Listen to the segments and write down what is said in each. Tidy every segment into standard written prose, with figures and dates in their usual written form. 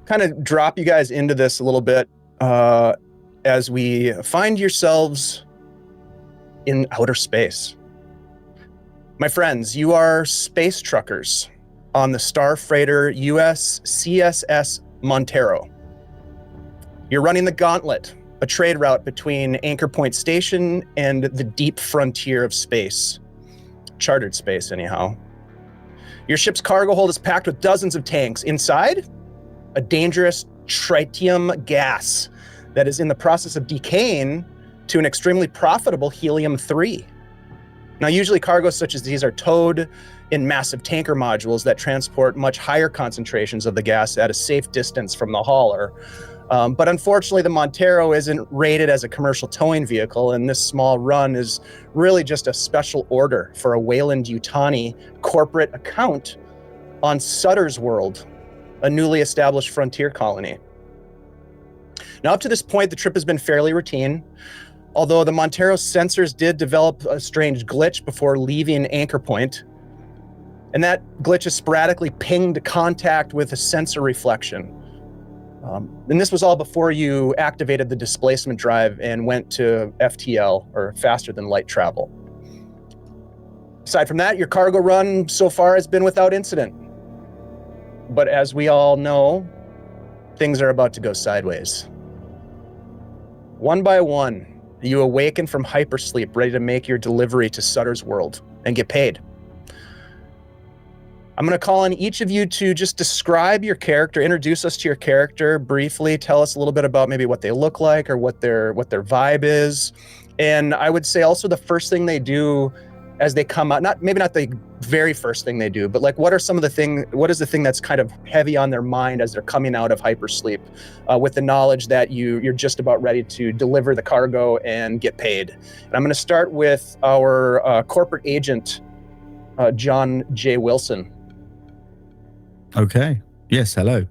Kind of drop you guys into this a little bit as we find yourselves in outer space. My friends, you are space truckers on the star freighter USCSS Montero. You're running the Gauntlet, a trade route between Anchor Point Station and the deep frontier of space. Chartered space, anyhow. Your ship's cargo hold is packed with dozens of tanks. Inside, a dangerous tritium gas that is in the process of decaying to an extremely profitable helium-3. Now, usually cargoes such as these are towed in massive tanker modules that transport much higher concentrations of the gas at a safe distance from the hauler. But unfortunately, the Montero isn't rated as a commercial towing vehicle, and this small run is really just a special order for a Weyland-Yutani corporate account on Sutter's World, a newly established frontier colony. Now, up to this point, the trip has been fairly routine, although the Montero's sensors did develop a strange glitch before leaving Anchor Point, and that glitch is sporadically pinged contact with a sensor reflection. And this was all before you activated the displacement drive and went to FTL, or faster than light travel. Aside from that, your cargo run so far has been without incident. But as we all know, things are about to go sideways. One by one, you awaken from hypersleep, ready to make your delivery to Sutter's World and get paid. I'm going to call on each of you to just describe your character, introduce us to your character briefly, tell us a little bit about maybe what they look like or what their vibe is. And I would say also the first thing they do as they come out, maybe not the very first thing they do, but like what is the thing that's kind of heavy on their mind as they're coming out of hypersleep with the knowledge that you're just about ready to deliver the cargo and get paid. And I'm going to start with our corporate agent, John J. Wilson. Okay. Yes, hello.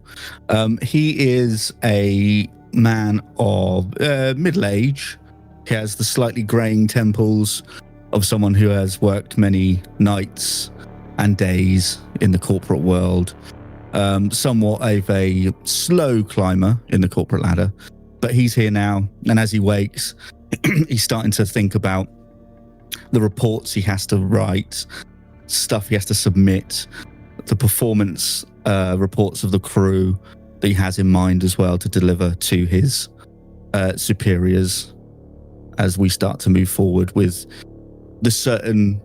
He is a man of middle age. He has the slightly graying temples of someone who has worked many nights and days in the corporate world. Somewhat of a slow climber in the corporate ladder, but he's here now. And as he wakes, he's starting to think about the reports he has to write, stuff he has to submit, the performance reports of the crew that he has in mind as well to deliver to his superiors as we start to move forward with the certain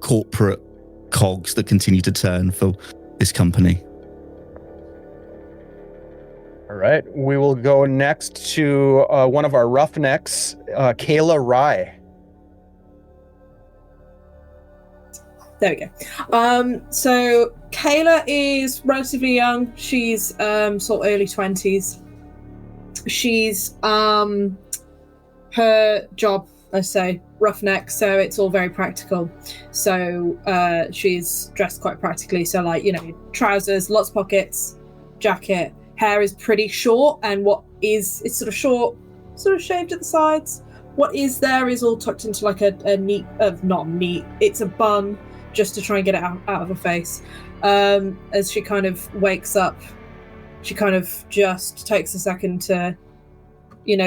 corporate cogs that continue to turn for this company. All right, we will go next to one of our roughnecks, Kayla Rye. There we go. So Kayla is relatively young. She's sort of early 20s. She's her job, I say, roughneck, so it's all very practical. So she's dressed quite practically. So like, trousers, lots of pockets, jacket, hair is pretty short, and it's sort of short, sort of shaved at the sides. What is there is all tucked into like a neat, not neat, it's a bun, just to try and get it out of her face. As she kind of wakes up, she kind of just takes a second to,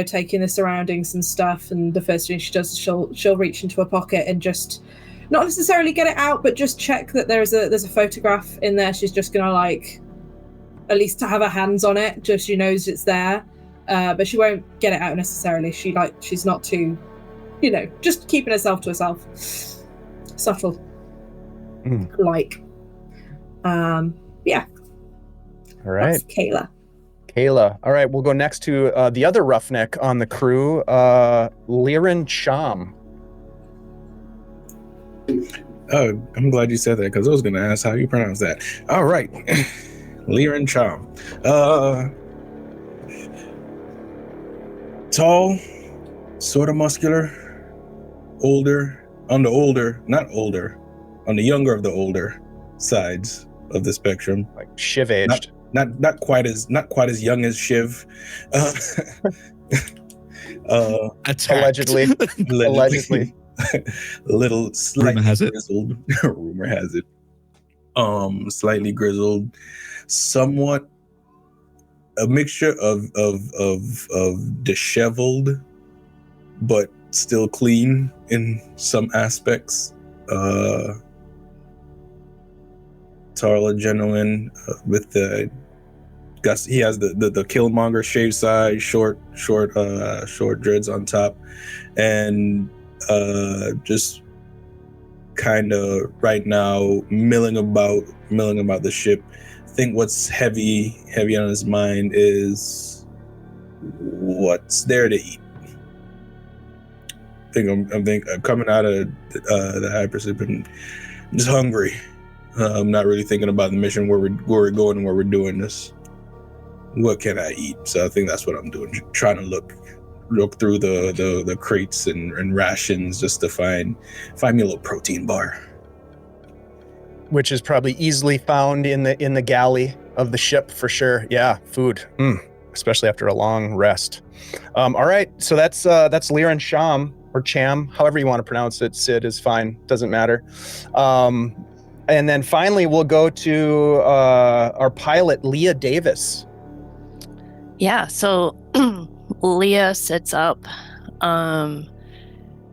take in the surroundings and stuff. And the first thing she does is she'll reach into her pocket and just, not necessarily get it out, but just check that there's a photograph in there. She's just gonna like, at least to have her hands on it, just she knows it's there. But she won't get it out necessarily. She's not too, just keeping herself to herself. Subtle. Yeah. All right. That's Kayla. All right, we'll go next to the other roughneck on the crew, Liren Cham. Oh, I'm glad you said that because I was going to ask how you pronounce that. All right. Liren Cham. Tall, sort of muscular, on the younger of the older sides of the spectrum. Like Shiv aged. Not quite as young as Shiv. Allegedly. Little slightly Rumor has it. grizzled. Rumor has it. Slightly grizzled, somewhat a mixture of disheveled, but still clean in some aspects. Tall gentleman with the Gus. He has the Killmonger shaved side, short dreads on top, and just kind of right now milling about the ship. I think what's heavy on his mind is what's there to eat. I'm coming out of the hypersleep and I'm just hungry. I'm not really thinking about the mission, where we're going and where we're doing this. What can I eat? So I think that's what I'm doing, trying to look through the crates and rations just to find me a little protein bar, which is probably easily found in the galley of the ship for sure. Yeah, food, especially after a long rest. All right, so that's Liren Sham or Cham, however you want to pronounce it. Sid is fine, doesn't matter. And then finally, we'll go to our pilot, Leah Davis. Yeah, so Leah sits up,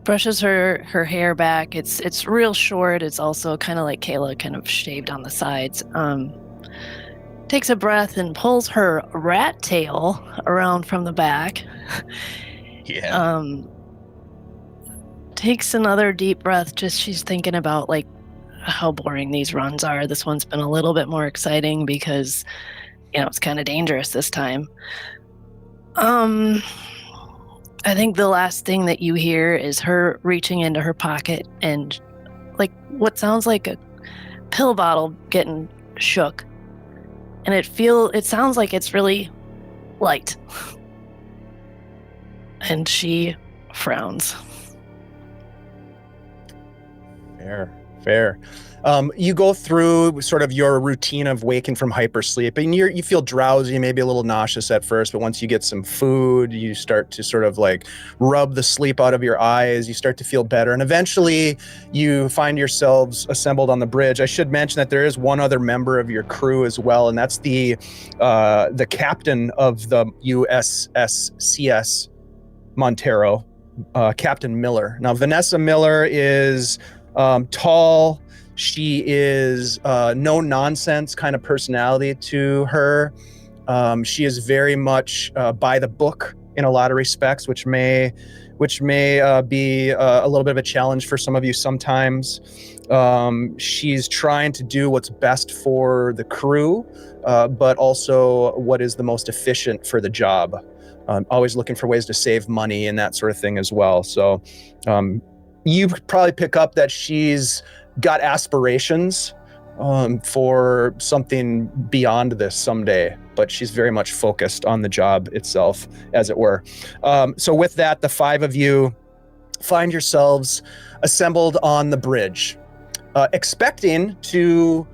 brushes her hair back. It's real short. It's also kind of like Kayla, kind of shaved on the sides. Takes a breath and pulls her rat tail around from the back. Yeah. Takes another deep breath. Just she's thinking about like how boring these runs are. This one's been a little bit more exciting because, it's kind of dangerous this time. I think the last thing that you hear is her reaching into her pocket and like what sounds like a pill bottle getting shook. And it sounds like it's really light. And she frowns. Fair. You go through sort of your routine of waking from hypersleep, and you feel drowsy, maybe a little nauseous at first, but once you get some food, you start to sort of like rub the sleep out of your eyes, you start to feel better, and eventually you find yourselves assembled on the bridge. I should mention that there is one other member of your crew as well, and that's the captain of the USS Montero, Captain Miller. Now, Vanessa Miller is tall. She is no nonsense kind of personality to her. She is very much by the book in a lot of respects, which may be a little bit of a challenge for some of you sometimes. She's trying to do what's best for the crew, but also what is the most efficient for the job. Always looking for ways to save money and that sort of thing as well. So you probably pick up that she's got aspirations for something beyond this someday, but she's very much focused on the job itself, as it were. So with that, the five of you find yourselves assembled on the bridge, expecting to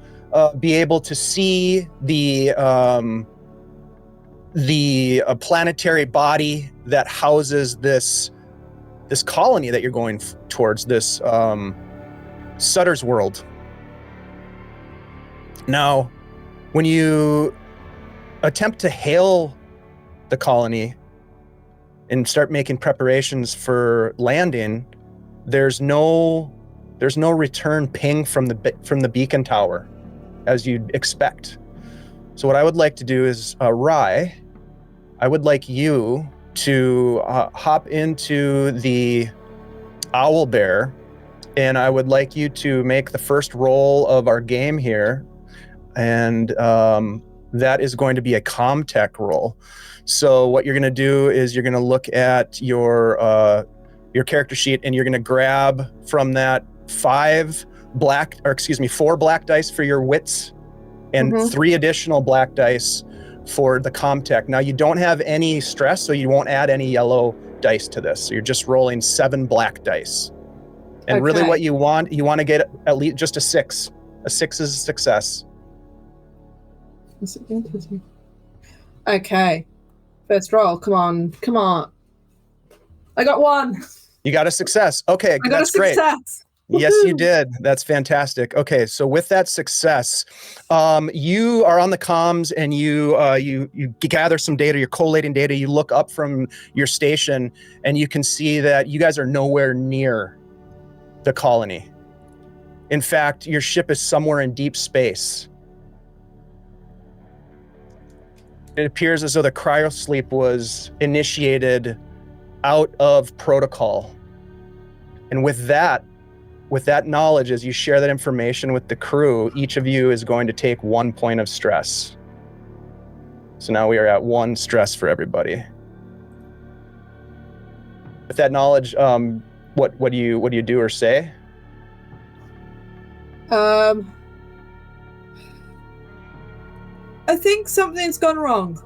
be able to see the planetary body that houses this colony that you're going towards, this Sutter's World. Now, when you attempt to hail the colony and start making preparations for landing, there's no return ping from the beacon tower as you'd expect. So what I would like to do is, Rye, I would like you to hop into the Owl Bear, and I would like you to make the first roll of our game here, and that is going to be a Comtech roll. So what you're going to do is you're going to look at your character sheet, and you're going to grab from that 4 black dice for your wits, and 3 additional black dice for the Comtech. Now you don't have any stress, so you won't add any yellow dice to this. So you're just rolling 7 black dice. And really what you want to get at least just a 6. A 6 is a success. Okay. First roll. Come on. I got 1. You got a success. Okay, I got that's a great. success. Yes, you Woohoo! did. That's fantastic. Okay, so with that success, you are on the comms and you gather some data. You're collating data. You look up from your station and you can see that you guys are nowhere near the colony. In fact, your ship is somewhere in deep space. It appears as though the cryosleep was initiated out of protocol. And with that knowledge, as you share that information with the crew, each of you is going to take 1 point of stress. So now we are at 1 stress for everybody. With that knowledge, what do you do or say? I think something's gone wrong.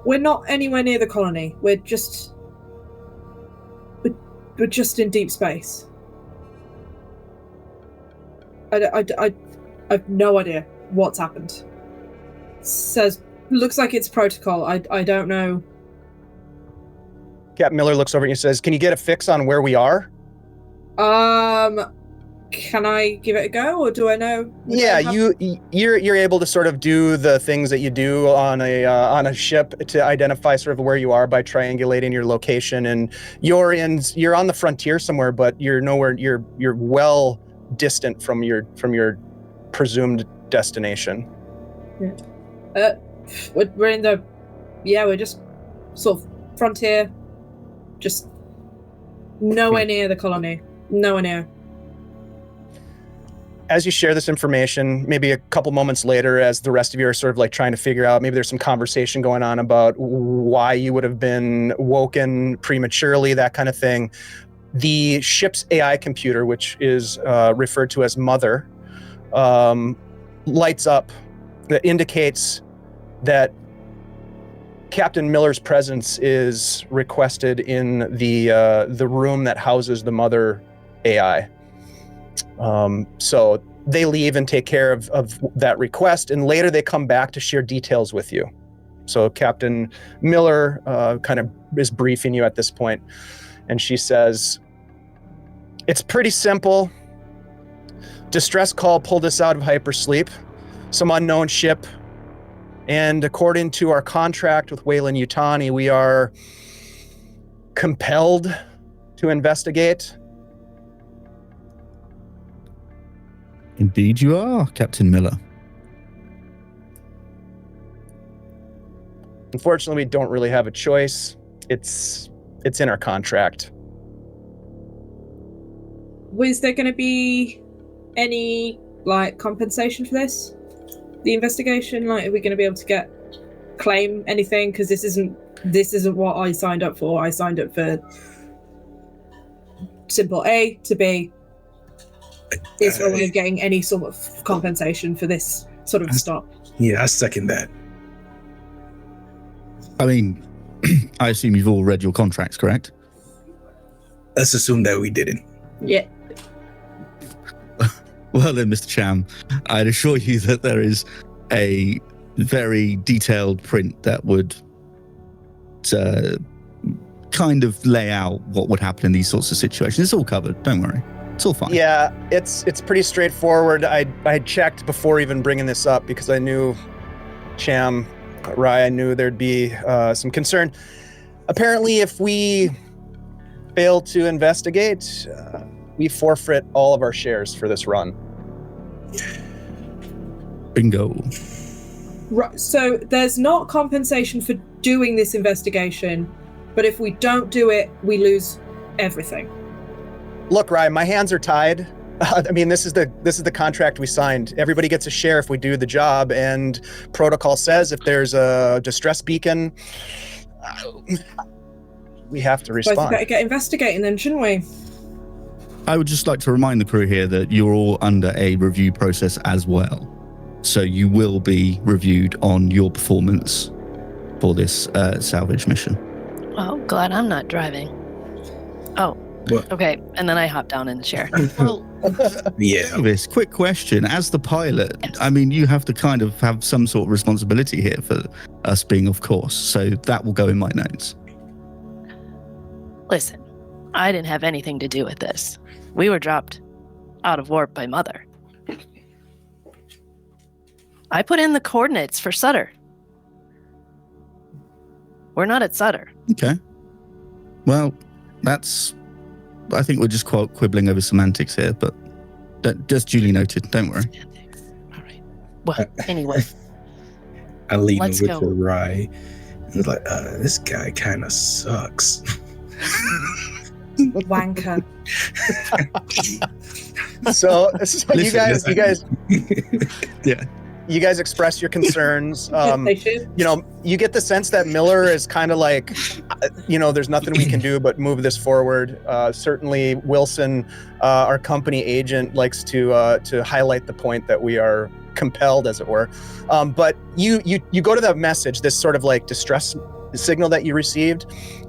We're not anywhere near the colony. We're just in deep space. I have no idea what's happened. Looks like it's protocol. I don't know. Captain Miller looks over and says, "Can you get a fix on where we are?" Can I give it a go, or do I know? Yeah, you're able to sort of do the things that you do on a ship to identify sort of where you are by triangulating your location, and you're on the frontier somewhere, but you're nowhere. You're well distant from your presumed destination. Yeah. We're in the. Yeah, we're just sort of frontier, just nowhere near the colony. Nowhere near. As you share this information, maybe a couple moments later, as the rest of you are sort of like trying to figure out, maybe there's some conversation going on about why you would have been woken prematurely, that kind of thing. The ship's AI computer, which is referred to as Mother, lights up. That indicates that Captain Miller's presence is requested in the room that houses the Mother AI. So they leave and take care of that request, and later they come back to share details with you. So Captain Miller kind of is briefing you at this point, and she says, "It's pretty simple. Distress call pulled us out of hypersleep, some unknown ship, and according to our contract with Weyland-Yutani, we are compelled to investigate." Indeed you are, Captain Miller. Unfortunately, we don't really have a choice. It's in our contract. Was there going to be any compensation for this? The investigation, are we going to be able to claim anything? Because this isn't what I signed up for. I signed up for simple A to B. Is no one getting any sort of compensation for this sort of stop? Yeah, I second that. I mean, I assume you've all read your contracts, correct? Let's assume that we didn't. Yeah. Well then, Mr. Cham, I'd assure you that there is a very detailed print that would kind of lay out what would happen in these sorts of situations. It's all covered, don't worry. It's all fine. Yeah, it's pretty straightforward. I checked before even bringing this up because I knew Cham, Rye, I knew there'd be some concern. Apparently, if we fail to investigate, we forfeit all of our shares for this run. Bingo. Right. So there's not compensation for doing this investigation, but if we don't do it, we lose everything. Look, Ryan, my hands are tied. I mean, this is the contract we signed. Everybody gets a share if we do the job, and protocol says if there's a distress beacon, we have to respond. Well, we better get investigating then, shouldn't we? I would just like to remind the crew here that you're all under a review process as well. So you will be reviewed on your performance for this salvage mission. Well, glad I'm not driving. Oh. What? Okay, and then I hop down in the chair. Well, Yeah. Davis, quick question. As the pilot, I mean, you have to kind of have some sort of responsibility here for us being off course. So that will go in my notes. Listen, I didn't have anything to do with this. We were dropped out of warp by Mother. I put in the coordinates for Sutter. We're not at Sutter. Okay. Well, I think we're just quibbling over semantics here, but just duly noted. Don't worry. All right. Well, anyway. I lean Let's over go. to Rye and was like, this guy kind of sucks. Wanker. So you Listen, guys, Yeah. you guys express your concerns. They should. You get the sense that Miller is kind of like, there's nothing we can do but move this forward. Certainly, Wilson, our company agent, likes to highlight the point that we are compelled, as it were. But you go to the message, this sort of like distress signal that you received,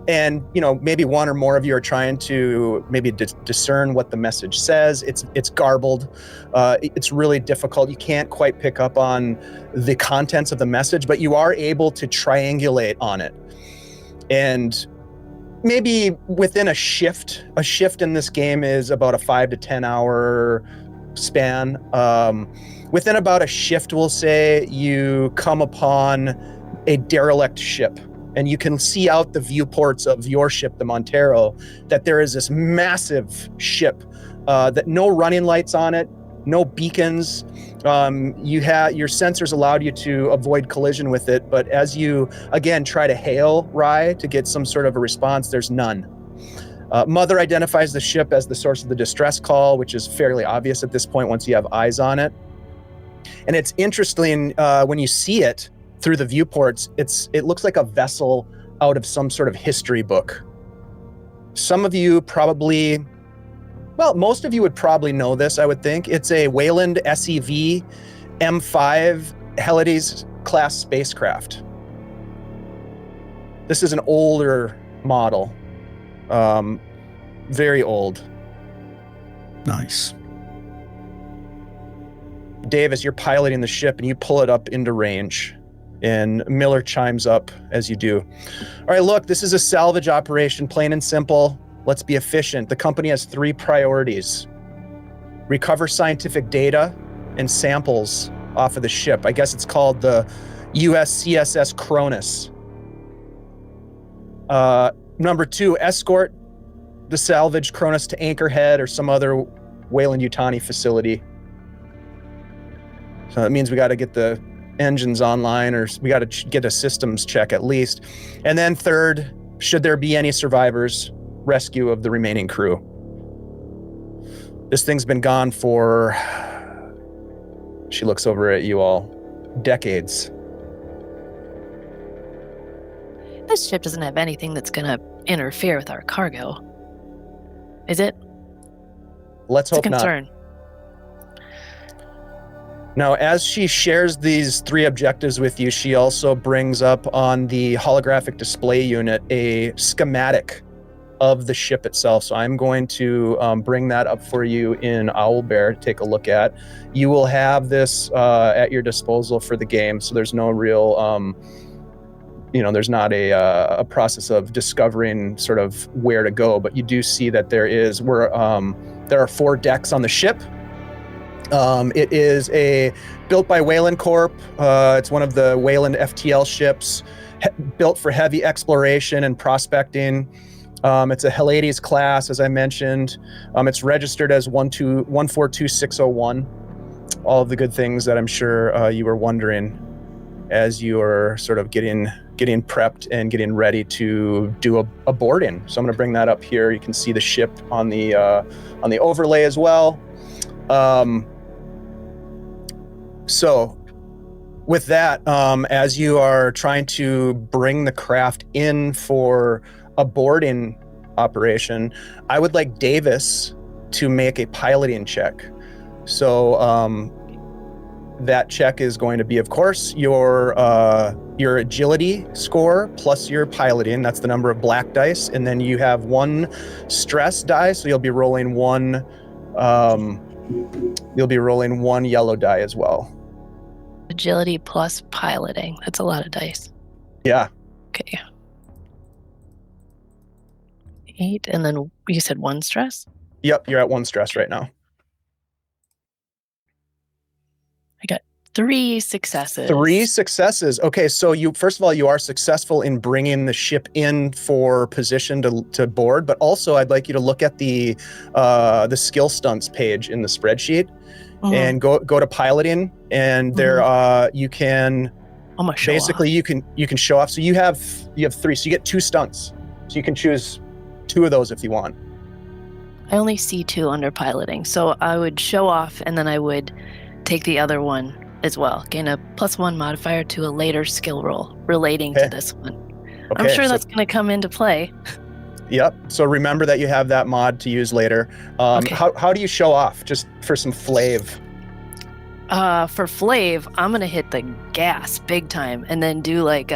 and maybe one or more of you are trying to maybe discern what the message says. It's garbled. It's really difficult. You can't quite pick up on the contents of the message, but you are able to triangulate on it. And maybe within a shift in this game is about a 5 to 10 hour span. Within about a shift, we'll say, you come upon a derelict ship. And you can see out the viewports of your ship, the Montero, that there is this massive ship that no running lights on it, no beacons. Your sensors allowed you to avoid collision with it, but as you again try to hail Rye to get some sort of a response, there's none. Mother identifies the ship as the source of the distress call, which is fairly obvious at this point once you have eyes on it. And it's interesting when you see it through the viewports, it looks like a vessel out of some sort of history book. Some of you probably, most of you would probably know this, I would think. It's a Wayland SEV M5 Helides class spacecraft. This is an older model, very old. Nice. Davis, you're piloting the ship and you pull it up into range. And Miller chimes up as you do. All right, look, this is a salvage operation, plain and simple. Let's be efficient. The company has 3 priorities. Recover scientific data and samples off of the ship. I guess it's called the USCSS Cronus. Number 2, escort the salvaged Cronus to Anchorhead or some other Wayland-Yutani facility. So that means we got to get the engines online, or we got to get a systems check at least. And then 3rd, should there be any survivors, rescue of the remaining crew. This thing's been gone for, she looks over at you all, decades. This ship doesn't have anything that's going to interfere with our cargo. Is it? Let's hope it's a concern. Not. Now, as she shares these 3 objectives with you, she also brings up on the holographic display unit a schematic of the ship itself. So I'm going to bring that up for you in Owlbear to take a look at. You will have this at your disposal for the game, so there's no real, there's not a process of discovering sort of where to go, but you do see that there are 4 decks on the ship. It is built by Wayland Corp. It's one of the Wayland FTL ships, built for heavy exploration and prospecting. It's a Helides class, as I mentioned. It's registered as 142601. All of the good things that I'm sure you were wondering as you are sort of getting prepped and getting ready to do a boarding. So I'm going to bring that up here. You can see the ship on the overlay as well. So with that, as you are trying to bring the craft in for a boarding operation, I would like Davis to make a piloting check. So that check is going to be, of course, your agility score plus your piloting. That's the number of black dice. And then you have 1 stress die, so you'll be rolling 1 yellow die as well. Agility plus piloting. That's a lot of dice. Yeah. Okay. 8, and then you said 1 stress? Yep, you're at 1 stress right now. I got 3 successes. 3 successes. Okay, so you first of all, you are successful in bringing the ship in for position to board, but also I'd like you to look at the skill stunts page in the spreadsheet and go to piloting, and there you can I'm gonna show basically off. you can show off. So you have 3, so you get 2 stunts. So you can choose 2 of those if you want. I only see 2 under piloting, so I would show off, and then I would take the other one as well. Gain a +1 modifier to a later skill roll relating to this one. Okay, I'm sure that's going to come into play. Yep. So remember that you have that mod to use later. Okay. How do you show off? Just for some flav. For Flav, I'm going to hit the gas big time and then do like,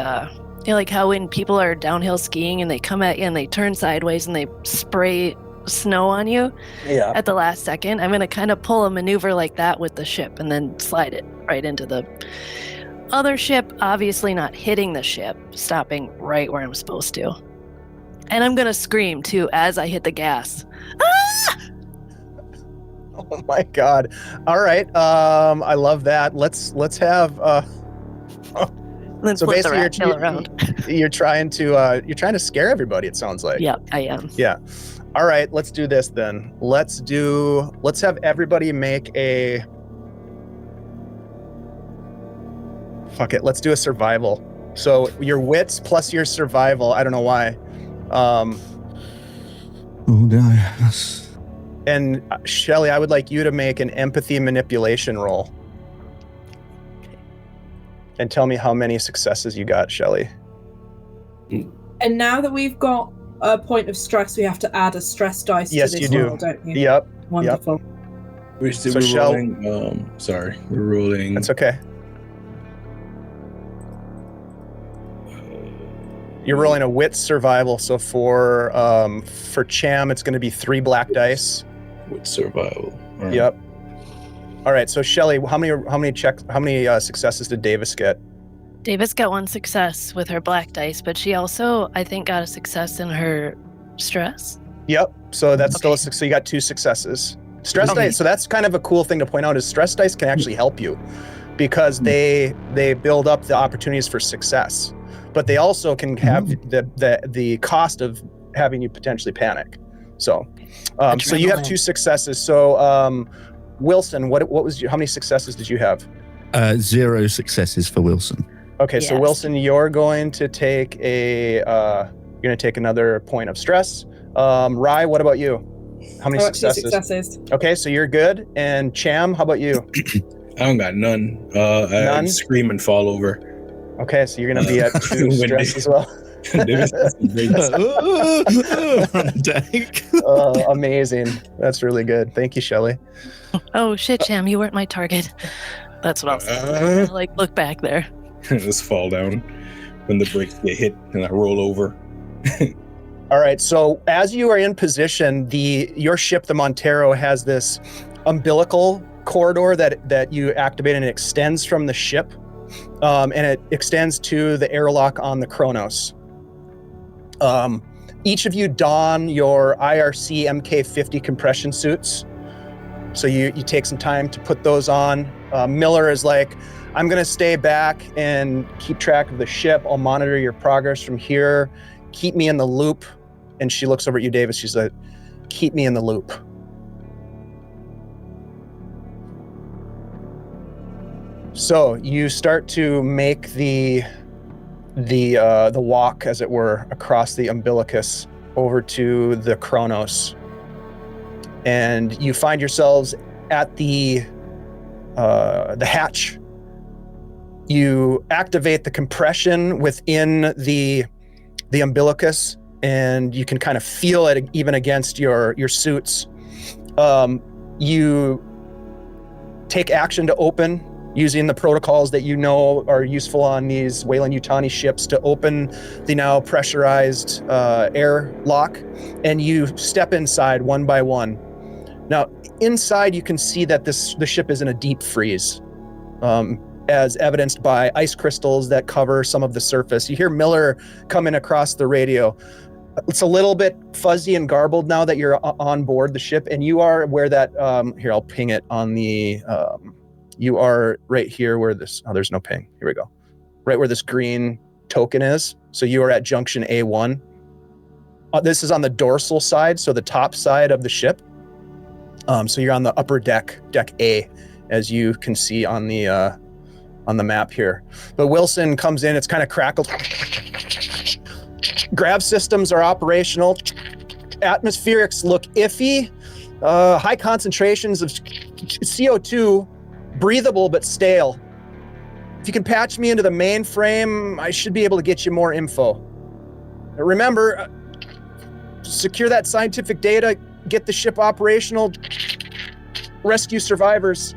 like how when people are downhill skiing and they come at you and they turn sideways and they spray snow on you at the last second. I'm going to kind of pull a maneuver like that with the ship and then slide it right into the other ship, obviously not hitting the ship, stopping right where I'm supposed to. And I'm going to scream too as I hit the gas. Ah! Oh my god. All right. I love that. Let's have Then so flip the basically rat tail around. you're trying to scare everybody, it sounds like. Yeah, I am. Yeah. All right, let's do this then. Let's have everybody make a fuck it. Let's do a survival. So your wits plus your survival. I don't know why. Oh no. And Shelly, I would like you to make an empathy manipulation roll. Okay. And tell me how many successes you got, Shelly. And now that we've got a point of stress, we have to add a stress dice to this roll, don't we? Yep. Wonderful. We're still So rolling. Sorry, we're rolling. That's okay. You're rolling a wit survival, so for Cham, it's going to be 3 black dice. With survival. All right. Yep. All right. So Shelly, how many successes did Davis get? Davis got 1 success with her black dice, but she also, I think, got a success in her stress. Yep. So that's still a success. So you got 2 successes. Stress dice. So that's kind of a cool thing to point out is stress dice can actually help you because they build up the opportunities for success, but they also can have the cost of having you potentially panic. So, so you have 2 successes. So, Wilson, how many successes did you have? 0 successes for Wilson. Okay, so Wilson, you're going to take another point of stress. Rye, what about you? How many successes? 2 successes. Okay, so you're good. And Cham, how about you? I don't got none. I scream and fall over. Okay, so you're gonna be at 2 stress as well. Amazing. That's really good. Thank you, Shelly. Oh shit, Cham, you weren't my target. That's what I was thinking. Like, look back there. Just fall down when the brakes get hit and I roll over. All right, so as you are in position, your ship, the Montero, has this umbilical corridor that you activate, and it extends from the ship, and it extends to the airlock on the Kronos. Each of you don your IRC MK50 compression suits. So you take some time to put those on. Miller is like, I'm gonna stay back and keep track of the ship. I'll monitor your progress from here. Keep me in the loop. And she looks over at you, Davis. She's like, keep me in the loop. So you start to make the walk, as it were, across the umbilicus over to the Kronos, and you find yourselves at the hatch. You activate the compression within the umbilicus, and you can kind of feel it even against your suits. You take action to open, using the protocols that you know are useful on these Weyland-Yutani ships to open the now pressurized airlock, and you step inside one by one. Now, inside you can see that the ship is in a deep freeze, as evidenced by ice crystals that cover some of the surface. You hear Miller coming across the radio. It's a little bit fuzzy and garbled now that you're on board the ship, and you are where that here, I'll ping it on the you are right here where this there's no ping. Here we go. Right where this green token is. So you are at junction A1. This is on the dorsal side, so the top side of the ship. So you're on the upper deck A, as you can see on the map here. But Wilson comes in, it's kind of crackled. Grab systems are operational. Atmospherics look iffy. High concentrations of CO2, breathable but stale. If you can patch me into the mainframe, I should be able to get you more info. Remember, secure that scientific data, get the ship operational, rescue survivors.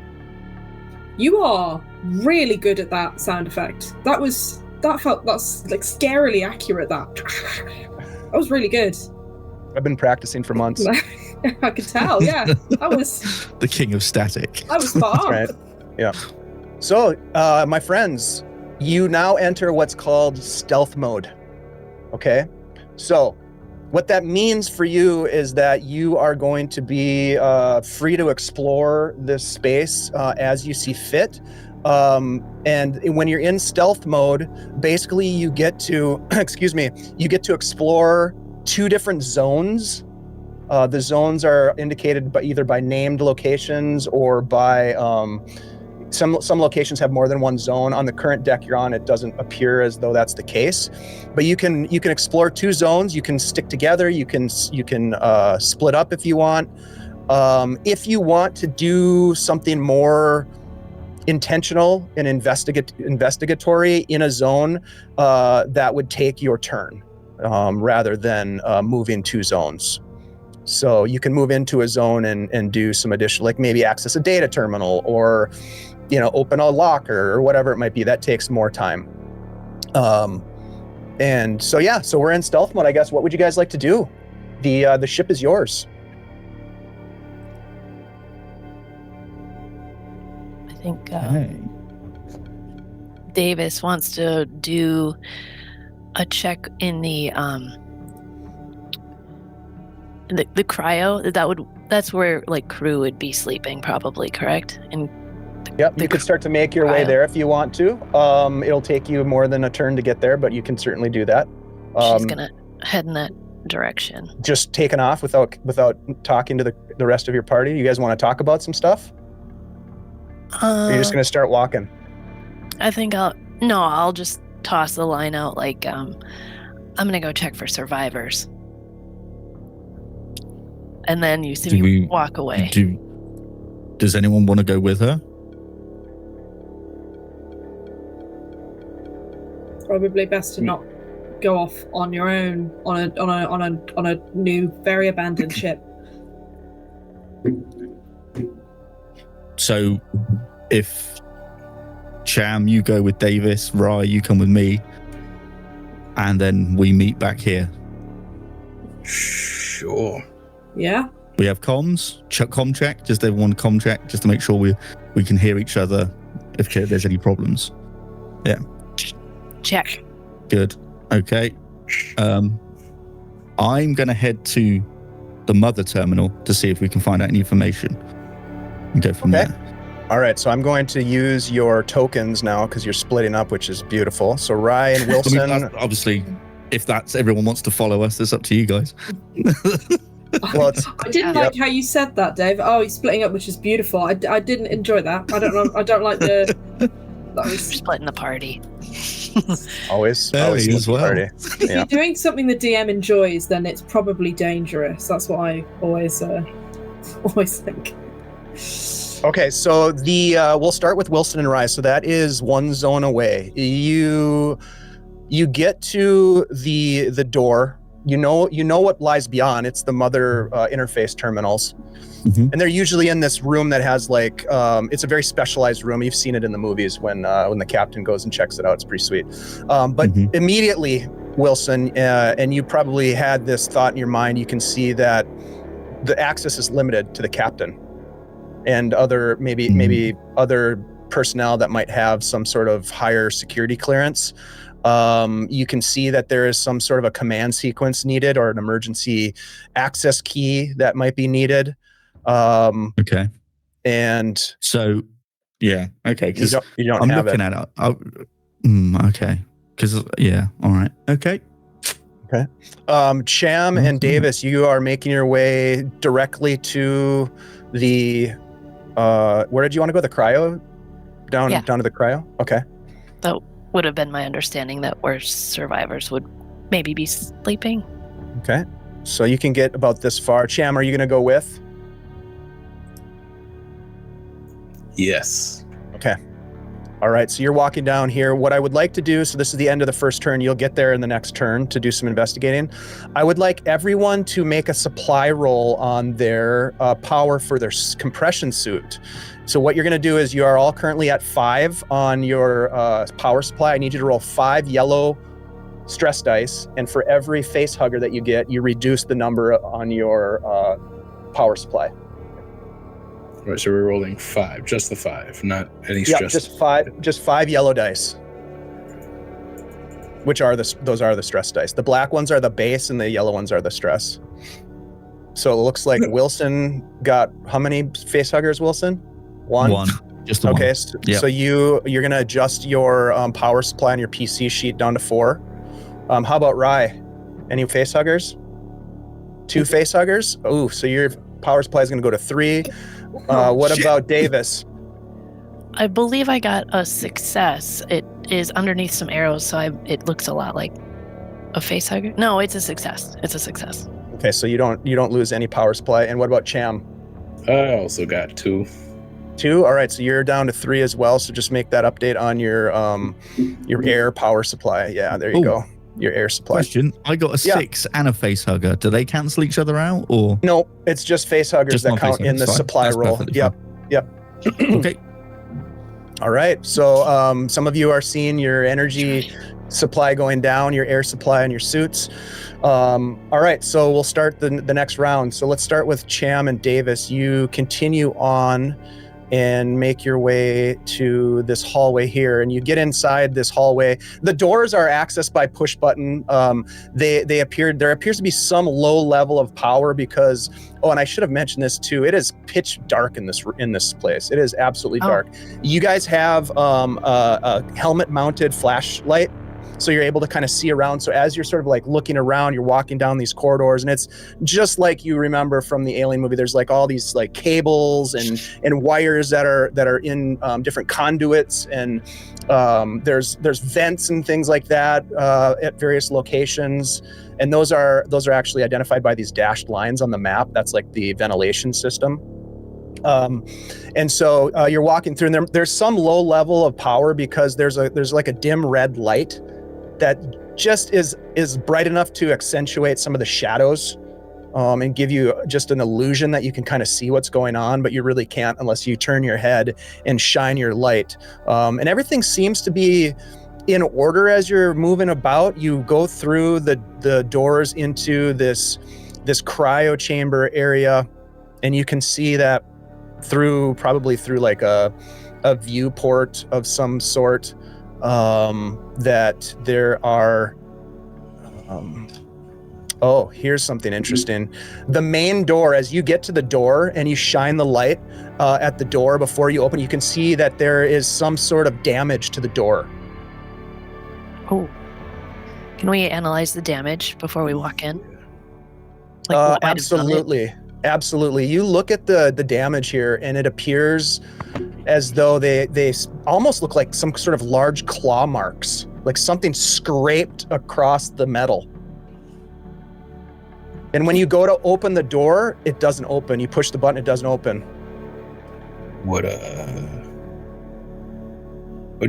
You are really good at that sound effect. That's like scarily accurate. That was really good. I've been practicing for months. I could tell, yeah. That was the king of static. I was spot on. Right. Yeah. So, my friends, you now enter what's called stealth mode. Okay? So, what that means for you is that you are going to be free to explore this space as you see fit. And when you're in stealth mode, basically you get to, you get to explore 2 different zones. The zones are indicated by either by named locations or by some locations have more than one zone. On the current deck you're on, it doesn't appear as though that's the case. But you can explore 2 zones. You can stick together. You can split up if you want. If you want to do something more intentional and investigatory in a zone, that would take your turn rather than moving 2 zones. So you can move into a zone and do some additional, like maybe access a data terminal or, open a locker or whatever it might be. That takes more time. And so, yeah, so we're in stealth mode, I guess. What would you guys like to do? The ship is yours. I think Davis wants to do a check in the cryo. That's where like crew would be sleeping, probably, correct? And yep, you could start to make your way there if you want to. It'll take you more than a turn to get there, but you can certainly do that. She's gonna head in that direction. Just taking off without talking to the rest of your party. You guys want to talk about some stuff? Or you're just gonna start walking? I think I'll just toss the line out like I'm gonna go check for survivors. And then you see me walk away. Does anyone want to go with her? Probably best to not go off on your own on a new, very abandoned ship. So, if Cham, you go with Davis, Rye, you come with me, and then we meet back here. Sure. Yeah. We have comms, comm check, just everyone comm check, just to make sure we can hear each other if there's any problems. Yeah. Check. Good. Okay. I'm going to head to the mother terminal to see if we can find out any information and go from there. All right, so I'm going to use your tokens now because you're splitting up, which is beautiful. So Ryan Wilson. I mean, obviously, if that's everyone wants to follow us, it's up to you guys. Well, I didn't like how you said that, Dave. Oh, he's splitting up, which is beautiful. I didn't enjoy that. I don't know. I don't like the. We're splitting the party. always as well. Party. If you're doing something the DM enjoys, then it's probably dangerous. That's what I always think. Okay, so we'll start with Wilson and Rye. So that is 1 zone away. You get to the door. You know what lies beyond. It's the mother interface terminals. Mm-hmm. And they're usually in this room that has like it's a very specialized room. You've seen it in the movies when the captain goes and checks it out. It's pretty sweet. But immediately, Wilson, and you probably had this thought in your mind, you can see that the access is limited to the captain and other maybe other personnel that might have some sort of higher security clearance. You can see that there is some sort of a command sequence needed or an emergency access key that might be needed. Okay. And So, yeah. Okay. you don't I'm have looking it. at it. Okay. Because, yeah. All right. Okay. Cham and Davis, you are making your way directly to the where did you want to go? The cryo? Down to the cryo? Okay. That would have been my understanding, that where survivors would maybe be sleeping. Okay. So you can get about this far. Cham, are you going to go with? Yes. Okay. All right. So you're walking down here. What I would like to do, so this is the end of the first turn. You'll get there in the next turn to do some investigating. I would like everyone to make a supply roll on their power for their compression suit. So what you're going to do is you are all currently at 5 on your power supply. I need you to roll 5 yellow stress dice. And for every face hugger that you get, you reduce the number on your power supply. All right, so we're rolling 5, just the 5, not any Yeah, stress. just five yellow dice, which are those are the stress dice. The black ones are the base, and the yellow ones are the stress. So it looks like Wilson got how many face huggers? Wilson, 1. Just the okay. one. So you're gonna adjust your power supply on your PC sheet down to 4. How about Rye? Any face huggers? 2 face huggers. Oh, so your power supply is gonna go to 3. What about Davis? I believe I got a success. It is underneath some arrows, so it looks a lot like a face hugger. No, it's a success. It's a success. Okay, so you don't lose any power supply. And what about Cham? I also got 2. 2. All right, so you're down to 3 as well. So just make that update on your air power supply. Yeah, there you go. Your air supply. Question: I got a 6 and a face hugger. Do they cancel each other out, or no? It's just face huggers that count in the supply roll. Yep. Okay. All right. So some of you are seeing your energy supply going down, your air supply and your suits. All right. So we'll start the next round. So let's start with Cham and Davis. You continue on and make your way to this hallway here, and you get inside this hallway. The doors are accessed by push button. There appears to be some low level of power because, and I should have mentioned this too, it is pitch dark in this place. It is absolutely dark. You guys have a helmet mounted flashlight, so you're able to kind of see around. So as you're sort of like looking around, you're walking down these corridors, and it's just like you remember from the Alien movie. There's like all these like cables and wires that are in different conduits, and there's vents and things like that at various locations. And those are actually identified by these dashed lines on the map. That's like the ventilation system. And so you're walking through, and there's some low level of power because there's like a dim red light that just is bright enough to accentuate some of the shadows and give you just an illusion that you can kind of see what's going on, but you really can't unless you turn your head and shine your light. And everything seems to be in order as you're moving about. You go through the doors into this cryo chamber area, and you can see that probably through like a viewport of some sort, that there are here's something interesting. The main door, as you get to the door and you shine the light at the door before you open, you can see that there is some sort of damage to the door. Oh, can we analyze the damage before we walk in? Like, Absolutely. You look at the damage here, and it appears as though they almost look like some sort of large claw marks, like something scraped across the metal. And when you go to open the door, it doesn't open. You push the button, it doesn't open. What do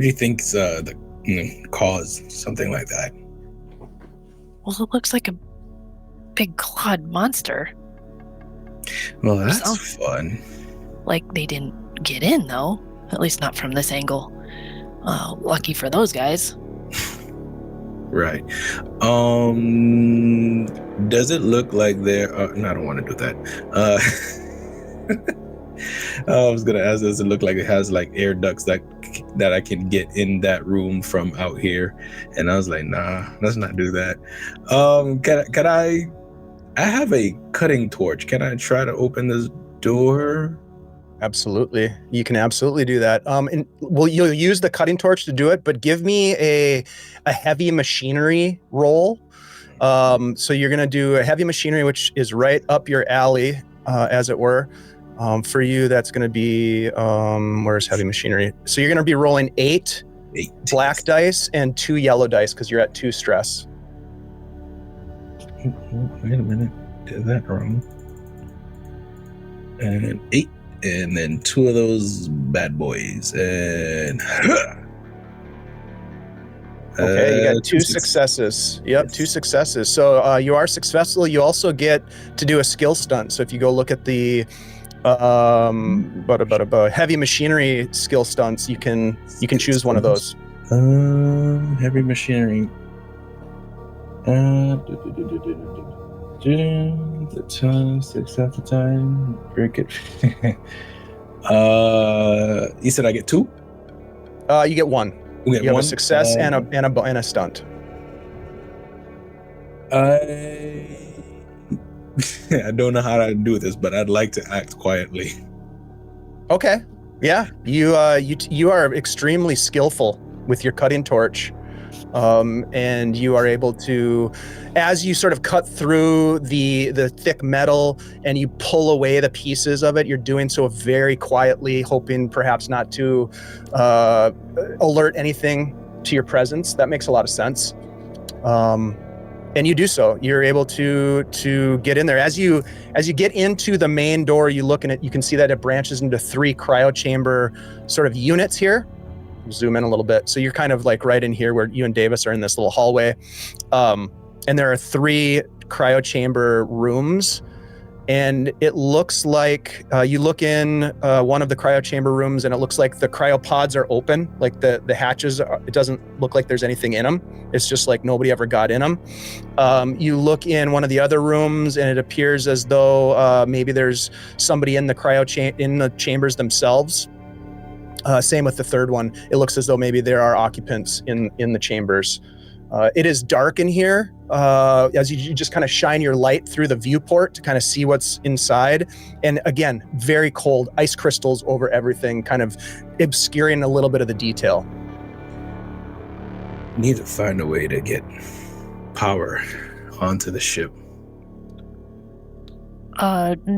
you think's the cause something like that? Well, it looks like a big clawed monster. Well, that's fun. Like they didn't get in, though. At least not from this angle. Lucky for those guys. Right. Does it look like there are... No, I don't want to do that. I was gonna ask, does it look like it has like air ducts that I can get in that room from out here? And I was like, nah, let's not do that. Can I have a cutting torch. Can I try to open this door? Absolutely. You can absolutely do that. And you'll use the cutting torch to do it, but give me a heavy machinery roll. So you're going to do a heavy machinery, which is right up your alley, as it were. For you, that's going to be, where's heavy machinery? So you're going to be rolling 8 black dice and 2 yellow dice because you're at 2 stress. Wait a minute. Did that wrong. And 8. And then 2 of those bad boys. And okay, you got 2 successes. Yep, yes. 2 successes. So you are successful. You also get to do a skill stunt. So if you go look at the heavy machinery skill stunts, you can choose one of those. Heavy machinery. The time, 6 at the time. Very good. You said I get 2? You get 1. You have a success and a stunt. I don't know how to do this, but I'd like to act quietly. Okay. Yeah. You are extremely skillful with your cutting torch. And you are able to, as you sort of cut through the thick metal and you pull away the pieces of it, you're doing so very quietly, hoping perhaps not to alert anything to your presence. That makes a lot of sense. And you do so. You're able to get in there. As you get into the main door, you look in it, you can see that it branches into 3 cryo chamber sort of units here. Zoom in a little bit. So you're kind of like right in here where you and Davis are in this little hallway. And there are 3 cryo chamber rooms. And it looks like you look in one of the cryo chamber rooms and it looks like the cryopods are open. Like the hatches, it doesn't look like there's anything in them. It's just like nobody ever got in them. You look in one of the other rooms and it appears as though maybe there's somebody in the in the chambers themselves. Same with the third one. It looks as though maybe there are occupants in the chambers. It is dark in here as you just kind of shine your light through the viewport to kind of see what's inside. And again, very cold, ice crystals over everything, kind of obscuring a little bit of the detail. Need to find a way to get power onto the ship.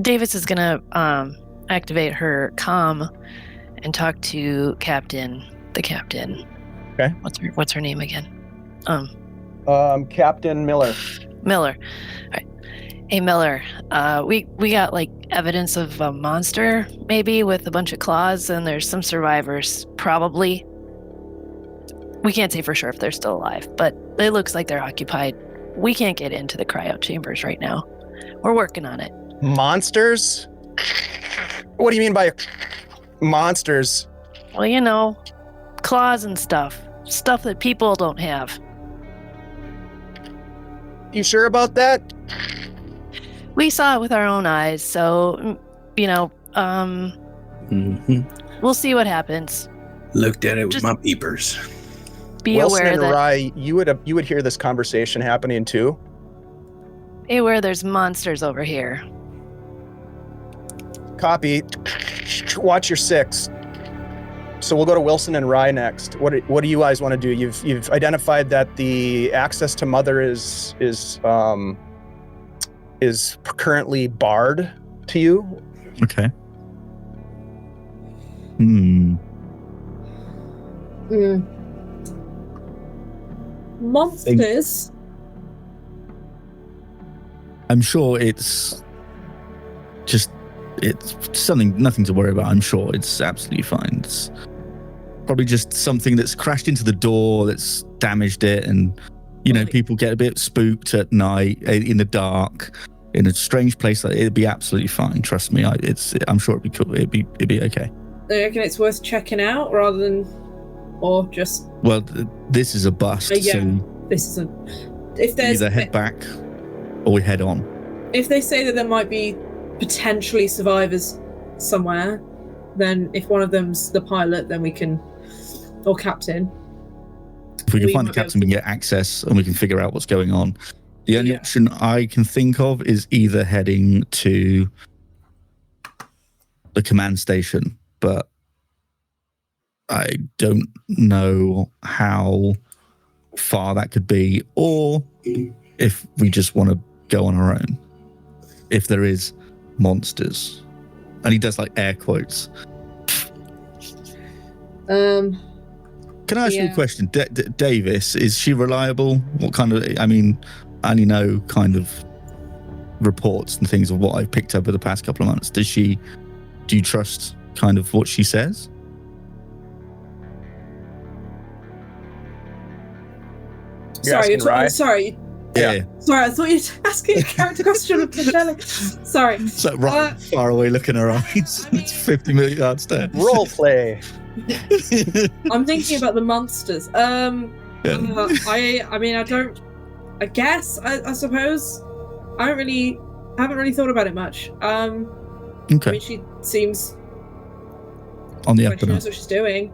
Davis is gonna activate her comm and talk to the captain. Okay. What's her name again? Captain Miller. Miller. All right. Hey Miller, we got like evidence of a monster, maybe with a bunch of claws, and there's some survivors, probably. We can't say for sure if they're still alive, but it looks like they're occupied. We can't get into the cryo chambers right now. We're working on it. Monsters? What do you mean by monsters? Well, you know, claws and stuff that people don't have. You sure about that? We saw it with our own eyes, so, you know, we'll see what happens. Looked at it with my peepers. Be Wilson aware and that Rye, you would hear this conversation happening too. Be aware there's monsters over here. Copy. Watch your 6. So we'll go to Wilson and Rye next. What do you guys want to do? You've identified that the access to Mother is currently barred to you. Okay. Monsters. I'm sure it's nothing to worry about. I'm sure it's absolutely fine. It's probably just something that's crashed into the door, that's damaged it, and people get a bit spooked at night in the dark in a strange place. Like it'd be absolutely fine. Trust me. I'm sure it'd be cool. It'd be okay. Do you reckon it's worth checking out rather than, or just? Well, this is a bust. Yeah, so this is a. If there's either head back or we head on. If they say that there might be potentially survivors somewhere, then if one of them's the pilot, then we can, or captain. If we can We find the might be able captain, we can get access and we can figure out what's going on. The only Yeah. option I can think of is either heading to the command station, but I don't know how far that could be, or if we just want to go on our own. If there is monsters. And he does like air quotes. Can I ask you a Yeah. question? Davis, is she reliable? What kind of, I mean, I only know kind of reports and things of what I've picked up over the past couple of months. Do you trust kind of what she says? Sorry, asking Rye? sorry. Yeah. Sorry, I thought you were asking a character question of Michelle. Sorry. So right far away, look in her eyes. It's 50 million yards there. Role play. I'm thinking about the monsters. I mean, I guess, I suppose. I haven't really thought about it much. I Okay. mean, she seems On the like up she and up. knows what she's doing.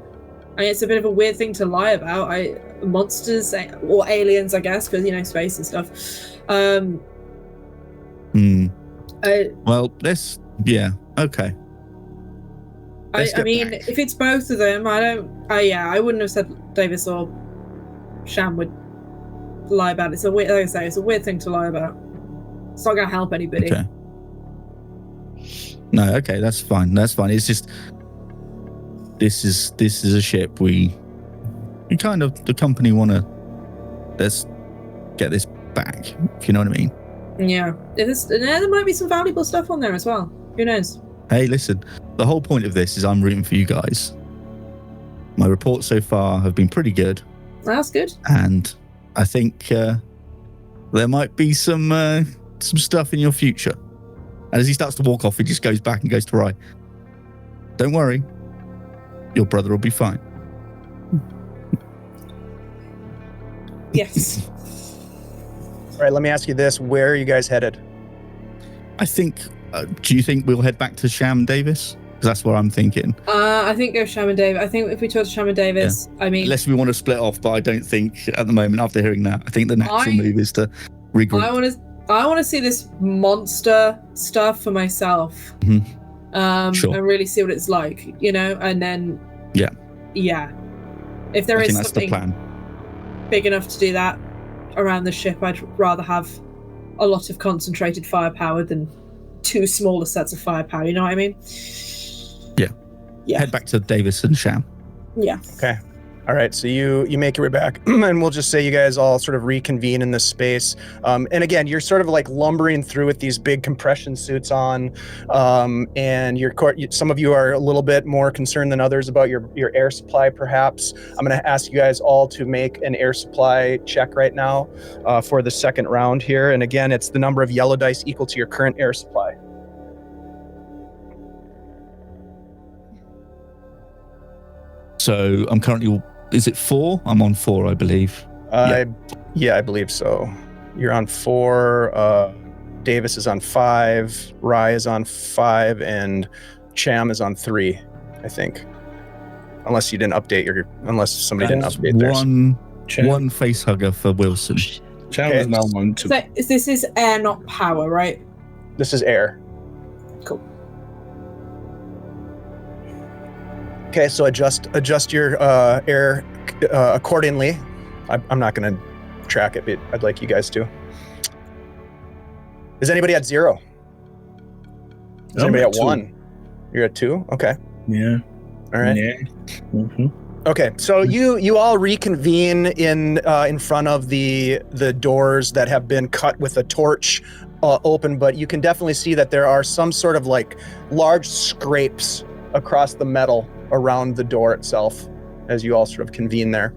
I mean, it's a bit of a weird thing to lie about. Monsters or aliens, I guess, because space and stuff. Well, let's. Yeah. Okay. Let's I get mean, back. if it's both of them, I wouldn't have said Davis or Sham would lie about it. It's a weird, like I say, it's a weird thing to lie about. It's not going to help anybody. Okay. No. Okay. That's fine. That's fine. It's just. This is a ship we kind of, the company want to, let's get this back, if you know what I mean. Yeah. There might be some valuable stuff on there as well. Who knows? Hey, listen, the whole point of this is I'm rooting for you guys. My reports so far have been pretty good, That's good. and I think there might be some stuff in your future. And as he starts to walk off, he just goes back and goes to Rye. Don't worry, your brother will be fine. Yes. All right, let me ask you this. Where are you guys headed? I think, do you think we'll head back to Sham Davis? Because that's what I'm thinking. I think go Shaman Davis. I think if we talk to Shaman Davis, I mean, Unless we want to split off, but I don't think at the moment, after hearing that, I think the natural move is to regroup. I want to see this monster stuff for myself. Sure. And really see what it's like, and then yeah. If there I is think that's the something plan. big enough to do that around the ship, I'd rather have a lot of concentrated firepower than two smaller sets of firepower. You know what I mean? Yeah. Head back to Davis and Sham. Yeah. Okay. All right, so you make your way back, and we'll just say you guys all sort of reconvene in this space. And again, you're sort of like lumbering through with these big compression suits on, and some of you are a little bit more concerned than others about your air supply, perhaps. I'm going to ask you guys all to make an air supply check right now for the second round here. And again, it's the number of yellow dice equal to your current air supply. So I'm currently, is it 4? I'm on 4, I believe. Yeah, I believe so. You're on 4. Davis is on 5. Rye is on 5, and Cham is on 3. I think, unless somebody didn't update theirs. One face hugger for Wilson. Cham is now on 2. So this is air, not power, right? This is air. Cool. Okay, so adjust your air accordingly. I'm not going to track it, but I'd like you guys to. Is anybody at 0? Is anybody at 1? You're at 2? Okay. Yeah. All right. Yeah. Mm-hmm. Okay, so you all reconvene in front of the doors that have been cut with a torch open, but you can definitely see that there are some sort of like large scrapes across the metal around the door itself as you all sort of convene there.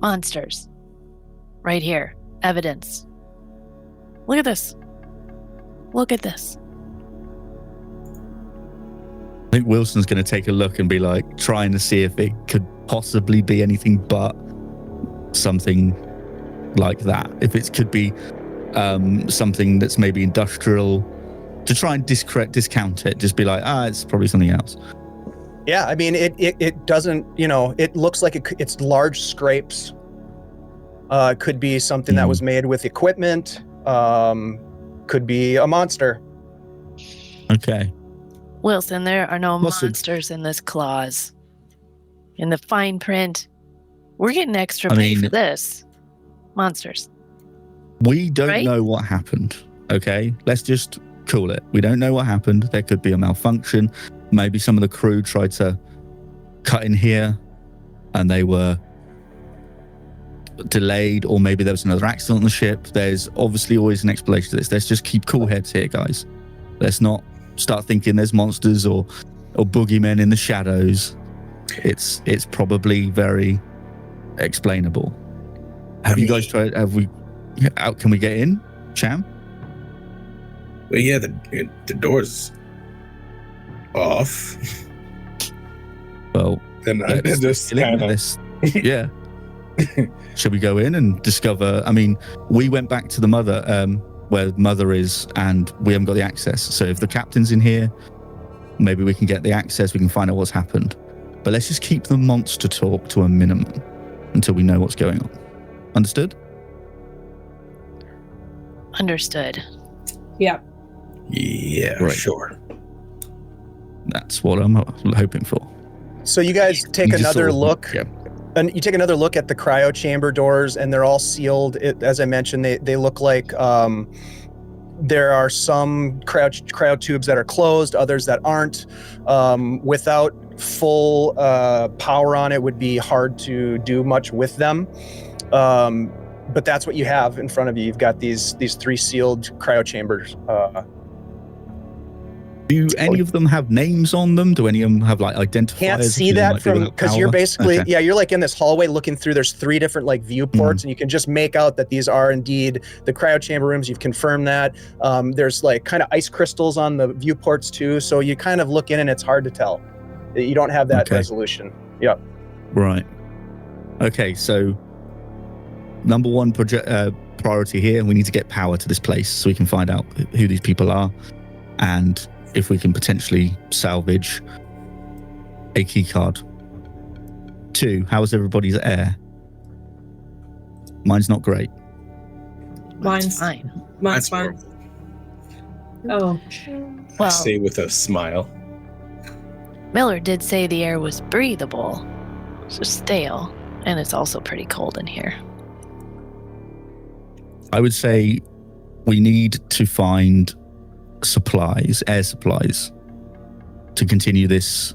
Monsters. Right here. Evidence. Look at this. Look at this. I think Wilson's going to take a look and be like, trying to see if it could possibly be anything but something like that. If it could be something that's maybe industrial, to try and discount it. Just be like, it's probably something else. Yeah, I mean, it doesn't, it looks like it's large scrapes. It could be something that was made with equipment. Could be a monster. Okay. Wilson, there are no monsters in this clause. In the fine print, we're getting extra pay for this. Monsters. We don't know what happened, okay? Let's just cool it. We don't know what happened. There could be a malfunction. Maybe some of the crew tried to cut in here and they were delayed, or maybe there was another accident on the ship. There's obviously always an explanation to this. Let's just keep cool heads here, guys. Let's not start thinking there's monsters or boogeymen in the shadows. It's probably very explainable. Have you guys tried? Can we get in, Cham? Well, yeah, the door's off. Well, then I just kind of yeah. Should we go in and discover? I mean, we went back to the mother, where mother is, and we haven't got the access. So if the captain's in here, maybe we can get the access. We can find out what's happened. But let's just keep the monster talk to a minimum until we know what's going on. Understood? Understood. Yeah. Yeah, right. Sure. That's what I'm hoping for. So you guys take another look. Yeah. And you take another look at the cryo chamber doors, and they're all sealed. As I mentioned, they look like there are some cryo tubes that are closed, others that aren't. Without full power on it, would be hard to do much with them. But that's what you have in front of you. You've got these 3 sealed cryo chambers. Do any of them have names on them? Do any of them have like identifiers? Can't see that from, because you're basically, you're like in this hallway looking through. There's 3 different like viewports, and you can just make out that these are indeed the cryo chamber rooms. You've confirmed that. There's like kind of ice crystals on the viewports too. So you kind of look in and it's hard to tell. You don't have that resolution. Yeah. Right. Okay. So number 1 priority here, we need to get power to this place so we can find out who these people are, and if we can potentially salvage a key card. 2, how is everybody's air? Mine's not great. Mine's fine. Mine's fine. Oh. Well, say with a smile. Miller did say the air was breathable, so stale, and it's also pretty cold in here. I would say we need to find supplies, air supplies, to continue this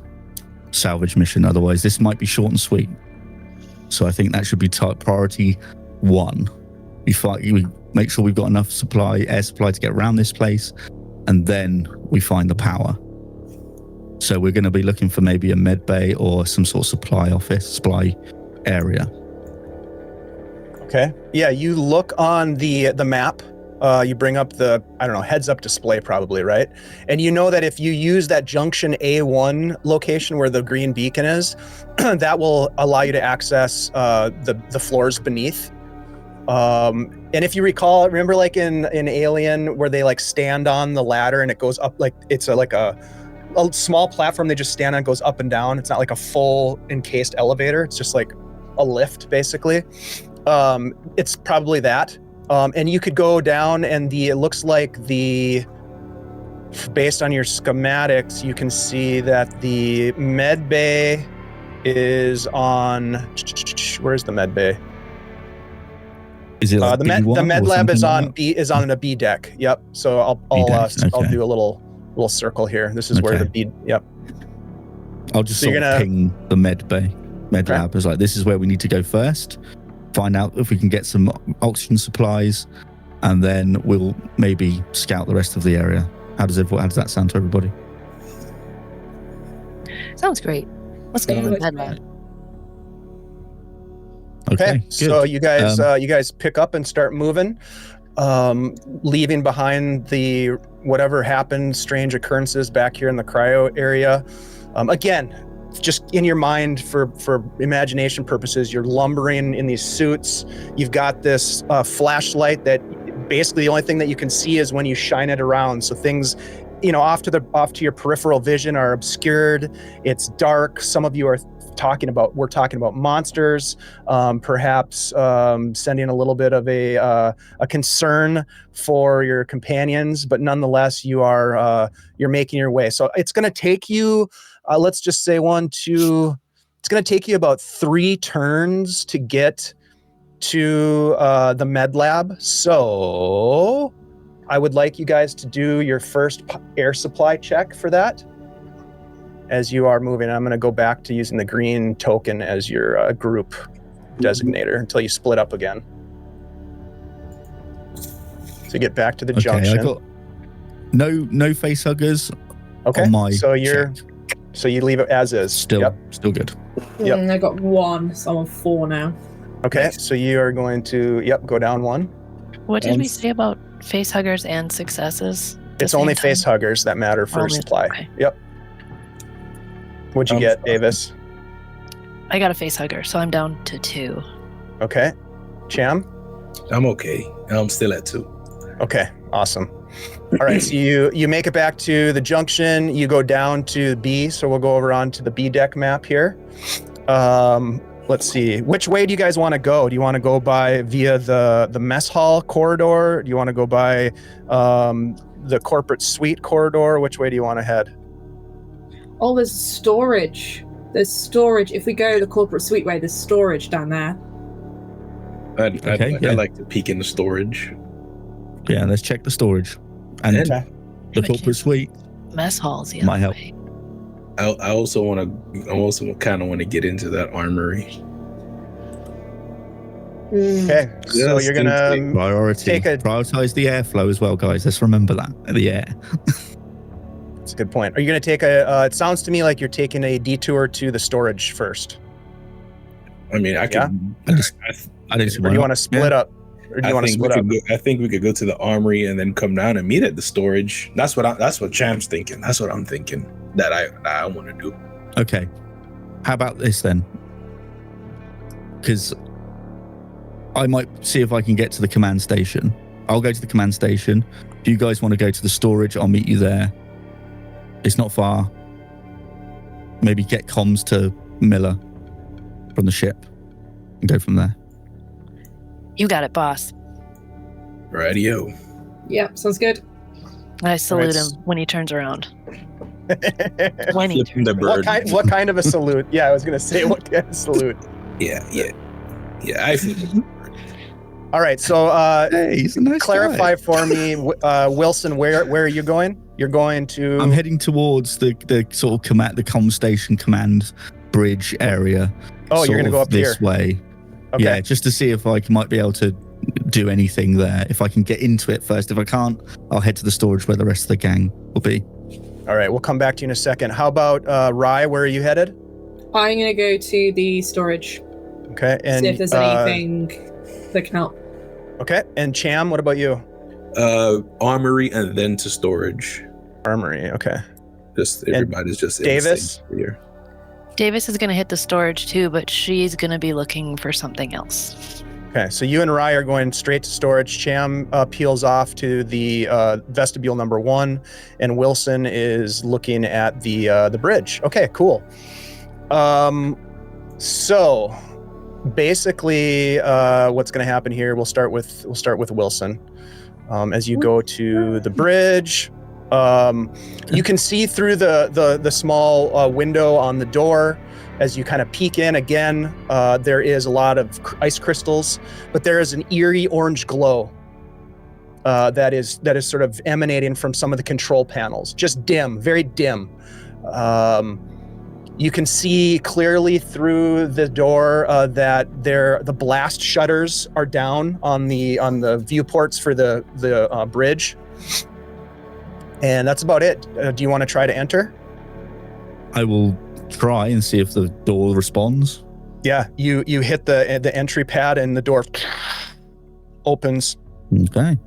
salvage mission. Otherwise, this might be short and sweet. So I think that should be priority 1. We make sure we've got enough air supply to get around this place, and then we find the power. So we're going to be looking for maybe a med bay or some sort of supply area. Okay. Yeah, you look on the map. You bring up the, heads-up display probably, right? And you know that if you use that junction A1 location where the green beacon is, that will allow you to access the floors beneath. And if you remember like in Alien where they like stand on the ladder and it goes up, like it's a small platform they just stand on, goes up and down. It's not like a full encased elevator. It's just like a lift basically. It's probably that. And you could go down and it looks like based on your schematics, you can see that the med bay is on, where's the med bay? Is it like the med lab is on a B deck. Yep. So I'll do a little circle here. This is where the B, yep. I'll just ping the med bay. Lab is like, this is where we need to go first. Find out if we can get some oxygen supplies, and then we'll maybe scout the rest of the area. How does that sound to everybody? Sounds great. Let's go to the med lab. Okay, so you guys pick up and start moving, leaving behind the whatever happened, strange occurrences back here in the cryo area. Again, just in your mind for imagination purposes, you're lumbering in these suits. You've got this flashlight that basically the only thing that you can see is when you shine it around. So things, off to your peripheral vision are obscured. It's dark. Some of you are we're talking about monsters, perhaps sending a little bit of a concern for your companions, but nonetheless you're making your way. So it's going to take you, let's just say it's going to take you about 3 turns to get to the med lab. So I would like you guys to do your first air supply check for that. As you are moving, I'm going to go back to using the green token as your group designator until you split up again. So get back to the junction. I got no face huggers. Okay, on my so check. So you leave it as is. Still good. Yep. I got 1, so I'm on 4 now. Okay, so you are going to go down 1. What did we say about face huggers and successes? It's only face huggers that matter for supply. Okay. Yep. What'd you get, Davis? I got a face hugger, so I'm down to 2. Okay. Cham? I'm okay. I'm still at 2. Okay, awesome. All right, so you make it back to the junction. You go down to B, so we'll go over onto the B deck map here. Let's see. Which way do you guys want to go? Do you want to go via the mess hall corridor? Do you want to go by the corporate suite corridor? Which way do you want to head? Oh, there's storage. There's storage. If we go the corporate suite way, there's storage down there. I'd like to peek in the storage. Yeah, let's check the storage and the corporate suite. Mess halls, yeah. Might help. I also kind of want to get into that armory. Okay, so you're gonna prioritize the airflow as well, guys. Let's remember that the air. That's a good point. Are you gonna take it sounds to me like you're taking a detour to the storage first. I mean, I could. I didn't. Or do you want to split up? Or do you want to split up? I think we could go to the armory and then come down and meet at the storage. That's what Cham's thinking. That's what I'm thinking that I want to do. Okay. How about this then? Because I might see if I can get to the command station. I'll go to the command station. If you guys want to go to the storage, I'll meet you there. It's not far. Maybe get comms to Miller from the ship and go from there. You got it, boss. Radio. Yep, sounds good. I salute him when he turns around. When he turns around. What kind of a salute? Yeah, I was going to say, what kind of salute? Yeah. I feel. All right, so hey, he's a nice clarify guy. for me, Wilson, where are you going? You're going to... I'm heading towards the sort of the comm station command bridge area. Oh, you're going to go up this here. way. Okay. Yeah, just to see if I might be able to do anything there. If I can get into it first. If I can't, I'll head to the storage where the rest of the gang will be. All right, we'll come back to you in a second. How about Rye? Where are you headed? I'm going to go to the storage. Okay, and see if there's anything that can help. Okay, and Cham, what about you? Armory and then to storage. Armory, okay. Just everybody's just Davis here. Davis is going to hit the storage too, but she's going to be looking for something else. Okay, so you and Rye are going straight to storage. Cham peels off to the vestibule number 1, and Wilson is looking at the bridge. Okay, cool. So basically, what's going to happen here? We'll start with Wilson. As you go to the bridge, you can see through the small window on the door. As you kind of peek in again, there is a lot of ice crystals, but there is an eerie orange glow that is sort of emanating from some of the control panels. Just dim, very dim. You can see clearly through the door that the blast shutters are down on the viewports for the bridge, and that's about it. Do you want to try to enter? I will try and see if the door responds. Yeah, you hit the entry pad and the door opens. Okay.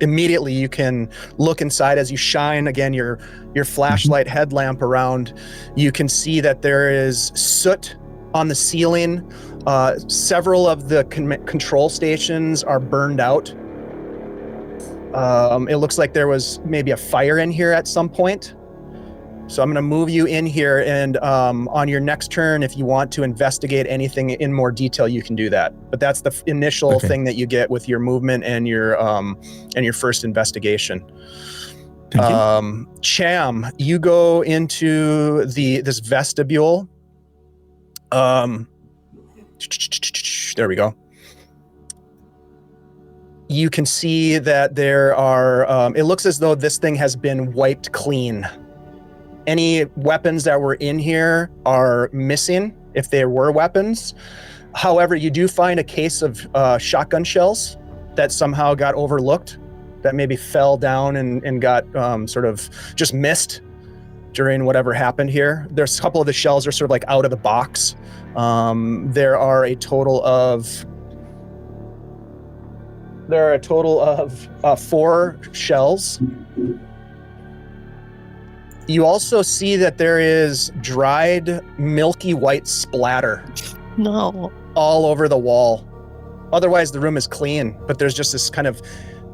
Immediately you can look inside as you shine again your flashlight headlamp around. You can see that there is soot on the ceiling. Several of the control stations are burned out. It looks like there was maybe a fire in here at some point. So I'm going to move you in here, and on your next turn, if you want to investigate anything in more detail, you can do that. But that's the initial thing that you get with your movement and your first investigation. Cham, you go into this vestibule. There we go. You can see that there are, it looks as though this thing has been wiped clean. Any weapons that were in here are missing, if there were weapons. However, you do find a case of shotgun shells that somehow got overlooked, that maybe fell down and got sort of just missed during whatever happened here. There's a couple of the shells are sort of like out of the box. There are a total of 4 shells. You also see that there is dried milky white splatter. No. All over the wall. Otherwise, the room is clean, but there's just this kind of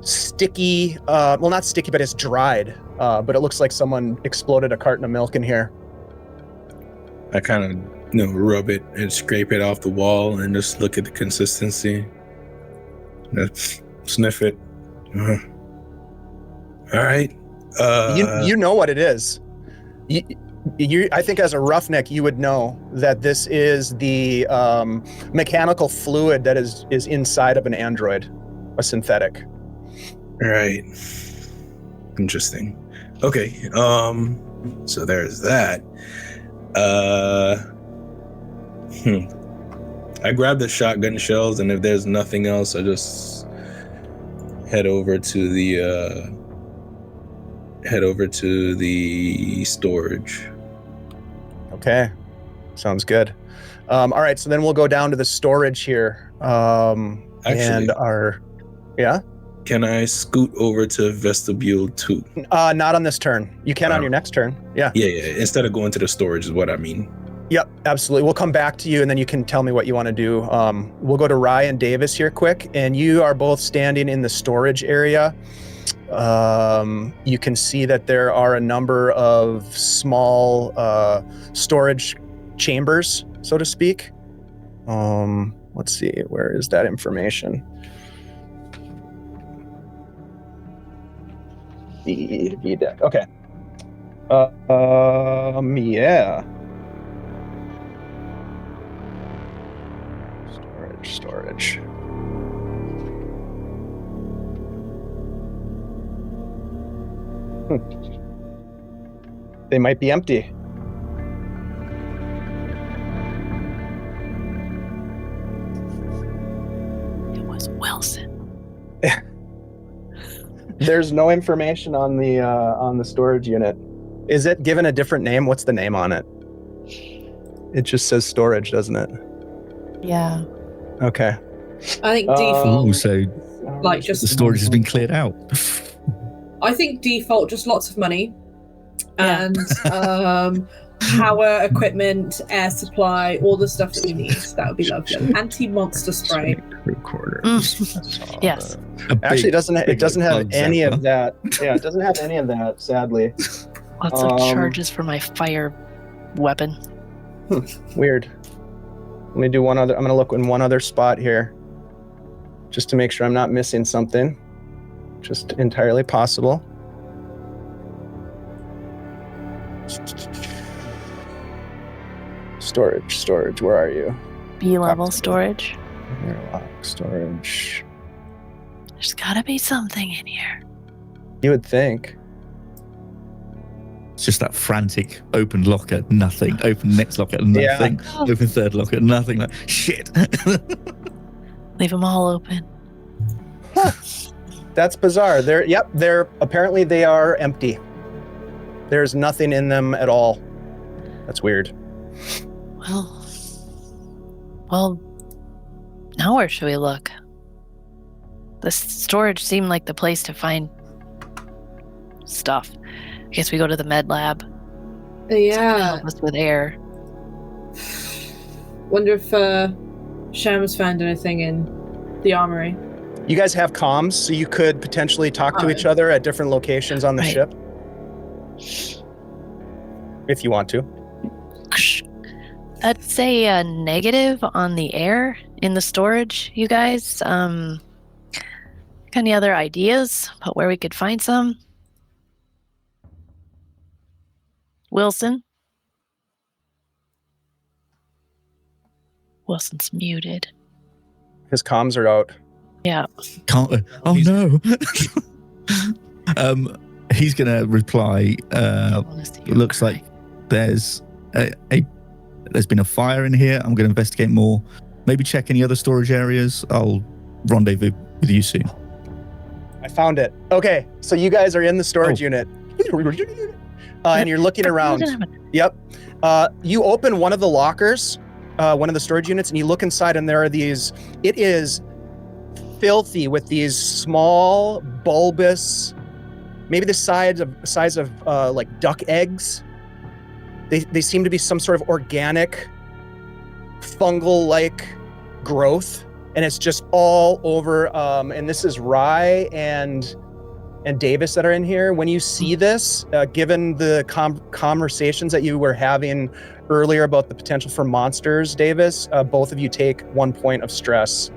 sticky, well, not sticky, but it's dried. But it looks like someone exploded a carton of milk in here. I kind of, rub it and scrape it off the wall and just look at the consistency. Sniff it. All right. You know what it is. I think as a roughneck, you would know that this is the mechanical fluid that is inside of an android, a synthetic. Right. Interesting. Okay. So there's that. I grab the shotgun shells, and if there's nothing else, I just head over to the storage. Okay, sounds good. All right, so then we'll go down to the storage here. Actually, yeah. Can I scoot over to vestibule 2? Not on this turn. You can on your next turn. Yeah. Yeah. Instead of going to the storage is what I mean. Yep, absolutely. We'll come back to you, and then you can tell me what you want to do. We'll go to Ryan Davis here quick, and you are both standing in the storage area. You can see that there are a number of small storage chambers, so to speak. Let's see, where is that information? The deck. Okay. Yeah. Storage. They might be empty. It was Wilson. There's no information on the storage unit. Is it given a different name? What's the name on it? It just says storage, doesn't it? Yeah. Okay. I think default, so like just the storage has been cleared out. I think default, just lots of money, and power, equipment, air supply, all the stuff that you need. That would be lovely. Anti-monster spray. Recorder. Yes. Actually, it doesn't have any of that. Yeah, it doesn't have any of that, sadly. Lots of charges for my fire weapon. Weird. Let me do one other. I'm going to look in one other spot here, just to make sure I'm not missing something. Just entirely possible. Storage. Where are you? B-level storage. Airlock storage. There's gotta be something in here. You would think. It's just that frantic open locker, nothing. Open next locker, nothing. Yeah. Open third locker, nothing. Like, shit. Leave them all open. That's bizarre. They're apparently they are empty. There's nothing in them at all. That's weird. Well, now where should we look? The storage seemed like the place to find stuff. I guess we go to the med lab. Yeah. Help us with air. Wonder if Sham's found anything in the armory. You guys have comms, so you could potentially talk to each other at different locations on the ship. If you want to. I'd say a negative on the air in the storage, you guys. Any other ideas about where we could find some? Wilson? Wilson's muted. His comms are out. Yeah. Can't. Oh no. He's gonna reply. It looks like there's there's been a fire in here. I'm gonna investigate more. Maybe check any other storage areas. I'll rendezvous with you soon. I found it. Okay, so you guys are in the storage unit, and you're looking around. Yep. You open one of the lockers, one of the storage units, and you look inside, and there are these. It is filthy with these small, bulbous, maybe the size of like duck eggs. They seem to be some sort of organic, fungal-like growth. And it's just all over. And this is Rye and Davis that are in here. When you see this, given the conversations that you were having earlier about the potential for monsters, Davis, both of you take 1 point of stress,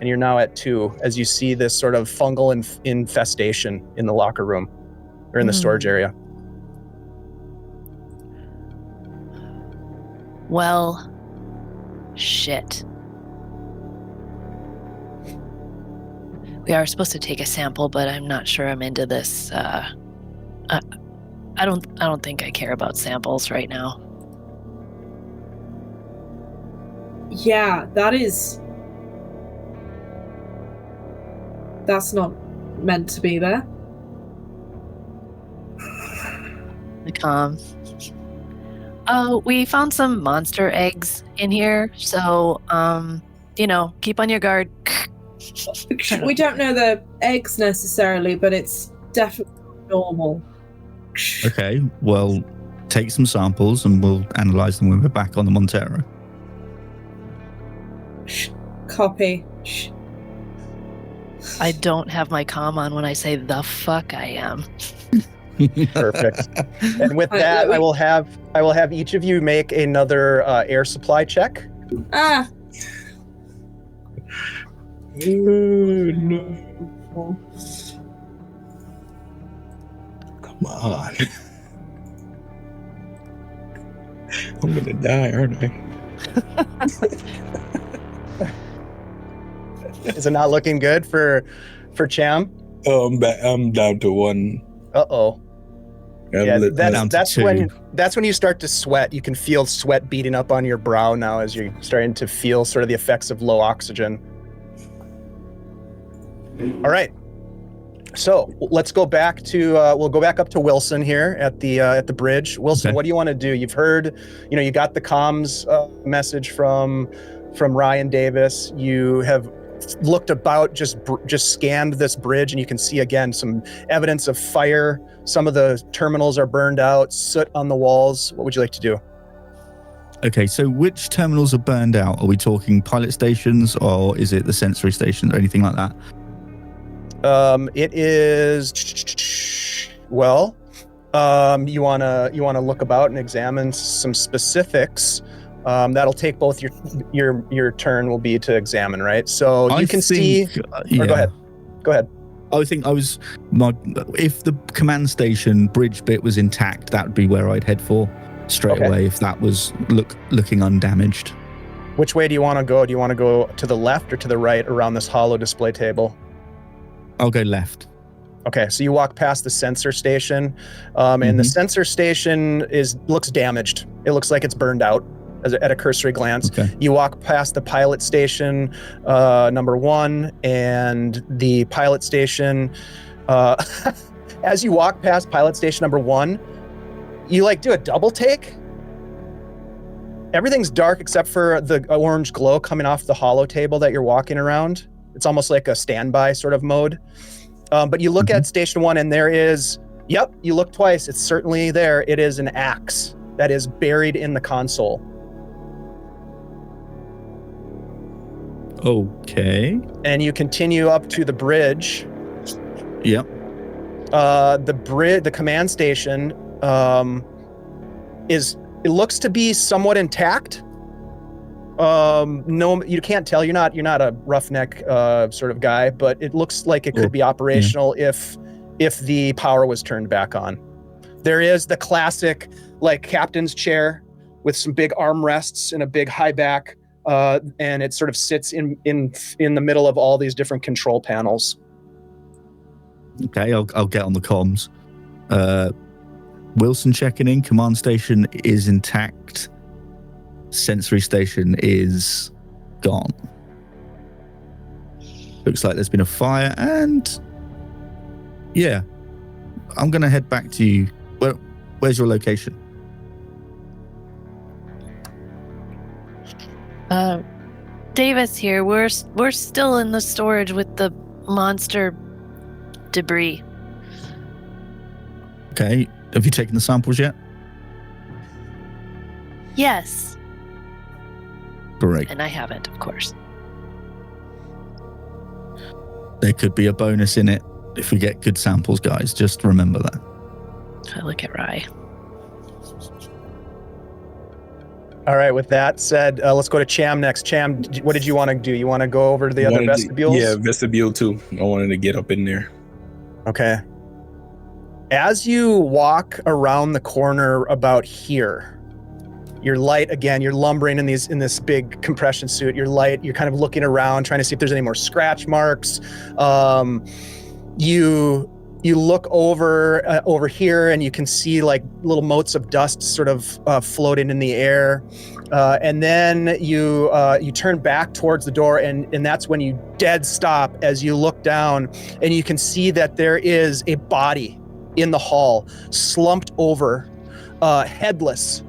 and you're now at 2 as you see this sort of fungal infestation in the locker room or in the storage area. Well, shit. We are supposed to take a sample, but I'm not sure I'm into this. I don't think I care about samples right now. Yeah, that's not meant to be there. The comm. We found some monster eggs in here, so keep on your guard. We don't know the eggs necessarily, but it's definitely normal. Okay, well, take some samples and we'll analyze them when we're back on the Montero. Copy. I don't have my comm on when I say the fuck I am. Perfect. And with that, I will have each of you make another air supply check. Ah. No. Come on. I'm gonna die, aren't I? Is it not looking good for Cham? Oh, I'm down to 1. Uh-oh. Yeah, that's two. when you start to sweat. You can feel sweat beating up on your brow now as you're starting to feel sort of the effects of low oxygen. All right. So let's go back to we'll go back up to Wilson here at the bridge. Wilson, Okay. What do you want to do? You've heard, you got the comms message from Ryan Davis. You have looked about, just scanned this bridge, and you can see again some evidence of fire. Some of the terminals are burned out, soot on the walls. What would you like to do? Okay, so which terminals are burned out? Are we talking pilot stations, or is it the sensory stations or anything like that? It is, well, you wanna look about and examine some specifics. That'll take both your turn will be to examine, right? So you can see. Yeah. Go ahead. I think if the command station bridge bit was intact, that would be where I'd head for straight away. If that was looking undamaged. Which way do you want to go? Do you want to go to the left or to the right around this hollow display table? I'll go left. Okay, so you walk past the sensor station, and the sensor station looks damaged. It looks like it's burned out at a cursory glance. Okay. You walk past the pilot station, number 1, and the pilot station. As you walk past pilot station number 1, you do a double take. Everything's dark except for the orange glow coming off the hollow table that you're walking around. It's almost like a standby sort of mode. But you look at station 1, and there is, you look twice. It's certainly there. It is an axe that is buried in the console. Okay. And you continue up to the bridge. Yep. The command station it looks to be somewhat intact. No, you can't tell. You're not a roughneck sort of guy, but it looks like it could be operational if the power was turned back on. There is the classic like captain's chair with some big armrests and a big high back, and it sort of sits in the middle of all these different control panels. Okay, I'll get on the comms. Wilson checking in. Command station is intact. Sensory station is gone. Looks like there's been a fire, and yeah, I'm gonna head back to you. Where's your location? Davis here. We're still in the storage with the monster debris. Okay, have you taken the samples yet? Yes. Great. And I haven't, of course. There could be a bonus in it if we get good samples, guys. Just remember that. I look at Rye. All right, with that said, let's go to Cham next. Cham, what did you want to do? You want to go over to the other vestibules? Yeah, vestibule too. I wanted to get up in there. Okay. As you walk around the corner about here, you're light again, you're lumbering in this big compression suit. You're light, you're kind of looking around, trying to see if there's any more scratch marks. You look over here and you can see like little motes of dust sort of floating in the air. And then you turn back towards the door and that's when you dead stop as you look down and you can see that there is a body in the hall, slumped over, headless,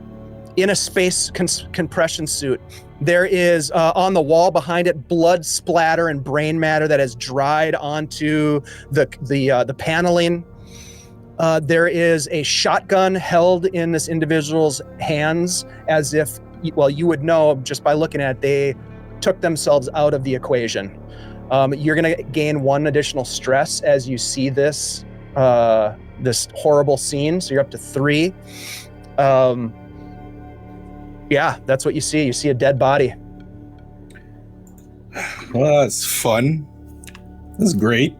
in a space compression suit. There is on the wall behind it blood splatter and brain matter that has dried onto the paneling. There is a shotgun held in this individual's hands as if, well, you would know just by looking at it, they took themselves out of the equation. You're going to gain 1 additional stress as you see this horrible scene. So you're up to 3. Yeah, that's what you see. You see a dead body. Well, that's fun. That's great.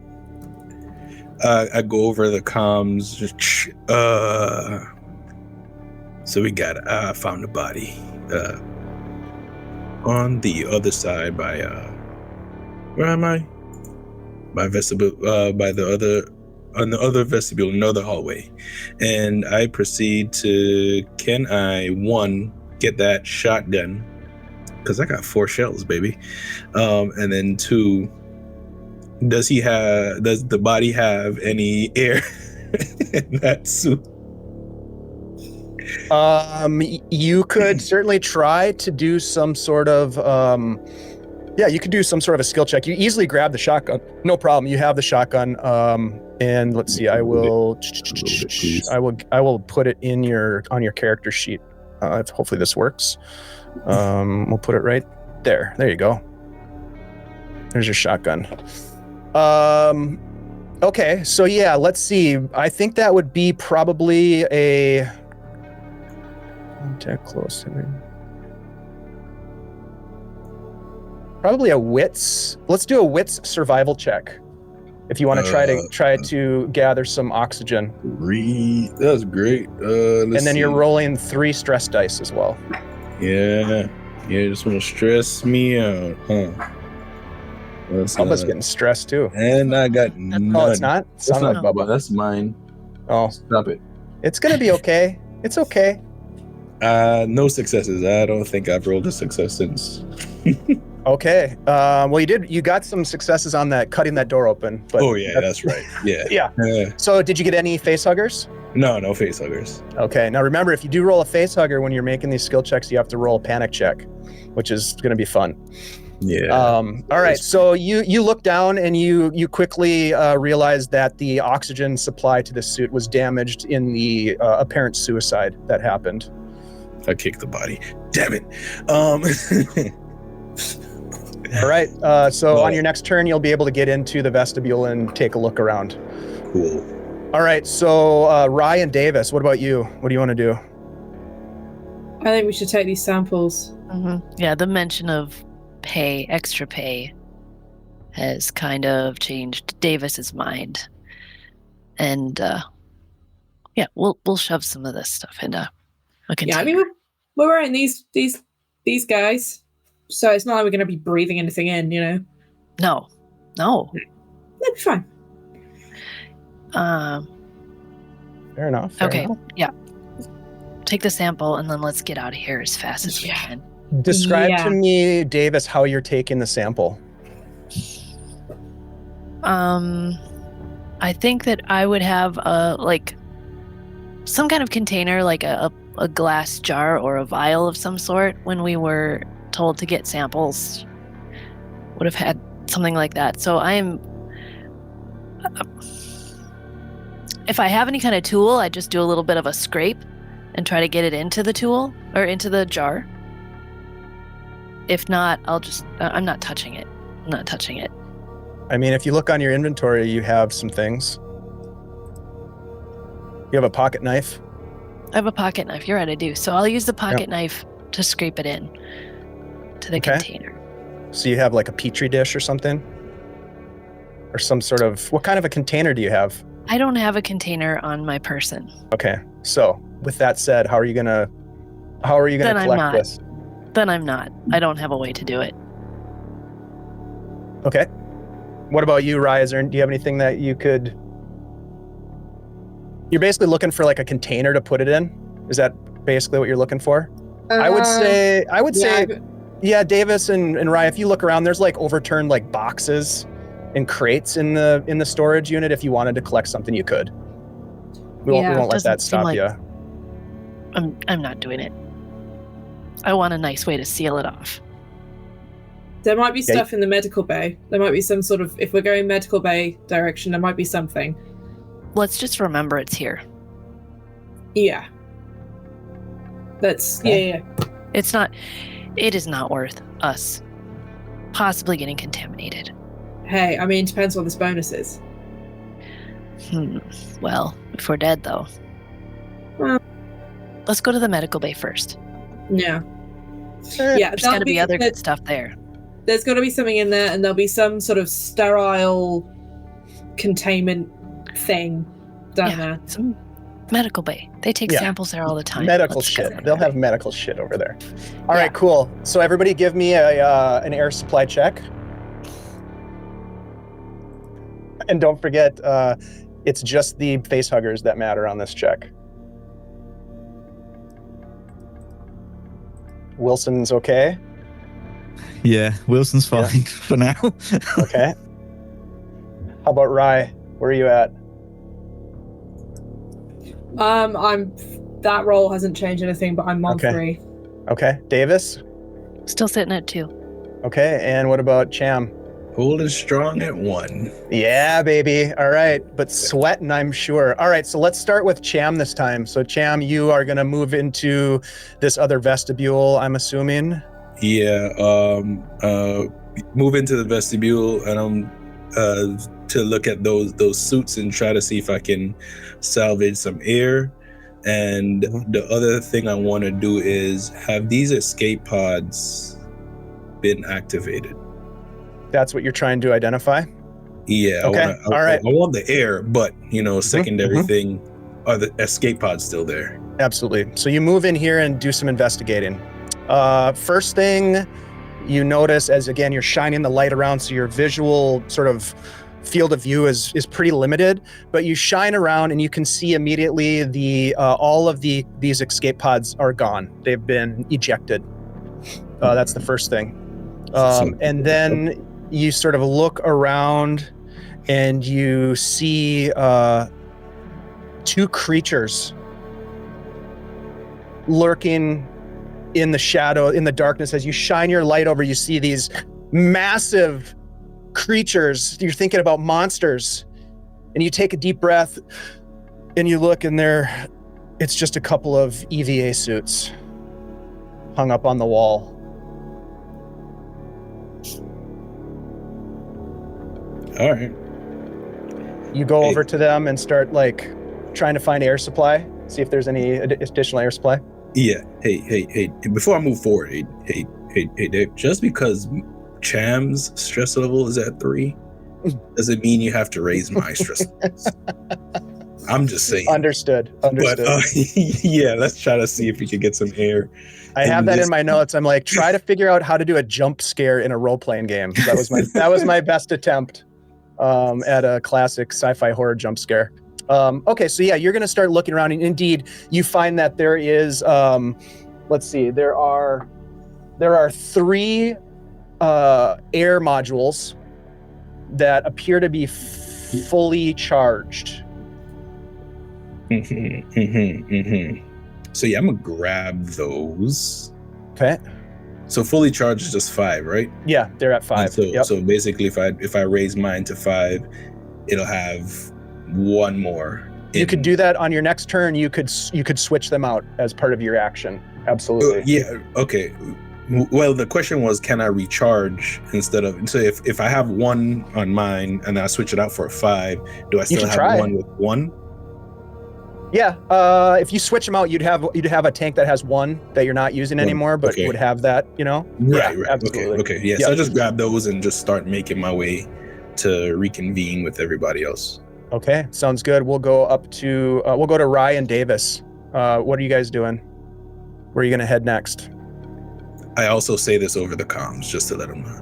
I go over the comms. So we got, I found a body on the other side by, where am I? By vestibule, on the other vestibule, another hallway. And I proceed to, can I, 1, get that shotgun, because I got 4 shells, baby. And then 2, does the body have any air in that suit? You could certainly try to do some sort of you could do some sort of a skill check. You easily grab the shotgun, no problem. You have the shotgun. And let's see, I will put it on your character sheet. Hopefully this works. We'll put it right there. There you go. There's your shotgun. Okay, so yeah, let's see. I think that would be probably a contact close. Probably a wits. Let's do a wits survival check. If you want to try to gather some oxygen. That's great. And then you're rolling 3 stress dice as well. Yeah, just want to stress me out, huh? Bubba's getting stressed too. And I got none. Oh, it's not? That's not Bubba. That's mine. Oh, stop it. It's gonna be okay. It's okay. No successes. I don't think I've rolled a success since. Okay. Well, you got some successes on that, cutting that door open. But oh yeah, that's right. Yeah. Yeah. So did you get any face huggers? No face huggers. Okay. Now remember, if you do roll a face hugger when you're making these skill checks, you have to roll a panic check, which is going to be fun. Yeah. All right. So you look down and you quickly realize that the oxygen supply to this suit was damaged in the apparent suicide that happened. I kicked the body. Damn it. All right. So Well, on your next turn, you'll be able to get into the vestibule and take a look around. Cool. All right. So Rye and Davis, what about you? What do you want to do? I think we should take these samples. Yeah, the mention of pay, extra pay, has kind of changed Davis's mind, and yeah, we'll shove some of this stuff into a container. Yeah, I mean we're wearing these guys, so it's not like we're going to be breathing anything in, you know. No. That'd be fine. Fair enough. Okay. Yeah. Take the sample and then let's get out of here as fast as we can. Describe to me, Davis, how you're taking the sample. I think that I would have some kind of container, like a glass jar or a vial of some sort. When we were told to get samples, would have had something like that. So if I have any kind of tool, I just do a little bit of a scrape and try to get it into the tool or into the jar. If not, I'm not touching it. I mean, if you look on your inventory, you have some things. You have a pocket knife. I have a pocket knife. You're right, I do. So I'll use the pocket knife to scrape it in to the container. So you have like a petri dish or something? Or some sort of... What kind of a container do you have? I don't have a container on my person. Okay. So with that said, how are you gonna collect this? Then I'm not. I don't have a way to do it. Okay. What about you, Rye? Do you have anything that you could... You're basically looking for like a container to put it in? Is that basically what you're looking for? I would say, Davis and Rye, if you look around, there's like overturned like boxes and crates in the storage unit. If you wanted to collect something, you could. We won't let that stop you. I'm not doing it. I want a nice way to seal it off. There might be stuff in the medical bay. There might be some sort of, if we're going medical bay direction, there might be something. Let's just remember it's here. Yeah. That's, yeah. It is not worth us possibly getting contaminated. Hey, I mean, depends what this bonus is. Well, if we're dead, though. Well, let's go to the medical bay first. Yeah. Yeah, there's got to be other good stuff there. There's got to be something in there, and there'll be some sort of sterile containment thing down there. Some medical bay. They take samples there all the time. Medical shit. They'll have medical shit over there. All right, cool. So everybody give me an air supply check. And don't forget, it's just the face huggers that matter on this check. Wilson's okay? Yeah, Wilson's fine for now. Okay. How about Rye? Where are you at? That roll hasn't changed anything, but I'm on 3. Okay. Davis? Still sitting at 2. Okay, and what about Cham? Holding strong at 1. Yeah, baby. All right, but sweating, I'm sure. All right, so let's start with Cham this time. So Cham, you are going to move into this other vestibule, I'm assuming? Yeah, move into the vestibule, and I'm to look at those suits and try to see if I can salvage some air. And the other thing I want to do is have these escape pods been activated. That's what you're trying to identify? Yeah. Okay. All right. I want the air, but secondary thing, are the escape pods still there? Absolutely. So you move in here and do some investigating. First thing you notice as, again, you're shining the light around, so your visual sort of field of view is pretty limited, but you shine around and you can see immediately all of these escape pods are gone. They've been ejected. That's the first thing. And then you sort of look around and you see 2 creatures lurking in the shadow, in the darkness. As you shine your light over, you see these massive creatures. You're thinking about monsters, and you take a deep breath and you look, and it's just a couple of EVA suits hung up on the wall. All right. You go Hey. over to them and start like trying to find air supply. See if there's any additional air supply. Yeah. Hey. Before I move forward, hey, Dave. Just because Cham's stress level is at 3, doesn't mean you have to raise my stress levels. I'm just saying. Understood. But yeah, let's try to see if we can get some air. I have that in my notes. I'm like, try to figure out how to do a jump scare in a role-playing game. That was my best attempt at a classic sci-fi horror jump scare. Okay, so yeah, you're going to start looking around, and indeed, you find that there is. Let's see, there are 3 air modules that appear to be fully charged. So yeah, I'm gonna grab those. Okay. So fully charged is just 5, right? Yeah, they're at 5. So basically, if I raise mine to 5, it'll have 1 more. You could do that on your next turn. You could switch them out as part of your action. Absolutely. Yeah. Okay. Well, the question was, can I recharge instead of? So if I have 1 on mine and I switch it out for a 5, do I still have try. 1 with 1? Yeah, if you switch them out, you'd have a tank that has 1 that you're not using anymore, but would have that, Right. Absolutely. Okay. Yeah. So I just grab those and just start making my way to reconvene with everybody else. Okay, sounds good. We'll go to Rye and Davis. What are you guys doing? Where are you gonna head next? I also say this over the comms just to let them know.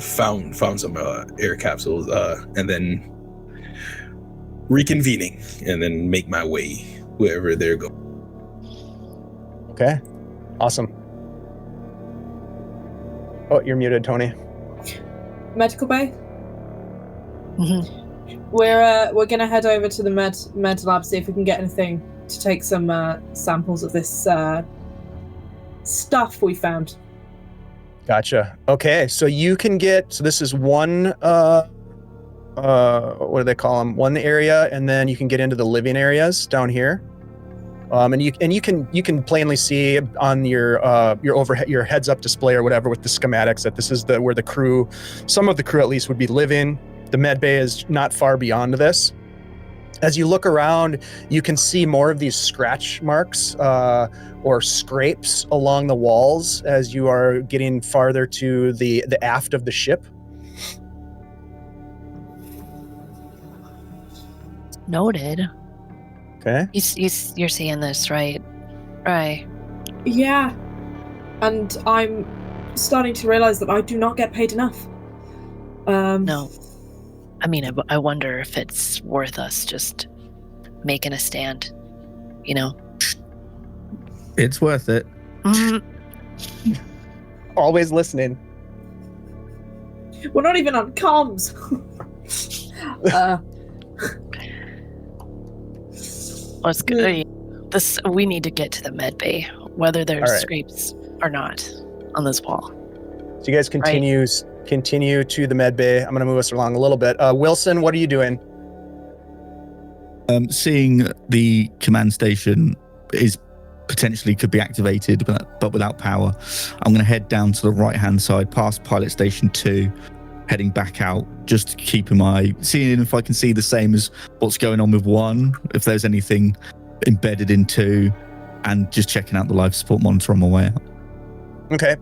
Found some air capsules, and then reconvening, and then make my way wherever they're going. Okay, awesome. Oh, you're muted, Tony. Medical bay. Mm-hmm. We're gonna head over to the med lab, see if we can get anything to take some samples of this stuff we found. Gotcha. Okay, so you can get. So this is one. What do they call them? One area, and then you can get into the living areas down here. And you can plainly see on your overhead, your heads up display or whatever with the schematics that this is where the crew, some of the crew at least, would be living. The med bay is not far beyond this. As you look around, you can see more of these scratch marks or scrapes along the walls as you are getting farther to the aft of the ship. Noted. Okay. You're seeing this, right? Right. Yeah. And I'm starting to realize that I do not get paid enough. No. I mean, I wonder if it's worth us just making a stand, It's worth it. Always listening. We're not even on comms. Let's go. We need to get to the med bay, whether there's All right. scrapes or not on this wall. So you guys continue to the med bay. I'm going to move us along a little bit. Wilson, what are you doing? Seeing the command station is potentially could be activated, but without power, I'm going to head down to the right-hand side, past Pilot Station 2, heading back out, just to keep an eye, seeing if I can see the same as what's going on with 1, if there's anything embedded in 2, and just checking out the life support monitor on my way out. Okay.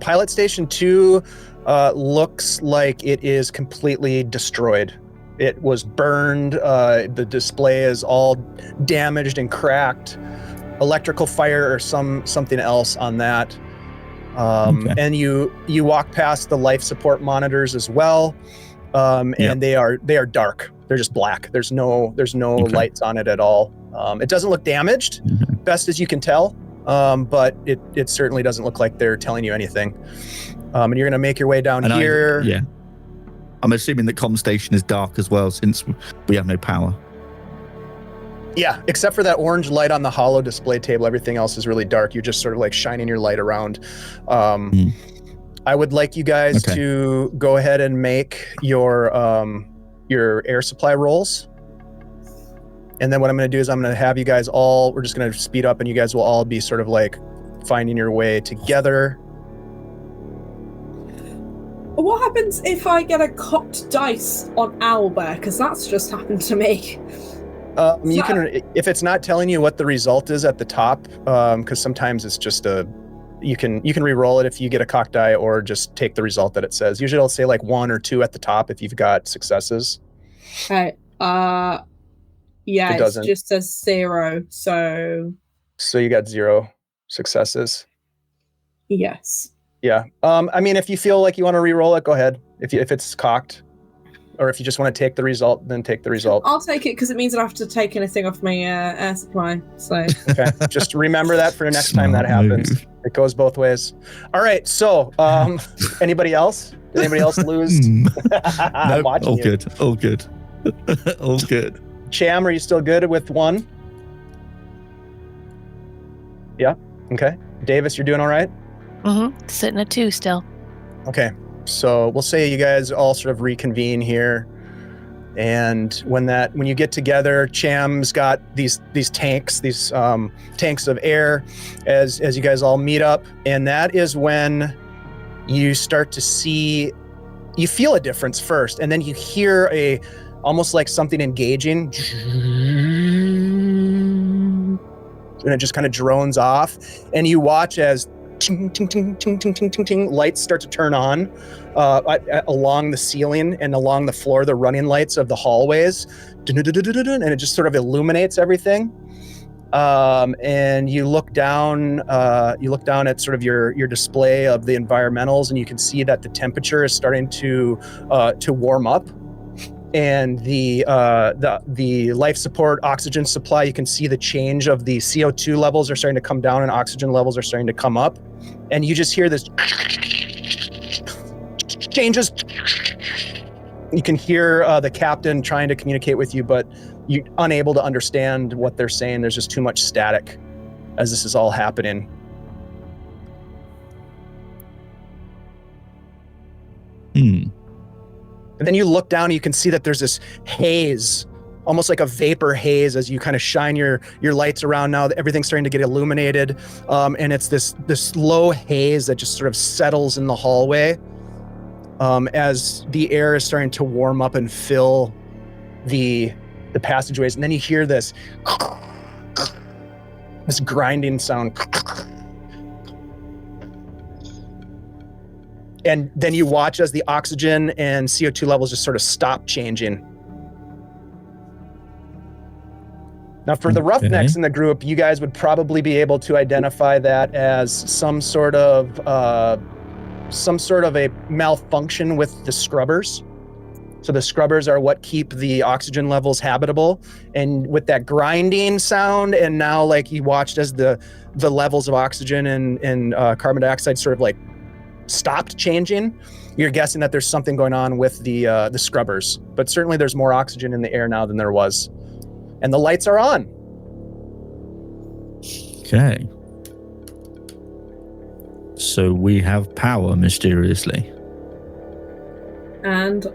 Pilot Station 2 looks like it is completely destroyed. It was burned. The display is all damaged and cracked. Electrical fire or something else on that. Okay. And you walk past the life support monitors as well. And they are dark. They're just black. There's no lights on it at all. It doesn't look damaged, best as you can tell. But it certainly doesn't look like they're telling you anything. And you're going to make your way down here. I'm assuming the comm station is dark as well, since we have no power. Yeah, except for that orange light on the holo display table, everything else is really dark. You're just sort of like shining your light around. I would like you guys to go ahead and make your air supply rolls. And then what I'm going to do is I'm going to have you guys all, we're just going to speed up and you guys will all be sort of like finding your way together. What happens if I get a cocked dice on owlbear? Because that's just happened to me. You can, if it's not telling you what the result is at the top, because sometimes it's just you can re-roll it if you get a cocked die, or just take the result that it says. Usually it'll say like 1 or 2 at the top if you've got successes. Okay. Yeah, It doesn't. just says 0. So you got 0 successes. Yes. Yeah. I mean, if you feel like you want to re-roll it, go ahead. If it's cocked. Or if you just want to take the result, then take the result. I'll take it because it means I don't have to take anything off my air supply. So okay, just remember that for next time that happens. Move. It goes both ways. All right. So, anybody else? Did anybody else lose? I'm Nope, watching all you. good. All good. All good. Cham, are you still good with 1? Yeah. Okay. Davis, you're doing all right? Mm-hmm. Sitting at 2 still. Okay. So we'll say you guys all sort of reconvene here, and when you get together, Cham's got these tanks, tanks of air, as you guys all meet up, and that is when you start to see, you feel a difference first, and then you hear almost like something engaging, and it just kind of drones off, and you watch as ting, ting, ting, ting, ting, ting, ting, ting, lights start to turn on along the ceiling and along the floor, the running lights of the hallways, and it just sort of illuminates everything. And you look down at sort of your display of the environmentals, and you can see that the temperature is starting to warm up. And the life support oxygen supply, you can see the change of the CO2 levels are starting to come down and oxygen levels are starting to come up. And you just hear this changes. You can hear the captain trying to communicate with you, but you're unable to understand what they're saying. There's just too much static as this is all happening. And then you look down and you can see that there's this haze, almost like a vapor haze, as you kind of shine your lights around. Now everything's starting to get illuminated, and it's this low haze that just sort of settles in the hallway as the air is starting to warm up and fill the passageways. And then you hear this grinding sound. And then you watch as the oxygen and CO2 levels just sort of stop changing. Now, for the roughnecks in the group, you guys would probably be able to identify that as some sort of a malfunction with the scrubbers. So the scrubbers are what keep the oxygen levels habitable. And with that grinding sound, and now like you watched as the levels of oxygen and carbon dioxide sort of like stopped changing, you're guessing that there's something going on with the scrubbers. But certainly there's more oxygen in the air now than there was. And the lights are on. Okay. So we have power mysteriously. And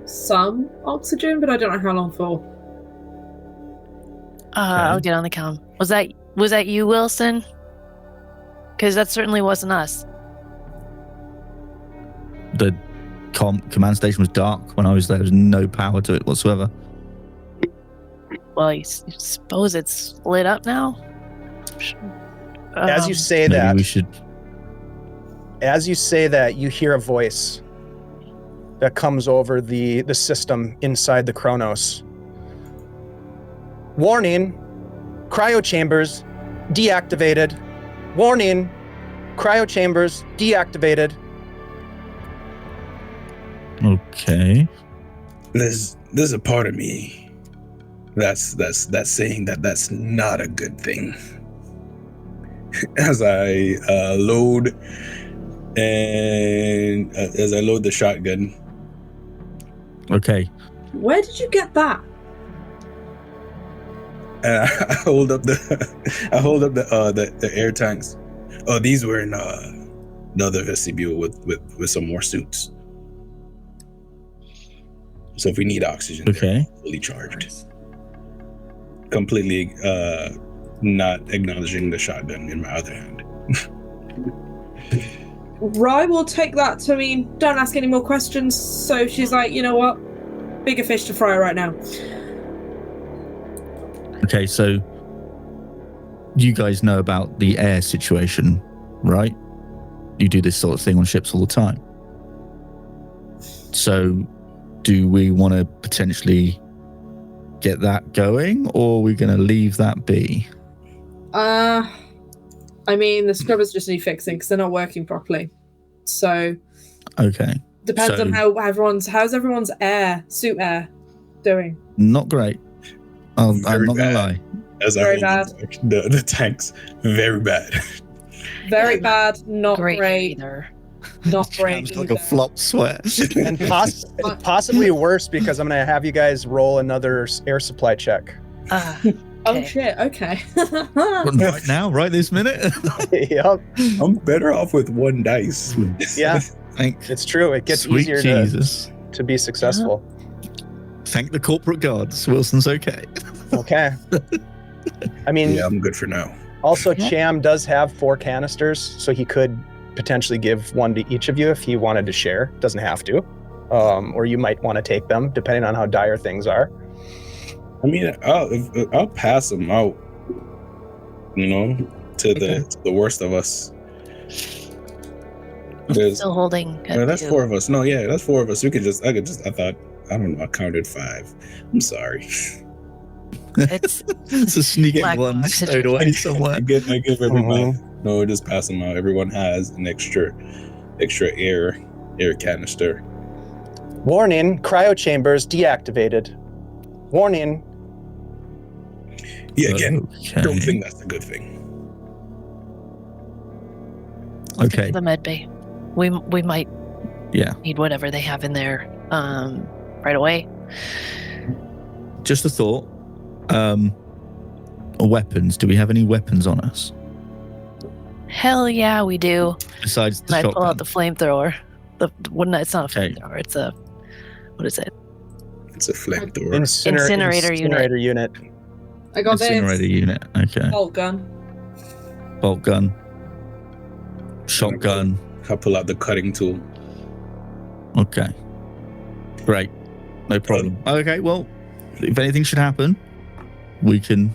some oxygen, but I don't know how long for. I'll get on the comm. Was that you, Wilson? Because that certainly wasn't us. The command station was dark when I was there. There was no power to it whatsoever. Well, you suppose it's lit up now? As you say Maybe that, we should. As you say that, you hear a voice that comes over the system inside the Chronos. Warning, cryo chambers deactivated. Warning, cryo chambers deactivated. Okay. There's a part of me that's saying that's not a good thing. As I load the shotgun. Okay. Where did you get that? And I hold up the air tanks. Oh, these were in the other vestibule with some more suits. So if we need oxygen, okay, they're fully charged. Completely not acknowledging the shotgun in my other hand. Rye will take that to mean don't ask any more questions. So she's like, you know what? Bigger fish to fry right now. Okay, so you guys know about the air situation, right? You do this sort of thing on ships all the time. So do we want to potentially get that going, or are we going to leave that be? I mean, the scrubbers just need fixing because they're not working properly. So Okay. depends on how's everyone's suit air doing. Not great. I'm Very not going to bad. lie. As I Very hold bad. the tanks, very bad. Very bad, not great. either. Not great. Sounds like a either. flop sweat. And possibly worse because I'm going to have you guys roll another air supply check. Oh Okay. shit, okay. Right now, right this minute. Yep. I'm better off with one dice. Yeah, Thank it's true. It gets sweet easier Jesus. to be successful. Thank the corporate guards. Wilson's okay. Okay. I mean, Yeah, I'm good for now. also Cham does have 4 canisters, so he could potentially give one to each of you if he wanted to share. Doesn't have to. Or you might want to take them, depending on how dire things are. I mean, I'll pass them out. You know, to the worst of us. Still holding. No, that's 4 of us. No, yeah, that's 4 of us. I thought, I don't know, I counted 5. I'm sorry. It's It's a sneaky Black one box stowed away somewhere. I give everybody. No, just pass them out. Everyone has an extra air canister. Warning, cryo chambers deactivated. Warning. Yeah, again, Okay. don't think that's a good thing. Okay. the med bay. We might Yeah. need whatever they have in there right away. Just a thought. Weapons. Do we have any weapons on us Hell yeah, we do. besides the And I pull shotgun? out the flamethrower. It's not a Okay. flamethrower. It's a what is it? It's a flamethrower. Incinerator unit. I got Incinerator this. unit. Okay. Bolt gun. Bolt gun. Shotgun. I'll pull out the cutting tool. Okay. Great. No problem. Okay, well, if anything should happen, we can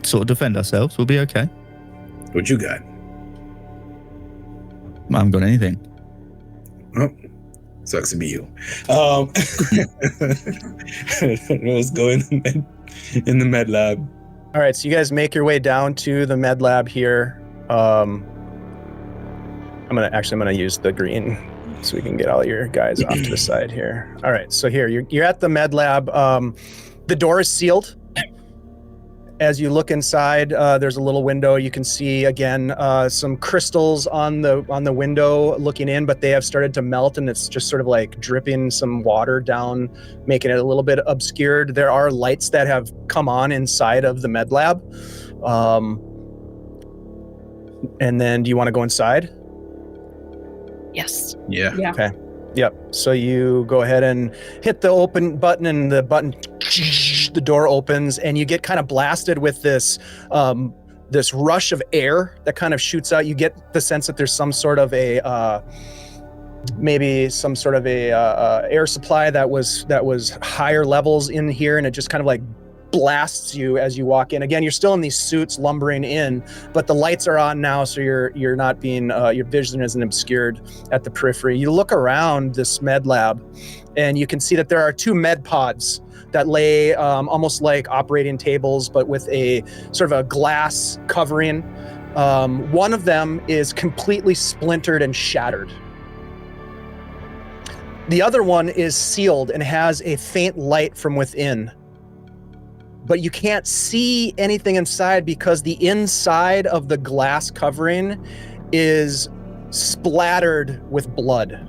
sort of defend ourselves. We'll be okay. What you got? I haven't got anything. Oh, sucks to be you. Let's go in the med lab. All right, so you guys make your way down to the med lab here. I'm gonna use the green so we can get all your guys off to the side here. All right, so here you're at the med lab. The door is sealed. As you look inside, there's a little window. You can see again some crystals on the window looking in, but they have started to melt, and it's just sort of like dripping some water down, making it a little bit obscured. There are lights that have come on inside of the med lab. And then, do you want to go inside? Yes. Yeah. Yeah. Okay. Yep. So you go ahead and hit the open button, and the door opens, and you get kind of blasted with this this rush of air that kind of shoots out. You get the sense that there's some sort of a air supply that was higher levels in here, and it just kind of like blasts you as you walk in. Again, you're still in these suits lumbering in, but the lights are on now, so you're not being your vision isn't obscured at the periphery. You look around this med lab, and you can see that there are 2 med pods that lay almost like operating tables, but with a sort of a glass covering. One of them is completely splintered and shattered. The other one is sealed and has a faint light from within. But you can't see anything inside because the inside of the glass covering is splattered with blood.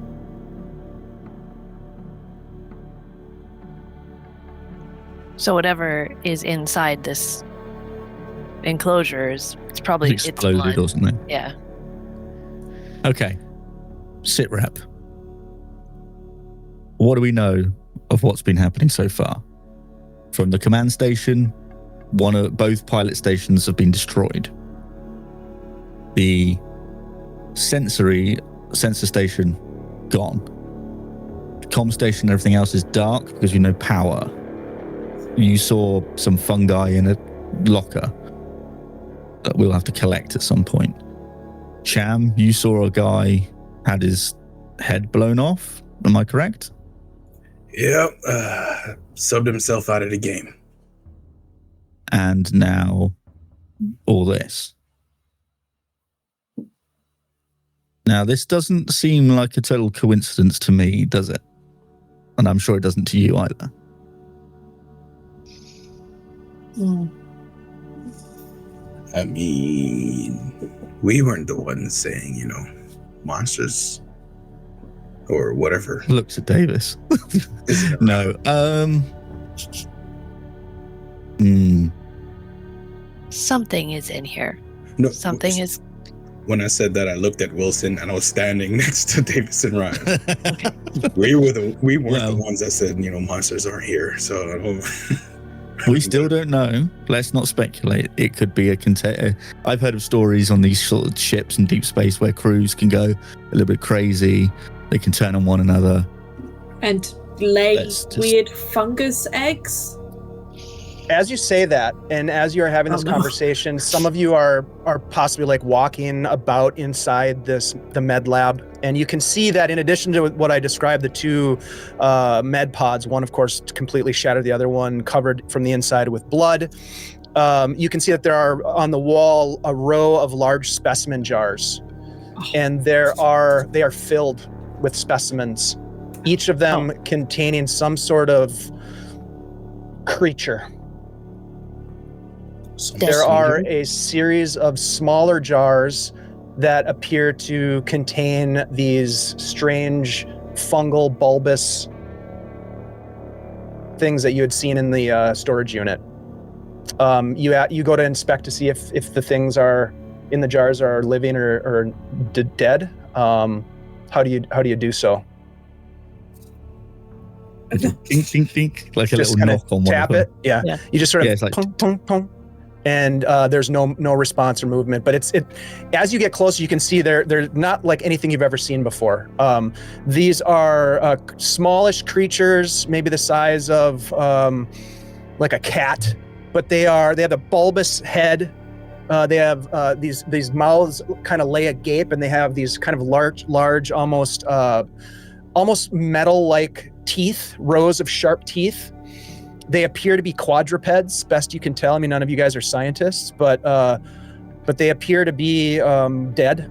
So whatever is inside this enclosure it's probably It's exploded blood. or something. Yeah. Okay. Sit rep. What do we know of what's been happening so far? From the command station, both pilot stations have been destroyed. The sensory sensor station gone. Comm station and everything else is dark because you know power. You saw some fungi in a locker that we'll have to collect at some point. Cham, you saw a guy had his head blown off. Am I correct? Yep. Subbed himself out of the game. And now all this. Now, this doesn't seem like a total coincidence to me, does it? And I'm sure it doesn't to you either. I mean, we weren't the ones saying, monsters or whatever. Looks at Davis. No. Something is in here. No, Something is. When I said that, I looked at Wilson and I was standing next to Davis and Ryan. We weren't the ones that said, monsters aren't here. So we still don't know. Let's not speculate. It could be a container. I've heard of stories on these sort of ships in deep space where crews can go a little bit crazy. They can turn on one another. And lay weird fungus eggs? As you say that, and as you are having this conversation, some of you are possibly like walking about inside the med lab, and you can see that in addition to what I described, the two med pods, one of course completely shattered, the other one covered from the inside with blood. You can see that there are on the wall a row of large specimen jars, and they are filled with specimens, each of them containing some sort of creature. There are a series of smaller jars that appear to contain these strange fungal bulbous things that you had seen in the storage unit. You go to inspect to see if the things are in the jars are living or dead. How do you do so? Dink, dink, dink, like a Just little knock on one tap of them. it. Yeah. You just sort of it's like pong, pong, pong, and there's no response or movement. But it as you get closer, you can see they're not like anything you've ever seen before. These are smallish creatures, maybe the size of like a cat, but they have a bulbous head. They have these mouths kind of lay agape, and they have these kind of large, almost metal-like teeth, rows of sharp teeth. They appear to be quadrupeds, best you can tell. I mean, none of you guys are scientists, but they appear to be dead.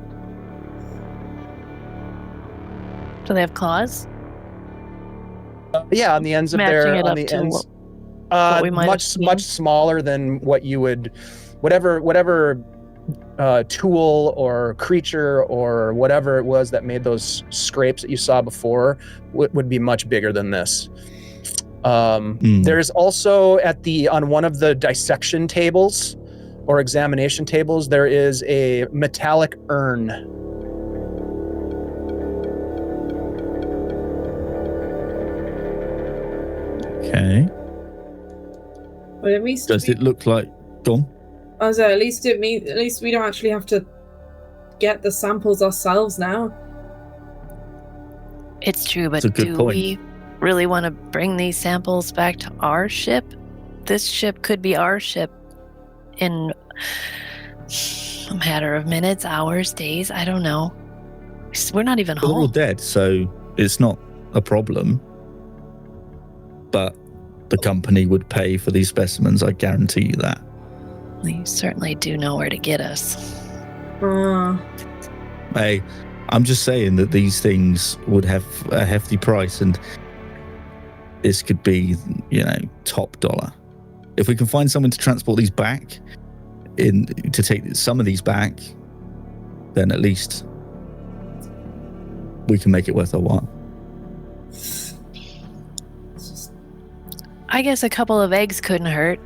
Do they have claws? Yeah, on the ends of Matching it on up the to ends. what we might have seen? Much smaller than what you would, whatever tool or creature or whatever it was that made those scrapes that you saw before would be much bigger than this. There's also on one of the dissection tables or examination tables, there is a metallic urn. okay. But at least Does it look like? Go on. at least we don't actually have to get the samples ourselves now. It's true, but That's a good do point. we really want to bring these samples back to our ship? This ship could be our ship in a matter of minutes, hours, days. I don't know. We're not even They're all home. dead, so it's not a problem. But the company would pay for these specimens, I guarantee you that. They certainly do know where to get us. Hey, I'm just saying that these things would have a hefty price, and this could be, top dollar. If we can find someone to transport these back, to take some of these back, then at least we can make it worth our while. I guess a couple of eggs couldn't hurt.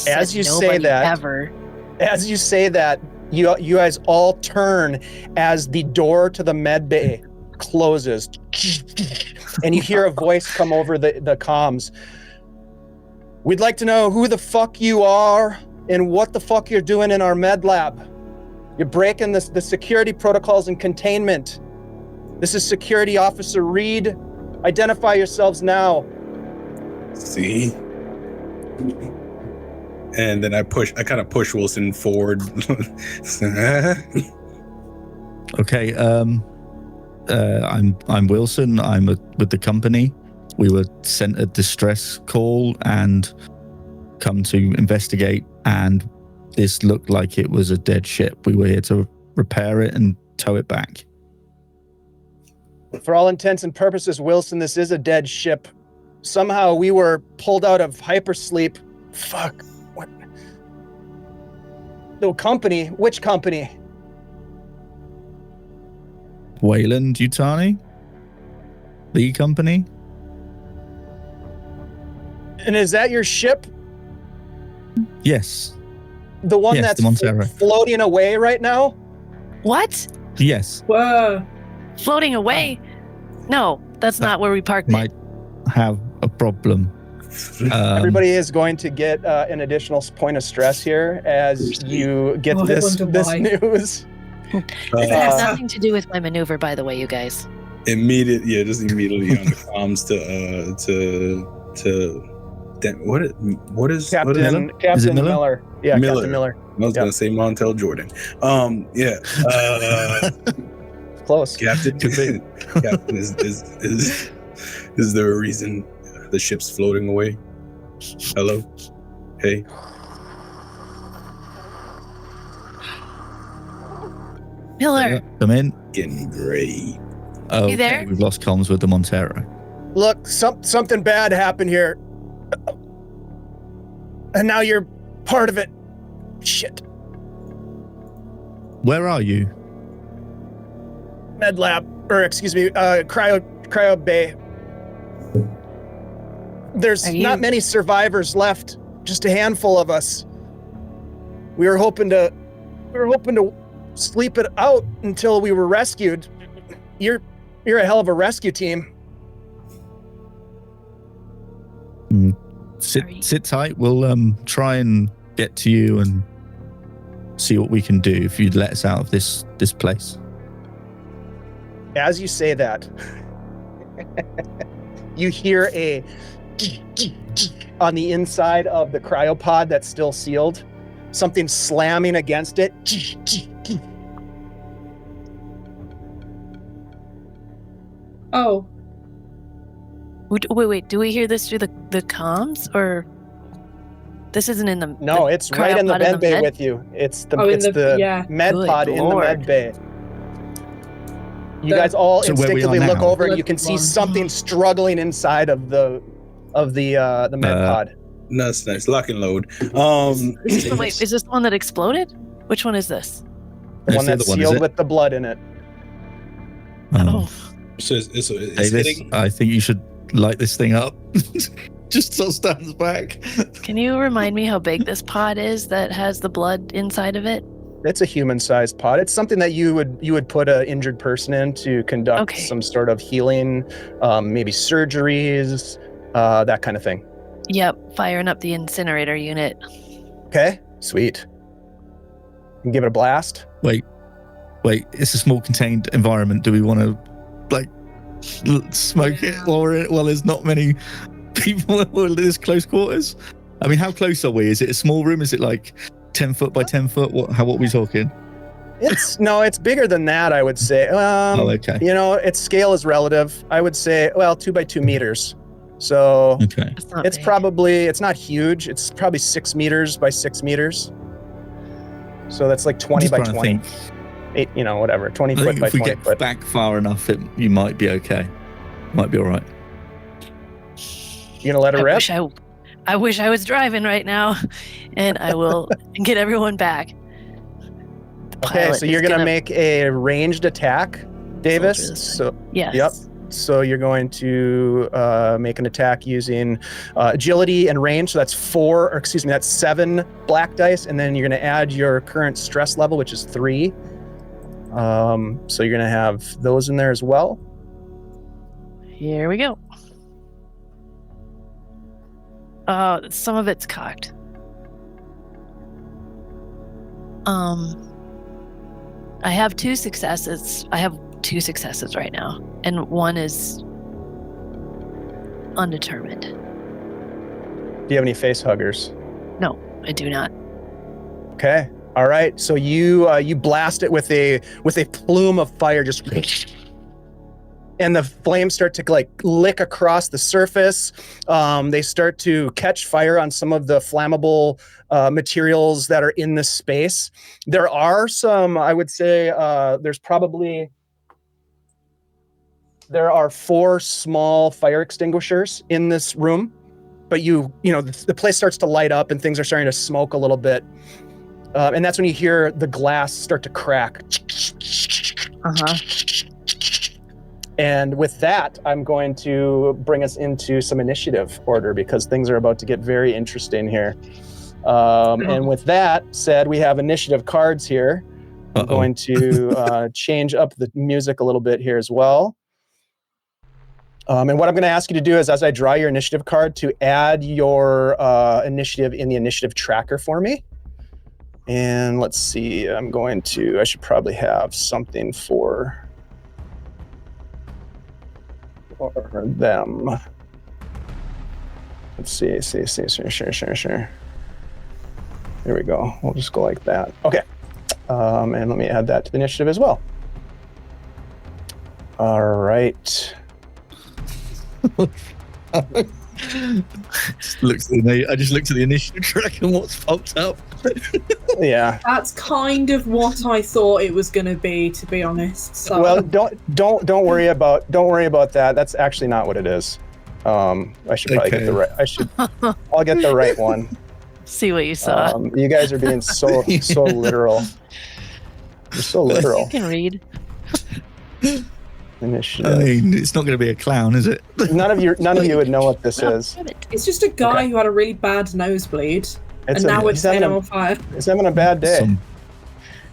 As you say Nobody that, ever. As you say that, you guys all turn as the door to the med bay closes, and you hear a voice come over the comms. We'd like to know who the fuck you are and what the fuck you're doing in our med lab. You're breaking the security protocols and containment. This is Security Officer Reed. Identify yourselves now. See? And then I kind of push Wilson forward. Okay, I'm Wilson. I'm with the company. We were sent a distress call and come to investigate, and this looked like it was a dead ship. We were here to repair it and tow it back. For all intents and purposes, Wilson, this is a dead ship. Somehow we were pulled out of hypersleep. Fuck. What? The company? Which company? Wayland Yutani? The company? And is that your ship? Yes. The one Yes, that's the Montero. floating away right now? What? Yes. Whoa. Floating away? No, that's not where we parked it. Might have a problem. Everybody is going to get an additional point of stress here as you get Oh, I this wonder why. news. This has nothing to do with my maneuver, by the way, you guys. just immediately on the comms to what is Captain Is it Miller? Miller. Yeah, Miller. Captain Miller. I was gonna say Montel Jordan. Close. Captain. Could be. Captain is there a reason the ship's floating away? Hello? Hey. Miller, Come in. Getting great. Oh, You there? We've lost comms with the Montero. Look, something bad happened here. And now you're part of it. Shit. Where are you? Med lab, or excuse me, cryo bay. There's Are you- not many survivors left, just a handful of us. We were hoping to sleep it out until we were rescued. You're a hell of a rescue team. Sorry. Sit tight. We'll try and get to you and see what we can do if you'd let us out of this place. As you say that, you hear a on the inside of the cryopod that's still sealed. Something slamming against it. Oh, wait. Do we hear this through the comms, or this isn't in the? No, the it's right in the cryopod med bay med? with you. It's the in the- yeah. med Good pod in the Lord. med bay. You The- guys all So where we instinctively are look now? over and you can see One. something struggling inside of the med pod. Nice. Lock and load. Wait, is this the one that exploded? Which one is this? The That's one the that's other one, is sealed it? with the blood in it. Oh, So it's Davis, hitting. I think you should light this thing up. Just so it stands back. can you remind me how big this pod is that has the blood inside of it? It's a human-sized pod. It's something that you would put an injured person in to conduct Okay. some sort of healing, maybe surgeries, that kind of thing. Yep, firing up the incinerator unit. Okay, sweet. You can give it a blast. Wait, it's a small contained environment. Do we want to smoke it while there's not many people in this close quarters? I mean, how close are we? Is it a small room? Is it like 10 foot by 10 foot? What are we talking? It's bigger than that, I would say. Okay. Its scale is relative. I would say, 2 by 2 meters. So Okay. That's not it's big. it's not huge. It's probably 6 meters by 6 meters. So that's like 20 Just by trying to 20. think. 20 I foot think by if we 20 get foot. back far enough, you might be okay. Might be all right. You gonna let her rip? I wish I was driving right now, and I will get everyone back. The Okay, pilot so you're is gonna make a ranged attack, soldier Davis. this So Yes. Yep. So you're going to make an attack using agility and range. So that's 7 black dice, and then you're going to add your current stress level, which is 3. So you're going to have those in there as well. Here we go. Some of it's cocked. I have 2 successes. I have 2 successes right now, and one is undetermined. Do you have any face huggers? No, I do not. Okay. All right. So you blast it with a plume of fire, just, and the flames start to like lick across the surface. They start to catch fire on some of the flammable materials that are in this space. There are some, I would say, there are 4 small fire extinguishers in this room, but the place starts to light up and things are starting to smoke a little bit. And that's when you hear the glass start to crack. Uh-huh. And with that, I'm going to bring us into some initiative order because things are about to get very interesting here. And with that said, we have initiative cards here. I'm going to change up the music a little bit here as well. And what I'm going to ask you to do is, as I draw your initiative card, to add your initiative in the initiative tracker for me. And let's see, I should probably have something for them. Let's see, sure. There we go. We'll just go like that. Okay. And let me add that to the initiative as well. All right. I just looked at the initiative track and what's popped up. Yeah. That's kind of what I thought it was going to be, to be honest. So. Well, don't worry about that. That's actually not what it is. I should probably get the right. I'll get the right one. See what you saw. You guys are being so literal. You're so literal. You can read. Initiative. I mean, it's not going to be a clown, is it? None of you would know what this is. It's just a guy who had a really bad nosebleed, and now it's setting him on fire. He's having a bad day. Some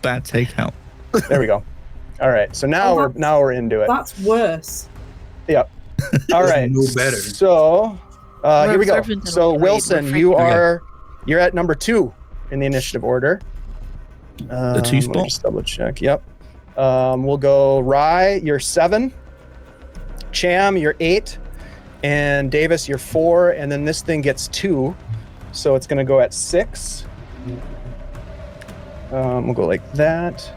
bad takeout. There we go. All right, so now we're into it. That's worse. Yep. All right. No better. So here we go. So Wilson, you're at number 2 in the initiative order. The 2 spot. Let me just double check. Yep. We'll go Rye, you're 7. Cham, you're 8. And Davis, you're 4. And then this thing gets 2. So it's going to go at 6. We'll go like that.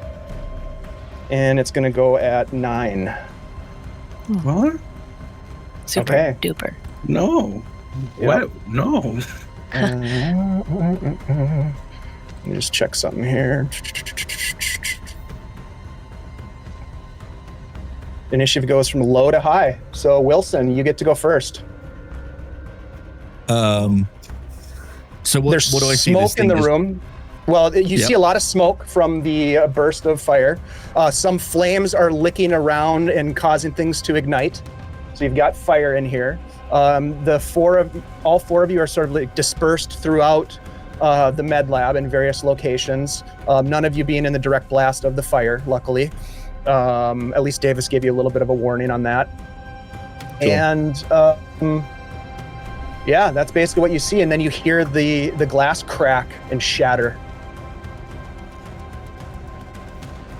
And it's going to go at 9. What? Super duper. No. Yep. What? No. Let me just check something here. Initiative goes from low to high. So Wilson, you get to go first. So what do I see? Smoke in the room. Well, you see a lot of smoke from the burst of fire. Some flames are licking around and causing things to ignite. So you've got fire in here. All 4 of you are sort of like dispersed throughout the med lab in various locations. None of you being in the direct blast of the fire, luckily. At least Davis gave you a little bit of a warning on that. Cool. And yeah, that's basically what you see. And then you hear the glass crack and shatter.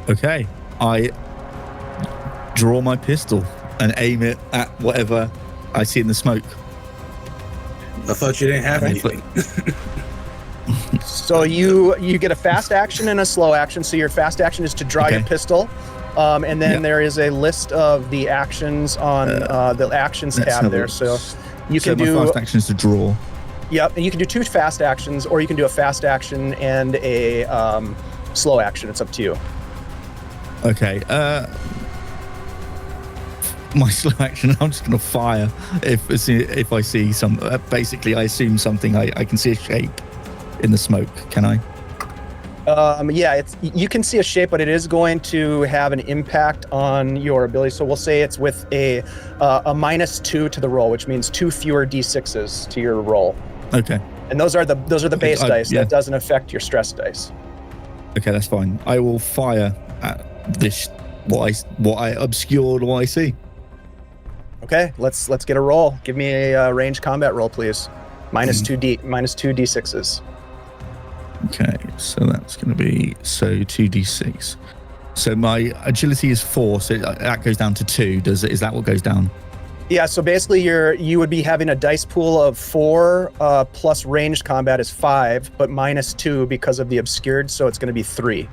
Okay, I draw my pistol and aim it at whatever I see in the smoke. I thought you didn't have anything. So you get a fast action and a slow action. So your fast action is to draw your pistol. And then there is a list of the actions on the actions tab there. So you can do... my fast action is to draw. Yep, and you can do 2 fast actions, or you can do a fast action and a slow action. It's up to you. Okay. My slow action, I'm just going to fire if I see some... basically, I assume something. I can see a shape in the smoke. Can I? Yeah, you can see a shape, but it is going to have an impact on your ability. So we'll say it's with a -2 to the roll, which means 2 fewer d6s to your roll. Okay. And those are the base dice. Yeah. That doesn't affect your stress dice. Okay, that's fine. I will fire at this what I obscured what I see. Okay, let's get a roll. Give me a ranged combat roll, please. -2 d6s. Okay, so that's going to be 2d6. So my agility is 4, so that goes down to 2. Is that what goes down? Yeah, so basically you would be having a dice pool of 4 plus ranged combat is 5, but minus 2 because of the obscured, so it's going to be 3.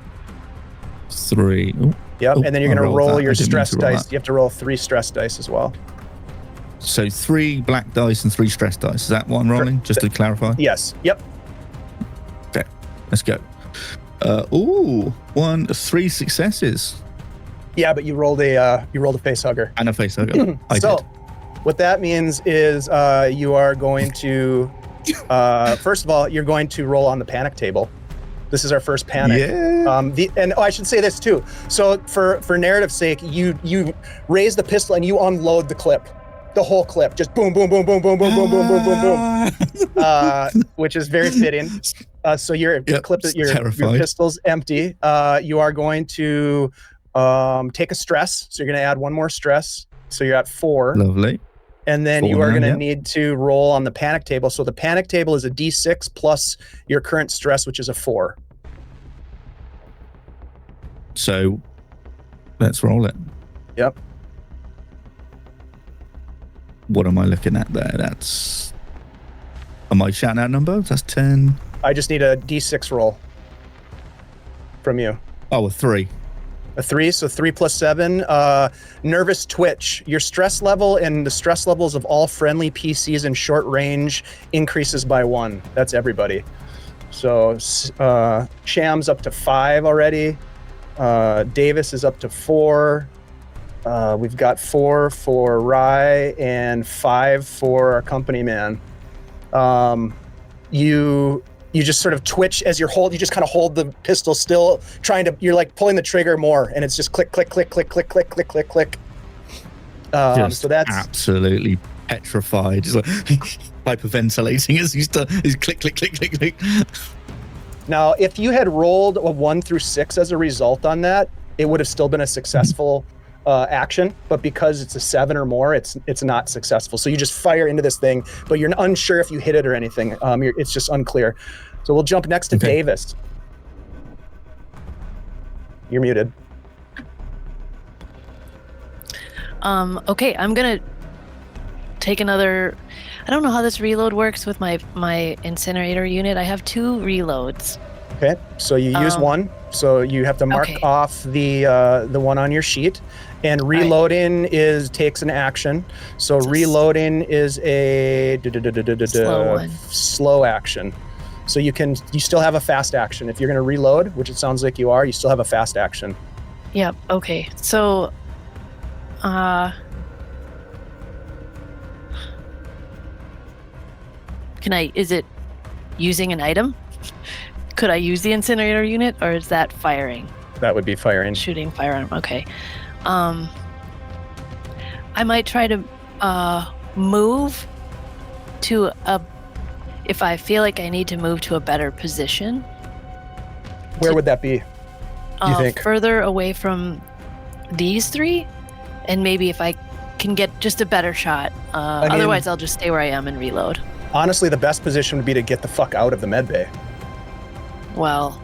3. Ooh. Yep, and then you're going to roll your stress dice. That. You have to roll 3 stress dice as well. So 3 black dice and 3 stress dice. Is that what I'm rolling? Just to clarify? Yes. Yep. Okay, let's go. 3 successes. Yeah, but you rolled a face hugger. And a face hugger. I so, did. what that means is you are going to, first of all, you're going to roll on the panic table. This is our first panic. Yeah. I should say this too. So for narrative's sake, you raise the pistol and you unload the clip. The whole clip, just boom, boom, boom, boom, boom, boom, boom, boom, boom, boom, boom, which is very fitting. So your clip, your pistol's empty. You are going to take a stress. So you're going to add 1 more stress. So you're at 4. Lovely. And then you are going to need to roll on the panic table. So the panic table is a D6 plus your current stress, which is a 4. So let's roll it. Yep. What am I looking at there? Am I shouting out numbers? That's 10. I just need a D6 roll from you. Oh, a 3. A 3, so 3 plus 7. Nervous twitch. Your stress level and the stress levels of all friendly PCs in short range increases by 1. That's everybody. So Sham's up to 5 already. Davis is up to 4. We've got 4 for Rye and 5 for our company man. You just sort of twitch as you just kind of hold the pistol still, you're like pulling the trigger more, and it's just click, click, click, click, click, click, click, click, click. So that's absolutely petrified. Just like hyperventilating as he's click, click, click, click, click. Now, if you had rolled a 1 through 6 as a result on that, it would have still been a successful action, but because it's a 7 or more, it's not successful. So you just fire into this thing, but you're unsure if you hit it or anything. It's just unclear. So we'll jump next to Davis. You're muted. Okay, I'm gonna take another. I don't know how this reload works with my incinerator unit. I have 2 reloads. Okay, so you use 1. So you have to mark off the one on your sheet, and reloading takes an action. So reloading is a slow action. So you still have a fast action. If you're going to reload, which it sounds like you are, you still have a fast action. Yep. Okay. So, is it using an item? Could I use the incinerator unit, or is that firing? That would be firing. Shooting firearm. Okay. I might try to move to if I feel like I need to move to a better position. Where would that be, do you think? Further away from these 3, and maybe if I can get just a better shot. Otherwise, I'll just stay where I am and reload. Honestly, the best position would be to get the fuck out of the med bay. Well,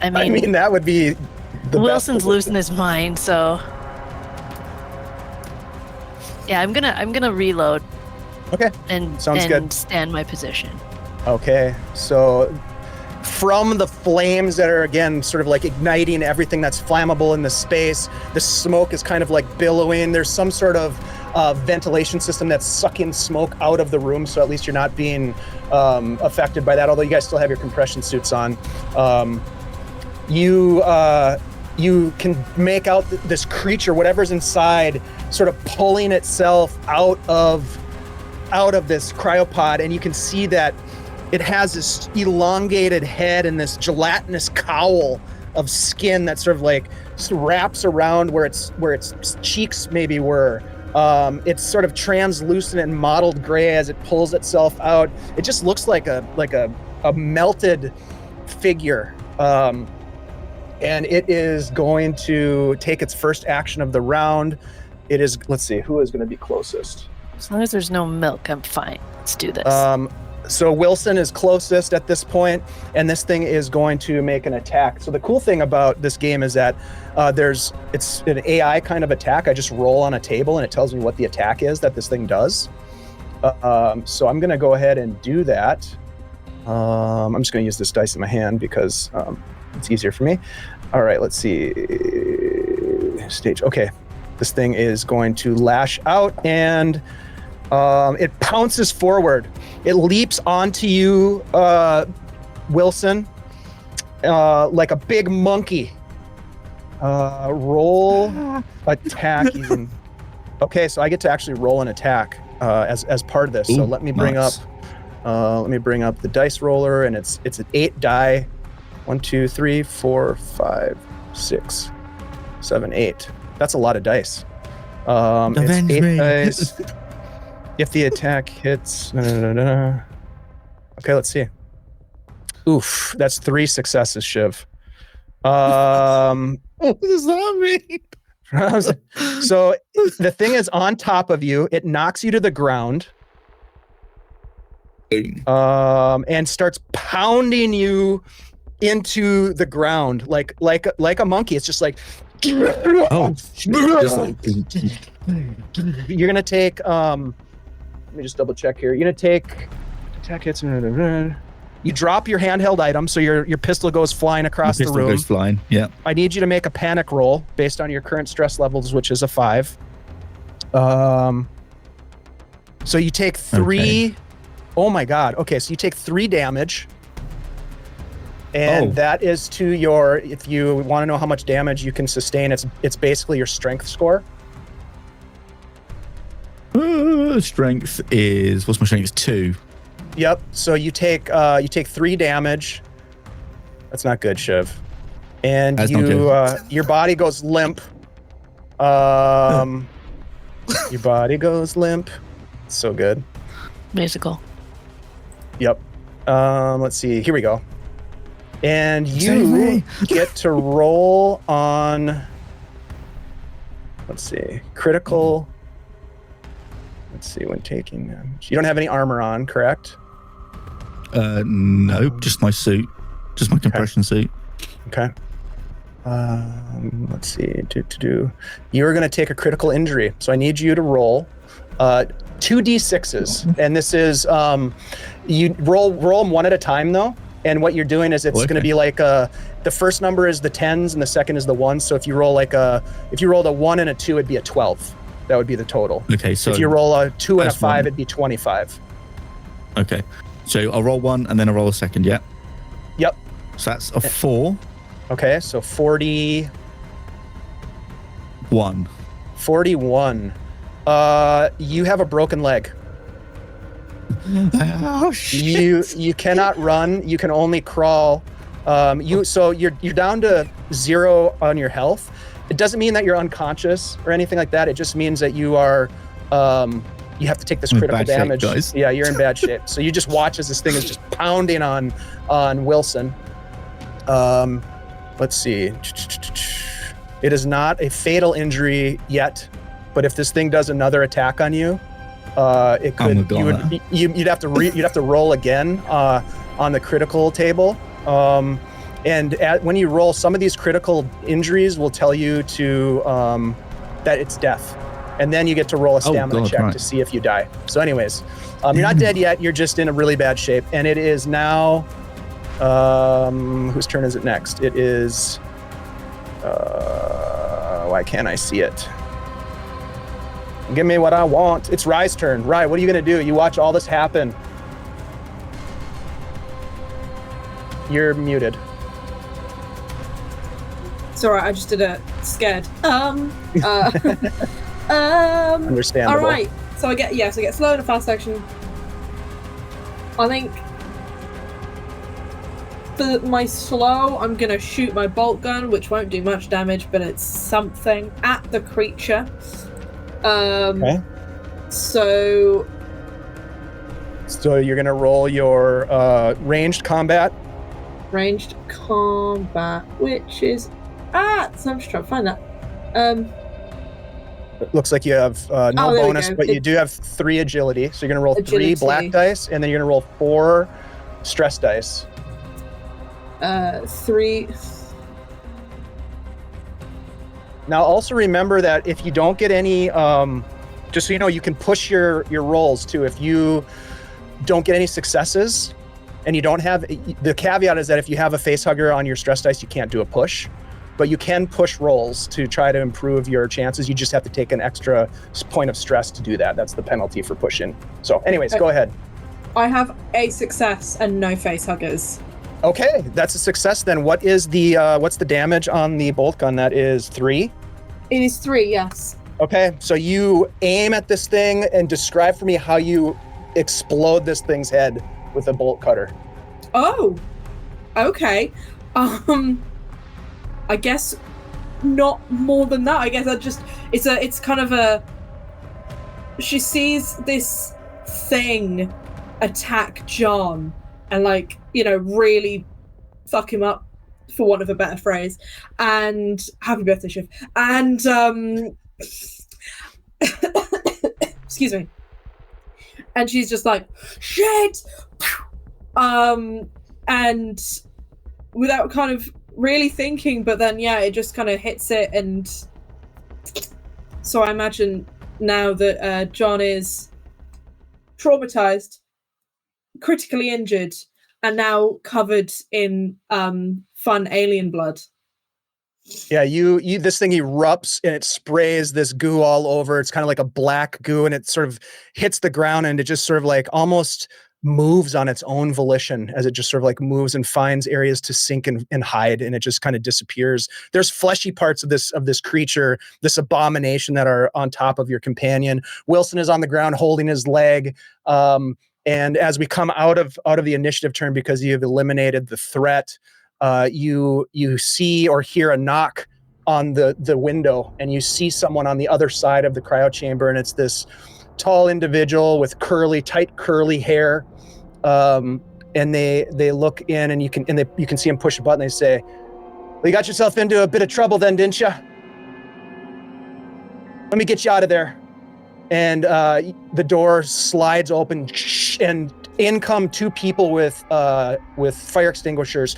I mean, that would be the Wilson's best losing his mind, so yeah, I'm gonna reload. Okay. Sounds good. And stand my position. Okay, so from the flames that are again sort of like igniting everything that's flammable in the space, the smoke is kind of like billowing. There's some sort of ventilation system that's sucking smoke out of the room, so at least you're not being affected by that, although you guys still have your compression suits on. You can make out this creature, whatever's inside, sort of pulling itself out of this cryopod, and you can see that it has this elongated head and this gelatinous cowl of skin that sort of like wraps around where its cheeks maybe were. It's sort of translucent and mottled gray as it pulls itself out. It just looks like a melted figure. And it is going to take its first action of the round. It is, let's see, who is going to be closest? As long as there's no milk, I'm fine. Let's do this. So Wilson is closest at this point, and this thing is going to make an attack. So the cool thing about this game is that it's an AI kind of attack. I just roll on a table and it tells me what the attack is that this thing does. So I'm going to go ahead and do that. I'm just going to use this dice in my hand because it's easier for me. All right, let's see. Stage. Okay, this thing is going to lash out and it pounces forward. It leaps onto you, Wilson, like a big monkey. Roll attack even. Okay, so I get to actually roll an attack as part of this. So let me bring up the dice roller, and it's an 8 die. 1, 2, 3, 4, 5, 6, 7, 8. That's a lot of dice. It's 8 dice. If the attack hits, okay, let's see. Oof, that's 3 successes, Shiv. What does that mean? So the thing is on top of you. It knocks you to the ground, and starts pounding you into the ground like a monkey. It's just like, Oh, you're gonna take. Let me just double check here. You're gonna take attack hits. You drop your handheld item, so your pistol goes flying across the room. Goes flying. Yeah. I need you to make a panic roll based on your current stress levels, which is a 5. So you take 3. Okay. Oh my god. Okay, so you take 3 damage. And that is to your, if you want to know how much damage you can sustain, it's basically your strength score. Strength is, what's my strength? 2. Yep. So you take 3 damage. That's not good, Shiv. And your body goes limp. Your body goes limp. So good. Musical. Yep. Let's see. Here we go. And you get to roll on, let's see, critical. Let's see, when taking damage. You don't have any armor on, correct? Nope, just my suit. Just my compression suit. Okay. Let's see. You're going to take a critical injury. So I need you to roll 2d6s. And this is, you roll them one at a time, though. And what you're doing is it's going to be like the first number is the 10s and the second is the 1s. So if you roll if you rolled a 1 and a 2, it'd be a 12. That would be the total. Okay, so if you roll a 2 and a 5, it'd be 25. Okay, so I'll roll 1 and then I'll roll a second. Yeah. Yep. So that's a 4. Okay, so 41. 41. You have a broken leg. Oh shit! You cannot run. You can only crawl. So you're down to 0 on your health. It doesn't mean that you're unconscious or anything like that. It just means that you are. You have to take this critical damage. Shape, yeah, you're in bad shape. So you just watch as this thing is just pounding on Wilson. Let's see. It is not a fatal injury yet, but if this thing does another attack on you, it could. You'd have to roll again on the critical table. And when you roll, some of these critical injuries will tell you to that it's death, and then you get to roll a stamina check to see if you die. So, anyways, you're not dead yet. You're just in a really bad shape, and it is now. Whose turn is it next? It is. Why can't I see it? Give me what I want. It's Rye's turn. Rye, what are you gonna do? You watch all this happen. You're muted. It's alright, I just did a scared. Understandable. Alright, so I get slow and a fast action. I think for my slow, I'm gonna shoot my bolt gun, which won't do much damage, but it's something at the creature. Okay. So you're gonna roll your ranged combat. Ranged combat, which is so I'm just trying to find that. It looks like you have no Oh, there we bonus, go. but you do have 3 agility. So you're going to roll 3 Agility. black dice, and then you're going to roll 4 stress dice. 3. Now, also remember that if you don't get any, just so you know, you can push your rolls too. If you don't get any successes, and you don't have, the caveat is that if you have a face hugger on your stress dice, you can't do a push, but you can push rolls to try to improve your chances. You just have to take an extra point of stress to do that. That's the penalty for pushing. So anyways, go ahead. I have a success and no face huggers. Okay, that's a success then. What is the, what's the damage on the bolt gun? That is 3? It is 3, yes. Okay, so you aim at this thing and describe for me how you explode this thing's head with a bolt cutter. Oh, okay. I guess not more than that. I guess it's kind of a, she sees this thing attack John and like, you know, really fuck him up, for want of a better phrase. And happy birthday, Shiv. And excuse me. And she's just like, shit! And without kind of really thinking, but then yeah, it just kind of hits it. And so I imagine now that John is traumatized, critically injured, and now covered in fun alien blood. Yeah, you this thing erupts and it sprays this goo all over. It's kind of like a black goo, and it sort of hits the ground, and it just sort of like almost moves on its own volition as it just sort of like moves and finds areas to sink and hide, and it just kind of disappears. There's fleshy parts of this creature, this abomination, that are on top of your companion. Wilson is on the ground holding his leg. And as we come out of the initiative turn, because you've eliminated the threat, you see or hear a knock on the window, and you see someone on the other side of the cryo chamber, and it's this tall individual with tight curly hair, and they look in, and you can see him push a button. They say, "Well, you got yourself into a bit of trouble then, didn't you? Let me get you out of there." And the door slides open, and in come 2 people with fire extinguishers.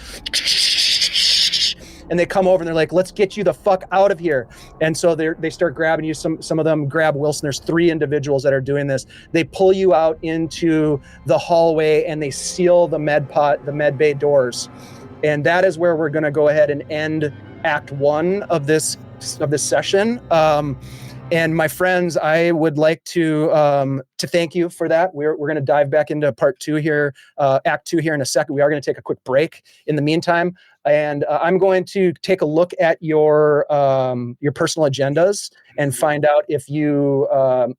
And they come over and they're like, "Let's get you the fuck out of here." And so they start grabbing you. Some of them grab Wilson. There's 3 individuals that are doing this. They pull you out into the hallway, and they seal the med bay doors. And that is where we're going to go ahead and end Act 1 of this session. And my friends, I would like to thank you for that. We're going to dive back into Part 2 here, Act 2 here in a second. We are going to take a quick break in the meantime, and I'm going to take a look at your personal agendas and find out if you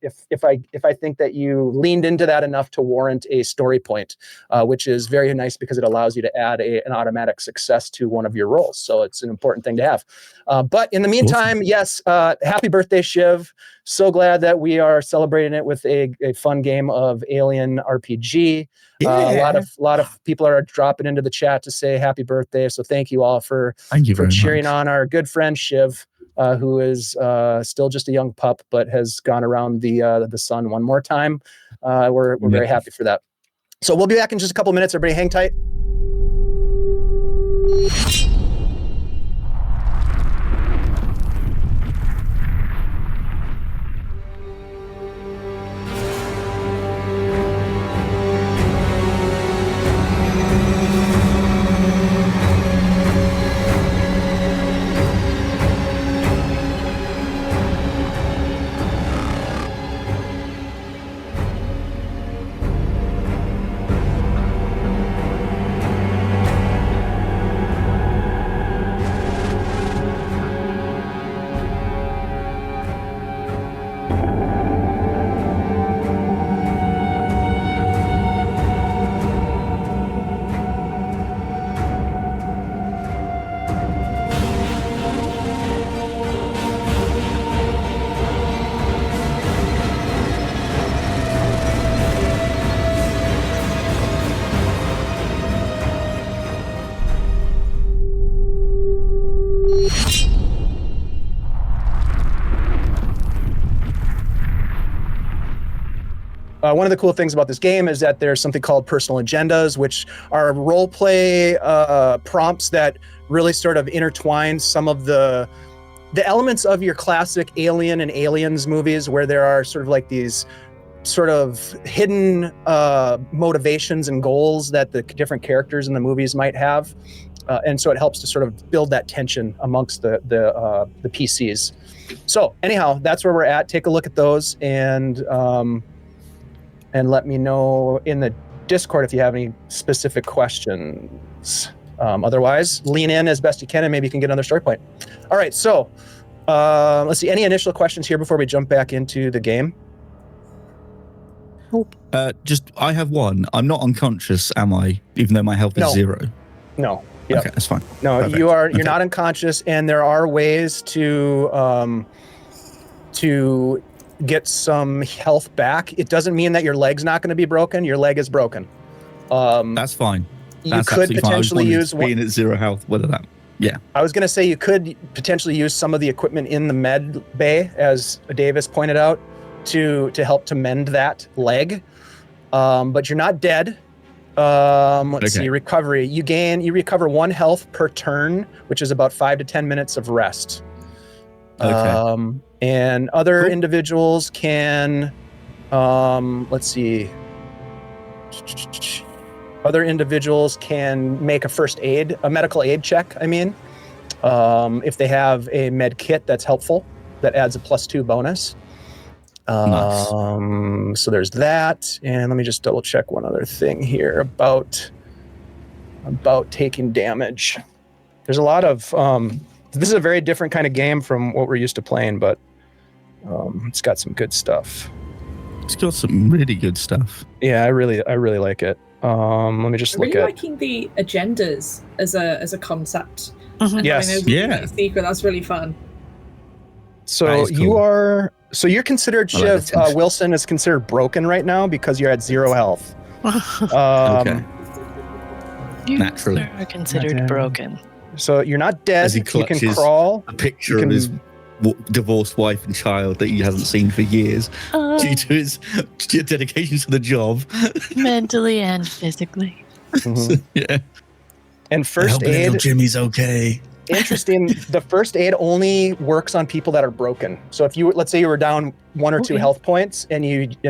if I think that you leaned into that enough to warrant a story point, which is very nice because it allows you to add an automatic success to one of your rolls. So it's an important thing to have. But in the meantime, awesome. Yes, happy birthday, Shiv. So glad that we are celebrating it with a fun game of Alien RPG. Yeah. A lot of people are dropping into the chat to say happy birthday. So thank you all for cheering on our good friend Shiv, who is still just a young pup, but has gone around the sun one more time. We're very happy for that. So we'll be back in just a couple minutes. Everybody hang tight. one of the cool things about this game is that there's something called personal agendas, which are role play prompts that really sort of intertwine some of the elements of your classic Alien and Aliens movies, where there are sort of like these sort of hidden motivations and goals that the different characters in the movies might have. And so it helps to sort of build that tension amongst the PCs. So anyhow, that's where we're at. Take a look at those and let me know in the Discord if you have any specific questions. Otherwise, lean in as best you can and maybe you can get another story point. All right, so let's see. Any initial questions here before we jump back into the game? I have one. I'm not unconscious, am I? Even though my health is 0. No. Yep. Okay, that's fine. No, Perfect. you're not unconscious, and there are ways to get some health back. It doesn't mean that your leg's not going to be broken. Your leg is broken. That's fine. You could potentially use being at 0 health. Whether that, yeah. I was going to say you could potentially use some of the equipment in the med bay, as Davis pointed out, to help to mend that leg. But you're not dead. Let's see, recovery. You recover 1 health per turn, which is about 5 to 10 minutes of rest. Okay. And other individuals can, let's see. Other individuals can make a medical aid check, if they have a med kit that's helpful, that adds a +2 bonus. Nice. So there's that, and let me just double check one other thing here about taking damage. There's a lot of this is a very different kind of game from what we're used to playing, but it's got some good stuff. It's got some really good stuff. Yeah, I really like it. Let me just look at. Liking the agendas as a concept. Yes, yeah. Secret, that's really fun. So cool. You're considered, Shiv, Wilson is considered broken right now because you're at 0 health. Okay. You Naturally. are considered broken. So you're not dead. As he You can clutches crawl. a picture of his divorced wife and child that he hasn't seen for years due to his dedication to the job. Mentally and physically. Mhm. Yeah. And first aid. Jimmy's okay. Interesting. The first aid only works on people that are broken. So if let's say you were down 1 or 2 health points and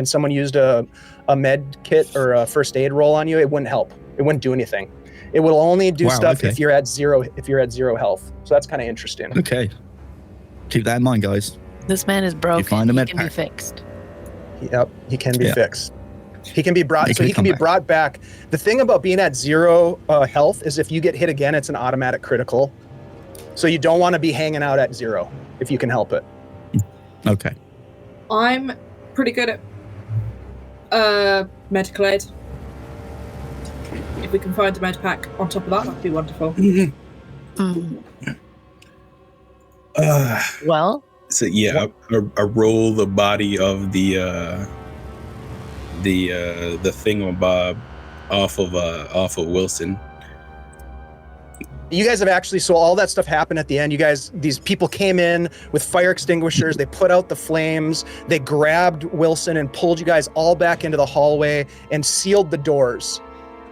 someone used a med kit or a first aid roll on you, it wouldn't help. It wouldn't do anything. It will only do stuff if you're at 0 health. So that's kind of interesting. Okay. Keep that in mind, guys. This man is broken. find a He med can be pack. fixed. Yep, he can be fixed. He can be brought. He So he can can be come brought back. The thing about being at 0 health is if you get hit again, it's an automatic critical. So you don't want to be hanging out at 0 if you can help it. Okay. I'm pretty good at medical aid. If we can find a med pack on top of that'd be wonderful. Well, So yeah, I roll the body of the thingamabob off of Wilson. You guys have actually, so all that stuff happened at the end. These people came in with fire extinguishers. They put out the flames. They grabbed Wilson and pulled you guys all back into the hallway and sealed the doors.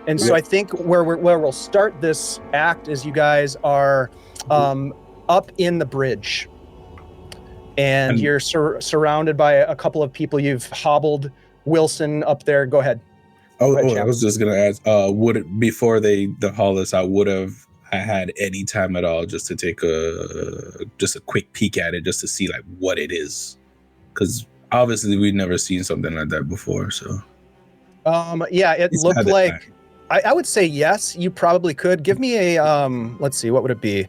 And so I think where we'll start this act is you guys are up in the bridge. And you're surrounded by a couple of people. You've hobbled Wilson up there. Go ahead. I was just gonna ask. Would it before they haul us out? Would have I had any time at all just to take a quick peek at it, just to see like what it is? Because obviously we'd never seen something like that before. So yeah, it looked like. I would say yes. You probably could give me a let's see, what would it be?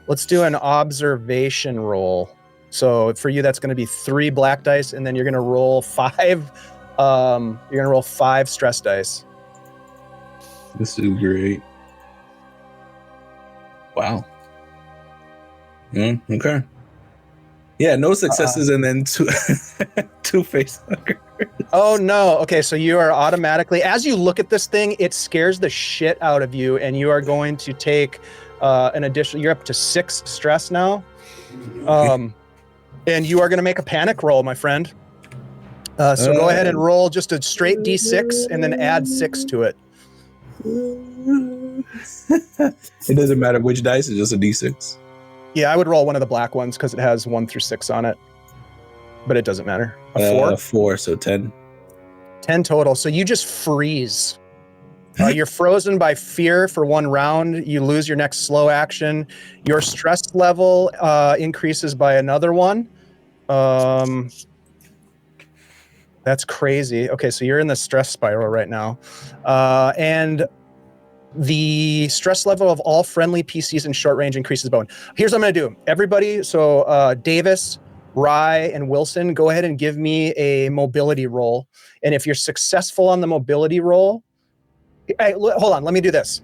Let's do an observation roll. So for you, that's going to be 3 black dice, and then you're going to roll 5. You're going to roll 5 stress dice. this is great. Wow. Okay. Yeah, no successes, and then two face huggers. Oh no. Okay, so you are automatically, as you look at this thing, it scares the shit out of you, and you are going to take an additional. You're up to 6 stress now. And you are going to make a panic roll, my friend. So go ahead and roll just a straight D6 and then add 6 to it. It doesn't matter which dice, it's just a D6. Yeah, I would roll one of the black ones because it has 1 through 6 on it. But it doesn't matter. A 4? 4, so 10. 10 total. So you just freeze. You're frozen by fear for 1 round. You lose your next slow action. Your stress level increases by another 1. That's crazy. Okay, so you're in the stress spiral right now. And the stress level of all friendly PCs in short range increases by 1. Here's what I'm going to do. Everybody, so Davis, Rye, and Wilson, go ahead and give me a mobility roll. And if you're successful on the mobility roll, hold on, let me do this.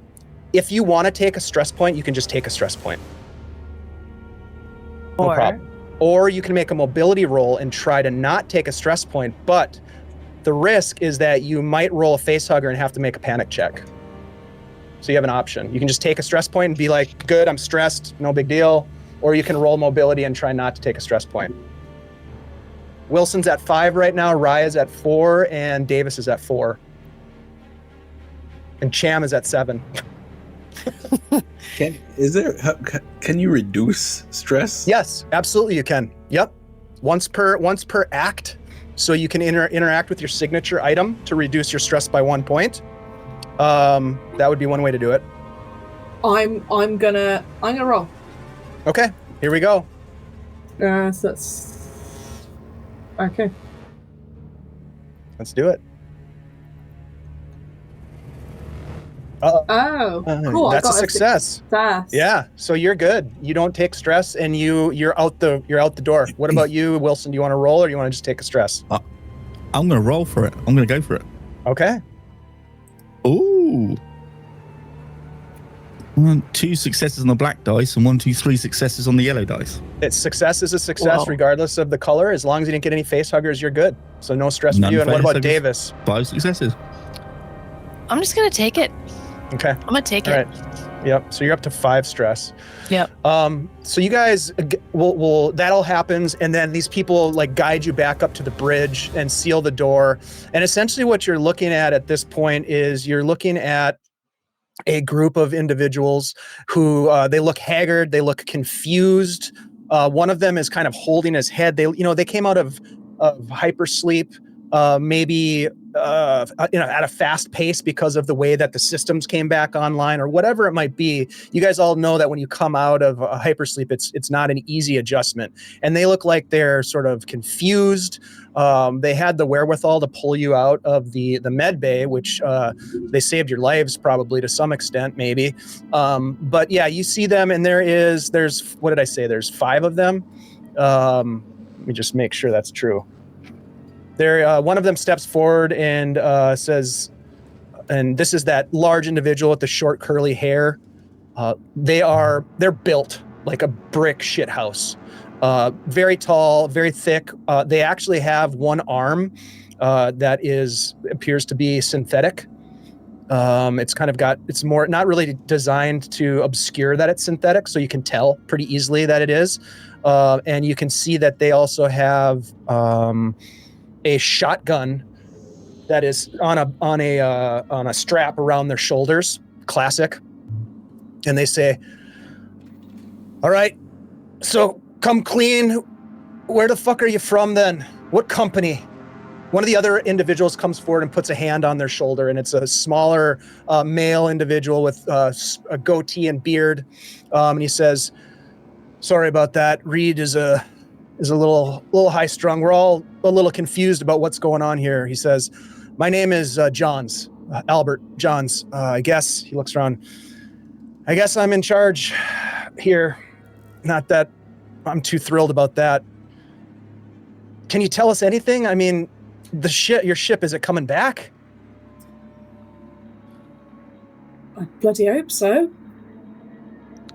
If you want to take a stress point, you can just take a stress point. No problem. Or you can make a mobility roll and try to not take a stress point, but the risk is that you might roll a face hugger and have to make a panic check. So you have an option. You can just take a stress point and be like, good, I'm stressed, no big deal. Or you can roll mobility and try not to take a stress point. Wilson's at 5 right now, Rye is at 4, and Davis is at 4. And Cham is at 7. Can you reduce stress? Yes, absolutely you can. Yep. Once per act. So you can interact with your signature item to reduce your stress by 1 point. That would be one way to do it. I'm gonna roll. Okay, here we go. So that's okay. Let's do it. Cool. That's a success. Success. Yeah, so you're good. You don't take stress, and you're out the door. What about you, Wilson? Do you want to roll, or do you want to just take a stress? I'm going to roll for it. I'm going to go for it. Okay. Ooh. 1, 2 successes on the black dice, and 1, 2, 3 successes on the yellow dice. Success is a success, regardless of the color. As long as you didn't get any face huggers, you're good. So no stress for you. And what about Davis? 5 successes. I'm just gonna take it. Okay. I'm gonna take it. All right. Yep. So you're up to 5 stress. Yep. So you guys will that all happens, and then these people like guide you back up to the bridge and seal the door. And essentially, what you're looking at this point is you're looking at a group of individuals who they look haggard, they look confused. One of them is kind of holding his head. They came out of hypersleep, maybe at a fast pace because of the way that the systems came back online or whatever it might be. You guys all know that when you come out of a hypersleep, it's not an easy adjustment, and they look like they're sort of confused. They had the wherewithal to pull you out of the med bay, which they saved your lives probably to some extent, maybe. But yeah, you see them, and there's what did I say? There's 5 of them. Let me just make sure that's true. One of them steps forward and says, and this is that large individual with the short curly hair. They're built like a brick shit house. Very tall, very thick. They actually have one arm that appears to be synthetic. It's more not really designed to obscure that it's synthetic, so you can tell pretty easily that it is. And you can see that they also have a shotgun that is on a strap around their shoulders. Classic. And they say, "All right, so come clean. Where the fuck are you from then? What company?" One of the other individuals comes forward and puts a hand on their shoulder, and it's a smaller male individual with a goatee and beard. And he says, "Sorry about that. Reed is a little high strung. We're all a little confused about what's going on here." He says, "My name is Johns, Albert Johns. I guess," he looks around, "I guess I'm in charge here. Not that I'm too thrilled about that. Can you tell us anything? I mean, your ship, is it coming back?" I bloody hope so.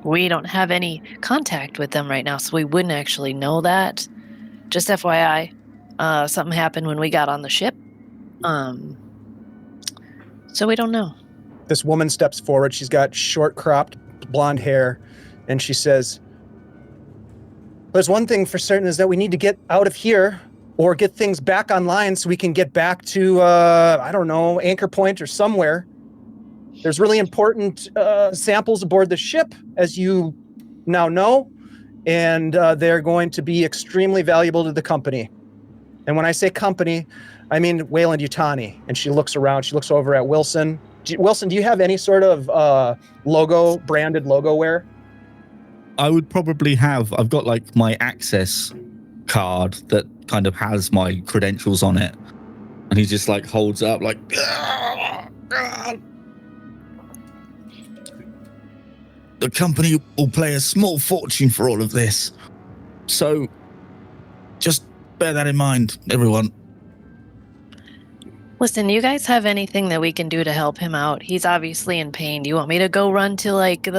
We don't have any contact with them right now, so we wouldn't actually know that. Just FYI, something happened when we got on the ship. So we don't know. This woman steps forward. She's got short cropped blonde hair, and she says, "There's one thing for certain, is that we need to get out of here. or get things back online so we can get back to, I don't know, Anchor Point or somewhere. There's really important samples aboard the ship, as you now know, and they're going to be extremely valuable to the company. And when I say company, I mean Wayland Yutani. And she looks around. She looks over at Wilson. Wilson, do you have any sort of branded logo wear? I would probably have. I've got like my access card that kind of has my credentials on it, and he just like holds it up like. The company will pay a small fortune for all of this, so just bear that in mind, everyone. Listen, you guys have anything that we can do to help him out? He's obviously in pain. Do you want me to go run to like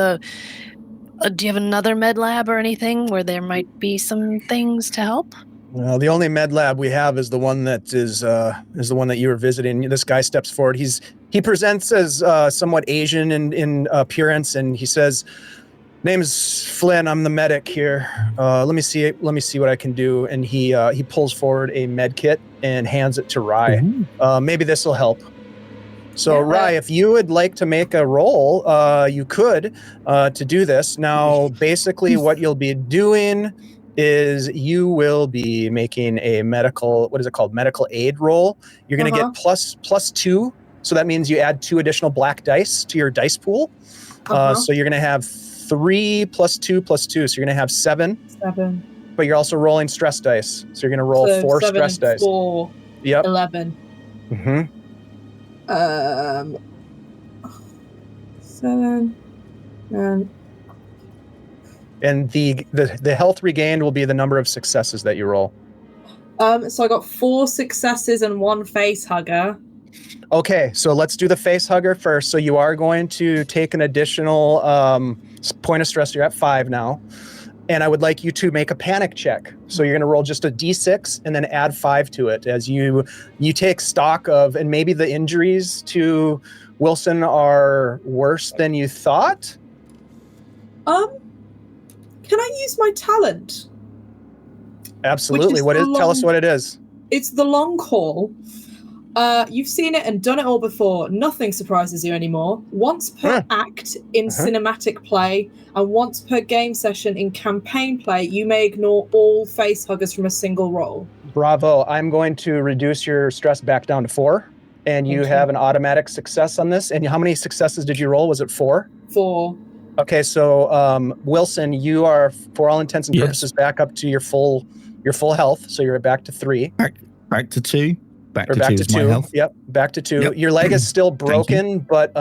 do you have another med lab or anything where there might be some things to help? Well, the only med lab we have is the one that is the one that you were visiting. This guy steps forward. He presents as somewhat Asian in appearance, and he says, "Name is Flynn. I'm the medic here. Let me see what I can do." And he pulls forward a med kit and hands it to Rye. Maybe this will help. So, yeah. Rye, if you would like to make a roll, you could to do this. Now, basically, what you'll be doing is you will be making a medical aid roll. You're going to get plus 2. So that means you add 2 additional black dice to your dice pool. So you're going to have 3 plus 2 plus 2. So you're going to have 7. 7. But you're also rolling stress dice. So you're going to roll 4 stress dice. 4. Yep. 11. 7. And the health regained will be the number of successes that you roll. So I got 4 successes and 1 face hugger. Okay, so let's do the face hugger first. So you are going to take an additional point of stress. You're at 5 now. And I would like you to make a panic check. So you're going to roll just a d6 and then add 5 to it as you take stock of, and maybe the injuries to Wilson are worse than you thought. Can I use my talent? Absolutely. Tell us what it is. It's the long haul. You've seen it and done it all before. Nothing surprises you anymore. Once per act in cinematic play and once per game session in campaign play, you may ignore all face huggers from a single roll. Bravo. I'm going to reduce your stress back down to 4, and you have an automatic success on this. And how many successes did you roll? Was it 4? 4. Okay, so Wilson, you are, for all intents and purposes, back up to your full health. So you're back to 3. Back to 2. Back to 2 is 2. my health. Yep, back to 2. Yep. Your leg is still broken, but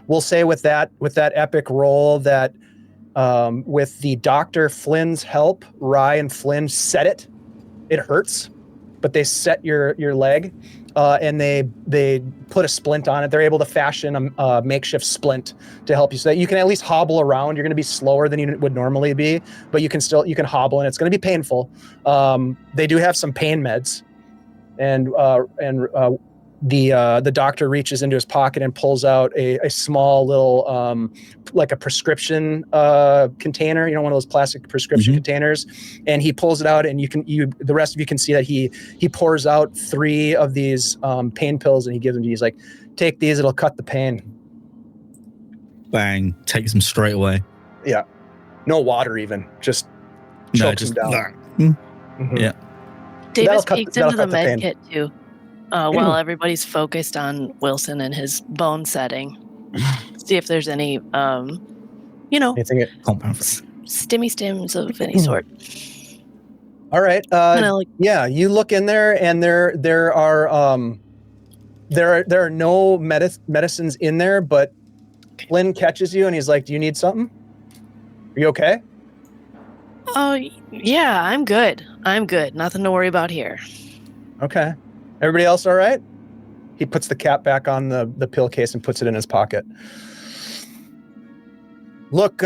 we'll say with that epic roll that with the Dr. Flynn's help, Rye and Flynn set it. It hurts, but they set your leg, and they put a splint on it. They're able to fashion a makeshift splint to help you so that you can at least hobble around. You're going to be slower than you would normally be, but you can hobble, and it's going to be painful. They do have some pain meds. And the doctor reaches into his pocket and pulls out a small little like a prescription container, one of those plastic prescription containers, and he pulls it out, and the rest of you can see that he pours out 3 of these pain pills, and he gives them to you. He's like, "Take these; it'll cut the pain." Bang! Takes them straight away. Yeah, no water even, just chokes him down. Yeah. Davis peeks into the med kit too, while everybody's focused on Wilson and his bone setting. See if there's any, anything stims of any sort. All right. You look in there, and there are no medicines in there, but Flynn catches you, and he's like, "Do you need something? Are you okay?" Oh, yeah, I'm good. Nothing to worry about here. Okay. Everybody else all right? He puts the cap back on the pill case and puts it in his pocket. Look,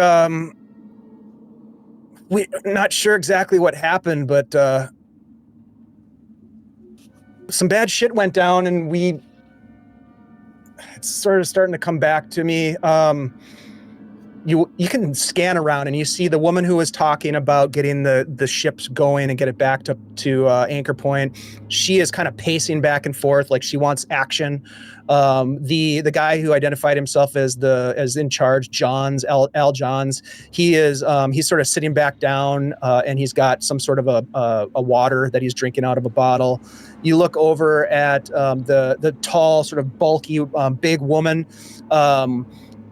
we're not sure exactly what happened, but some bad shit went down, and it's sort of starting to come back to me. you can scan around and you see the woman who was talking about getting the ships going and get it back to anchor point. She is kind of pacing back and forth like she wants action. The guy who identified himself as in charge, Al Johns, he's sort of sitting back down and he's got some sort of a water that he's drinking out of a bottle. You look over at the tall, sort of bulky, big woman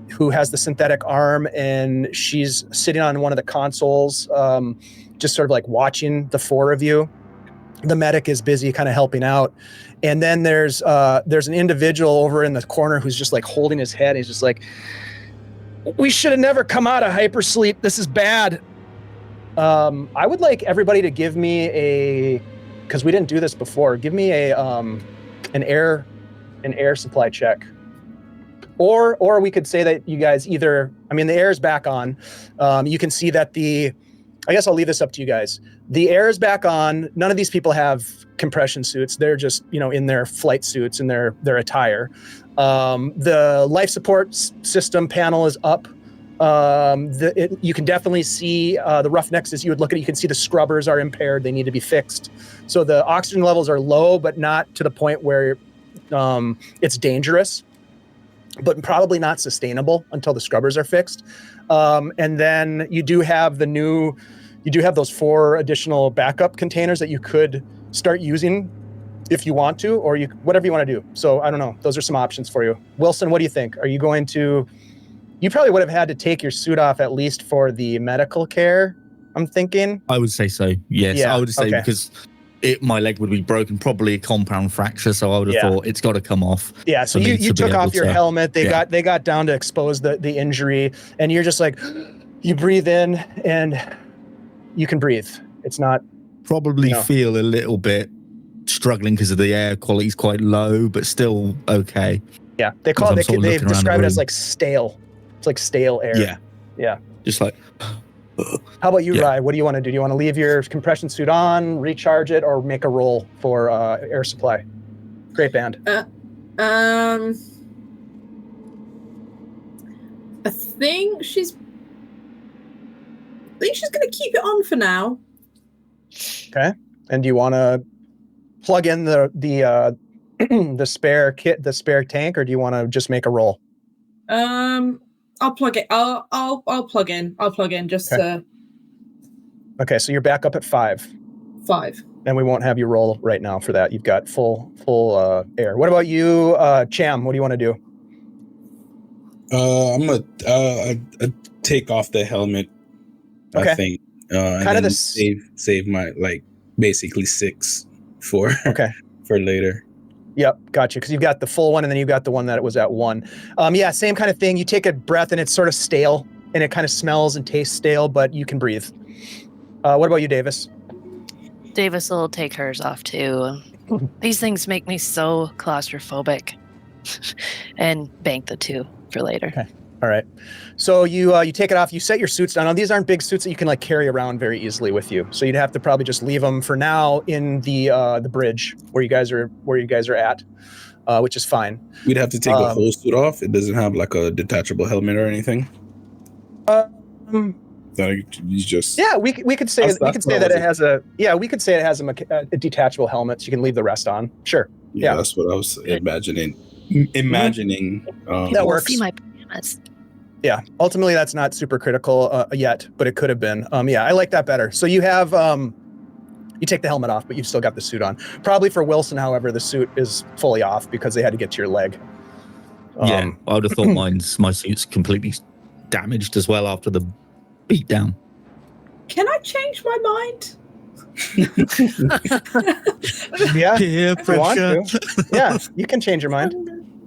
who has the synthetic arm, and she's sitting on one of the consoles, just sort of like watching the four of you. The medic is busy kind of helping out. And then there's an individual over in the corner who's just like holding his head. He's just like, we should have never come out of hypersleep. This is bad. I would like everybody to give me because we didn't do this before, give me an air supply check. Or we could say that you guys the air is back on. You can see that I guess I'll leave this up to you guys. The air is back on. None of these people have compression suits. They're just, in their flight suits and their attire. The life support system panel is up. You can definitely see the roughnecks as you would look at it. You can see the scrubbers are impaired. They need to be fixed. So the oxygen levels are low, but not to the point where it's dangerous, but probably not sustainable until the scrubbers are fixed. And then you do have those 4 additional backup containers that you could start using if you want to, or whatever you want to do. So I don't know. Those are some options for you. Wilson, what do you think? Are you going to, you probably would have had to take your suit off at least for the medical care, I'm thinking. I would say so. Yes, yeah, I would say because my leg would be broken, probably a compound fracture. So I would have thought it's got to come off. Yeah. So you took off your helmet. They got down to expose the injury, and you're just like, you breathe in and you can breathe. It's not probably feel a little bit struggling because of the air quality is quite low, but still okay. Yeah. They describe it as like stale. It's like stale air. Yeah. Yeah. Just like, how about you, Rye? What do you want to do? Do you want to leave your compression suit on, recharge it, or make a roll for air supply? Great band. I think she's going to keep it on for now. Okay. And do you want to plug in the spare kit, the spare tank, or do you want to just make a roll? I'll plug it. I'll plug in. I'll plug in just to. Okay, so you're back up at 5. 5. And we won't have you roll right now for that. You've got full air. What about you, Cham? What do you want to do? I'm gonna take off the helmet. Okay. I think. Kind of save my basically 6 for for later. Yep, gotcha. Because you've got the full one, and then you've got the one that was at 1. Yeah, same kind of thing. You take a breath, and it's sort of stale, and it kind of smells and tastes stale, but you can breathe. What about you, Davis? Davis will take hers off too. These things make me so claustrophobic. And bank the 2 for later. Okay. All right. So you take it off. You set your suits down. Now, these aren't big suits that you can carry around very easily with you. So you'd have to probably just leave them for now in the bridge where you guys are at, which is fine. We'd have to take the whole suit off. It doesn't have a detachable helmet or anything. We could say that it has a detachable helmet. So you can leave the rest on. Sure. Yeah, that's what I was imagining. That works. See my pajamas. Yeah, ultimately that's not super critical yet, but it could have been. Yeah, I like that better. So you have you take the helmet off, but you've still got the suit on. Probably for Wilson, however, the suit is fully off because they had to get to your leg. I would have thought my suit's completely damaged as well after the beat down. Can I change my mind? Yeah, peer pressure. Yeah, you can change your mind.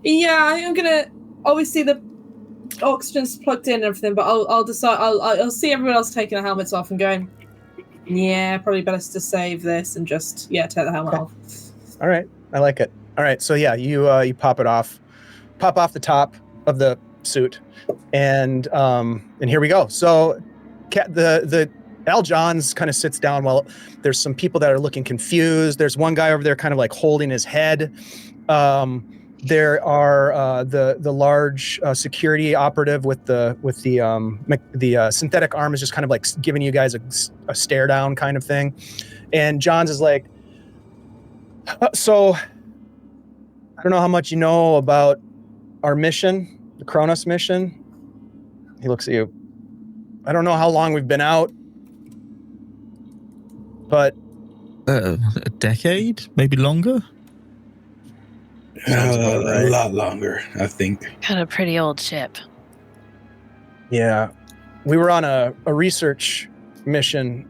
Yeah, I'm gonna obviously the oxygen's plugged in and everything, but I'll decide. I'll see everyone else taking the helmets off and going. Yeah, probably best to save this and just take the helmet off. All right, I like it. All right, so yeah, you pop it off, pop off the top of the suit, and here we go. So the Al Johns kind of sits down while there's some people that are looking confused. There's one guy over there kind of holding his head. There are the large security operative with the synthetic arm is just kind of like giving you guys a stare down kind of thing, and Johns is like, so I don't know how much you know about our mission, the Kronos mission. He looks at you. I don't know how long we've been out, but a decade, maybe longer. A lot longer, I think. Got a pretty old ship. Yeah, we were on a research mission,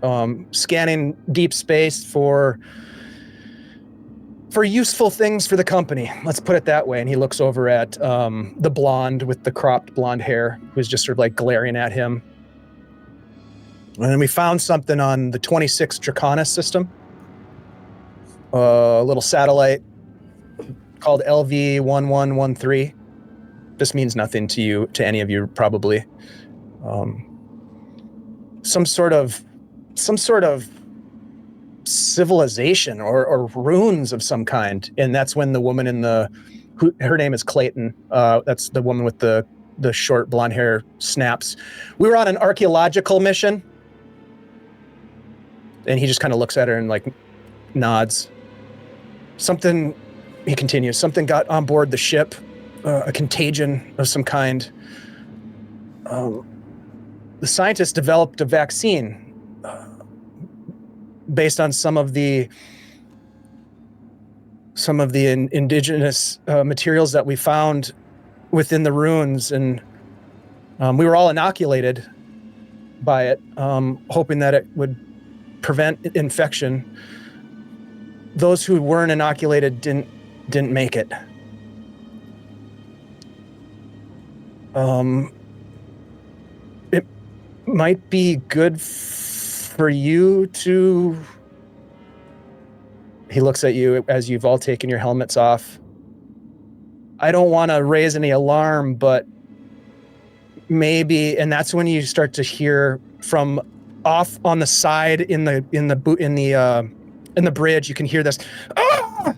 scanning deep space for useful things for the company. Let's put it that way. And he looks over at the blonde with the cropped blonde hair, who's just sort of like glaring at him. And then we found something on the 26 Draconis system, a little satellite called LV1113. This means nothing to you, to any of you, probably. Some sort of civilization or ruins of some kind. And that's when the woman her name is Clayton. That's the woman with the short blonde hair snaps. We were on an archaeological mission. And he just kind of looks at her and like nods. He continues, something got on board the ship, a contagion of some kind. The scientists developed a vaccine based on some of the indigenous materials that we found within the ruins, and we were all inoculated by it, hoping that it would prevent infection. Those who weren't inoculated didn't make it. It might be good for you to... He looks at you as you've all taken your helmets off. I don't want to raise any alarm, but maybe, and that's when you start to hear from off on the side in the bridge, you can hear this, ah!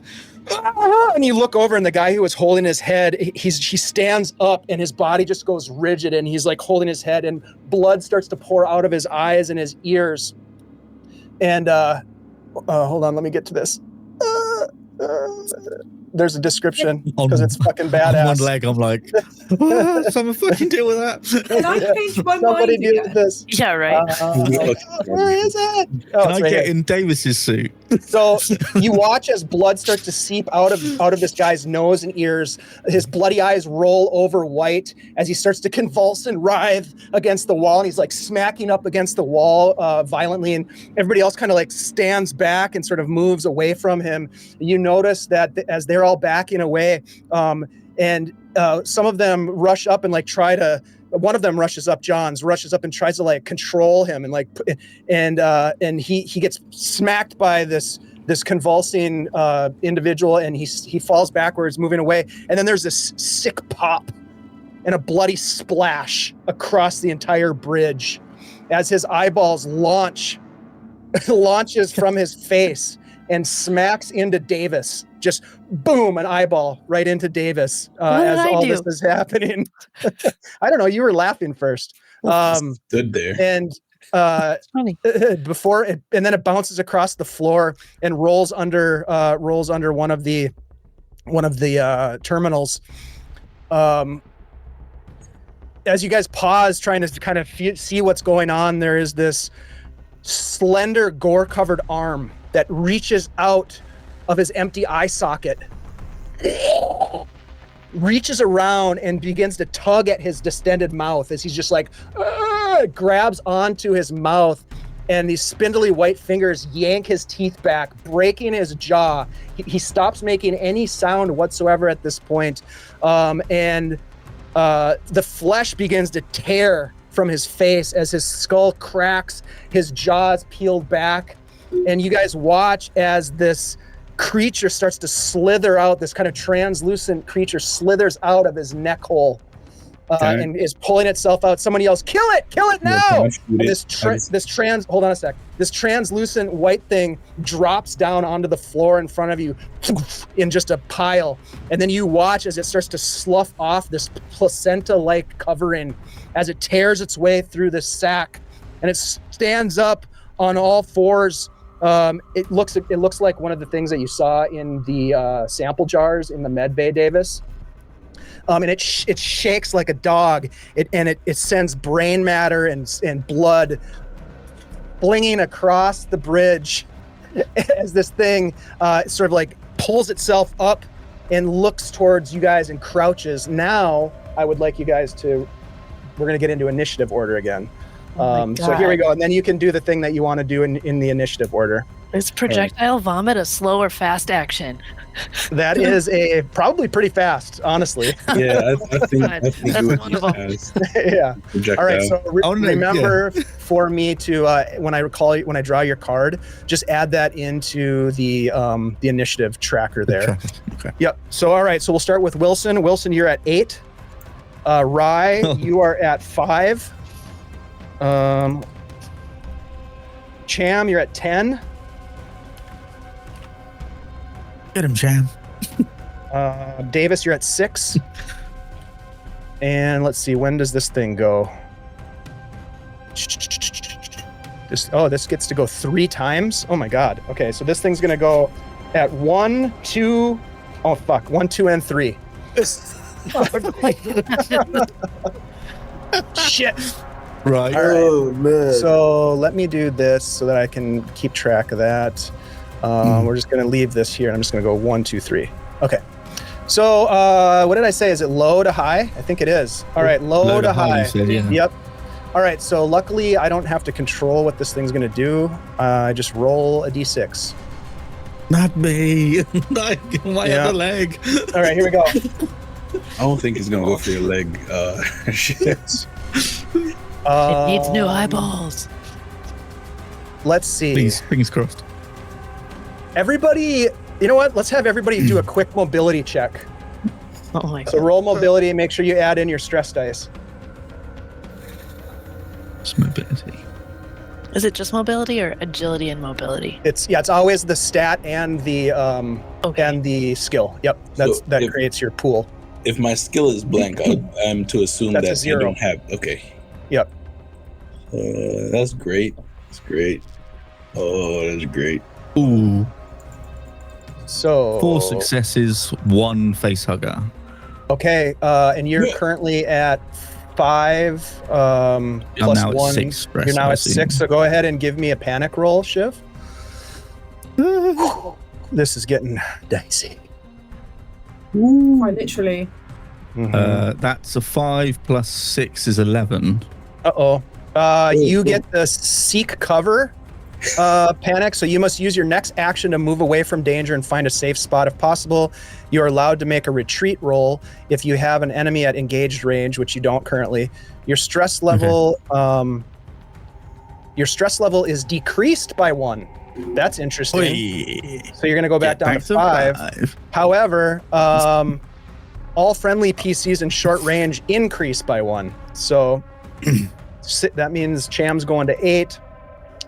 Ah! And you look over, and the guy who was holding his head, he stands up, and his body just goes rigid, and he's like holding his head, and blood starts to pour out of his eyes and his ears. And hold on, let me get to this. There's a description because it's fucking badass. On one leg, I'm like, someone fucking deal with that. Can I change my Somebody mind deal again? with this. Yeah, right. Where is it? Oh, Can it's I right get here. in Davis's suit? So you watch as blood starts to seep out of this guy's nose and ears. His bloody eyes roll over white as he starts to convulse and writhe against the wall, and he's like smacking up against the wall violently, and everybody else kind of like stands back and sort of moves away from him. You notice that as they're all backing away, and some of them rush up and like one of them rushes up, Johns rushes up and tries to like control him, and like, and he gets smacked by this convulsing individual, and he falls backwards, moving away. And then there's this sick pop and a bloody splash across the entire bridge as his eyeballs launches from his face and smacks into Davis. Just boom, an eyeball right into Davis as all this is happening. I don't know. You were laughing first. Stood there. And funny. And then it bounces across the floor and rolls under one of the terminals. As you guys pause, trying to kind of see what's going on, there is this slender, gore-covered arm that reaches out of his empty eye socket, reaches around and begins to tug at his distended mouth as he's just like, grabs onto his mouth, and these spindly white fingers yank his teeth back, breaking his jaw. He stops making any sound whatsoever at this point. And the flesh begins to tear from his face as his skull cracks, his jaws peeled back. And you guys watch as this creature starts to slither out, this kind of translucent creature slithers out of his neck hole. Okay. and is pulling itself out. Somebody yells, "Kill it! Kill it Yeah, now!" can I shoot And it? hold on a sec. This translucent white thing drops down onto the floor in front of you in just a pile. And then you watch as it starts to slough off this placenta-like covering as it tears its way through this sack, and it stands up on all fours. It looks like one of the things that you saw in the sample jars in the med bay, Davis. And it shakes like a dog. It sends brain matter and blood flinging across the bridge as this thing sort of like pulls itself up and looks towards you guys and crouches. Now, I would like you guys to. We're going to get into initiative order again. So here we go, and then you can do the thing that you want to do in the initiative order. Is projectile vomit a slow or fast action? That is probably pretty fast, honestly. Yeah, I think That's it would one be of 'em. fast. Yeah. Projectile. All right. So remember, yeah. for me to when I draw your card, just add that into the initiative tracker there. Okay. Yep. So all right. So we'll start with Wilson. Wilson, you're at 8. Rye, you are at 5. Cham, you're at 10. Get him, Cham. Davis, you're at 6. And let's see, when does this thing go? This gets to go 3 times. Oh my god. Okay, so this thing's gonna go at 1, 2. Oh fuck, 1, 2, and 3. Shit. Right. All right. Oh man. So let me do this so that I can keep track of that. We're just going to leave this here, and I'm just going to go 1, 2, 3. Okay. So what did I say? Is it low to high? I think it is. All right, low to high. You said, yeah. Yep. All right, so luckily I don't have to control what this thing's going to do. I just roll a d6. Not me. My Yeah. other leg. All right, here we go. I don't think he's gonna go for your leg. Shit. It needs new eyeballs. Let's see. Please, fingers crossed. Everybody, you know what? Let's have everybody do a quick mobility check. Oh my So god. roll mobility and make sure you add in your stress dice. It's mobility. Is it just mobility or agility and mobility? It's always the stat and the Okay. skill. Yep, So that if- creates your pool. If my skill is blank, I'm to assume That's a that I 0. don't have. Okay. Yep. That's great. That's great. Oh, that's great. Ooh. So 4 successes, 1 face hugger. Okay, and you're Yeah. currently at 5 I'm plus now at 1. 6. Stress, You're now I at see. 6. So go ahead and give me a panic roll, Shiv. This is getting dicey. Quite literally. That's a 5 plus 6 is 11. Uh-oh. You get the seek cover panic, so you must use your next action to move away from danger and find a safe spot if possible. You are allowed to make a retreat roll if you have an enemy at engaged range, which you don't currently. Your stress level is decreased by 1. That's interesting. So you're going to go back down to 5. However, all friendly PCs in short range increase by 1. So that means Cham's going to 8,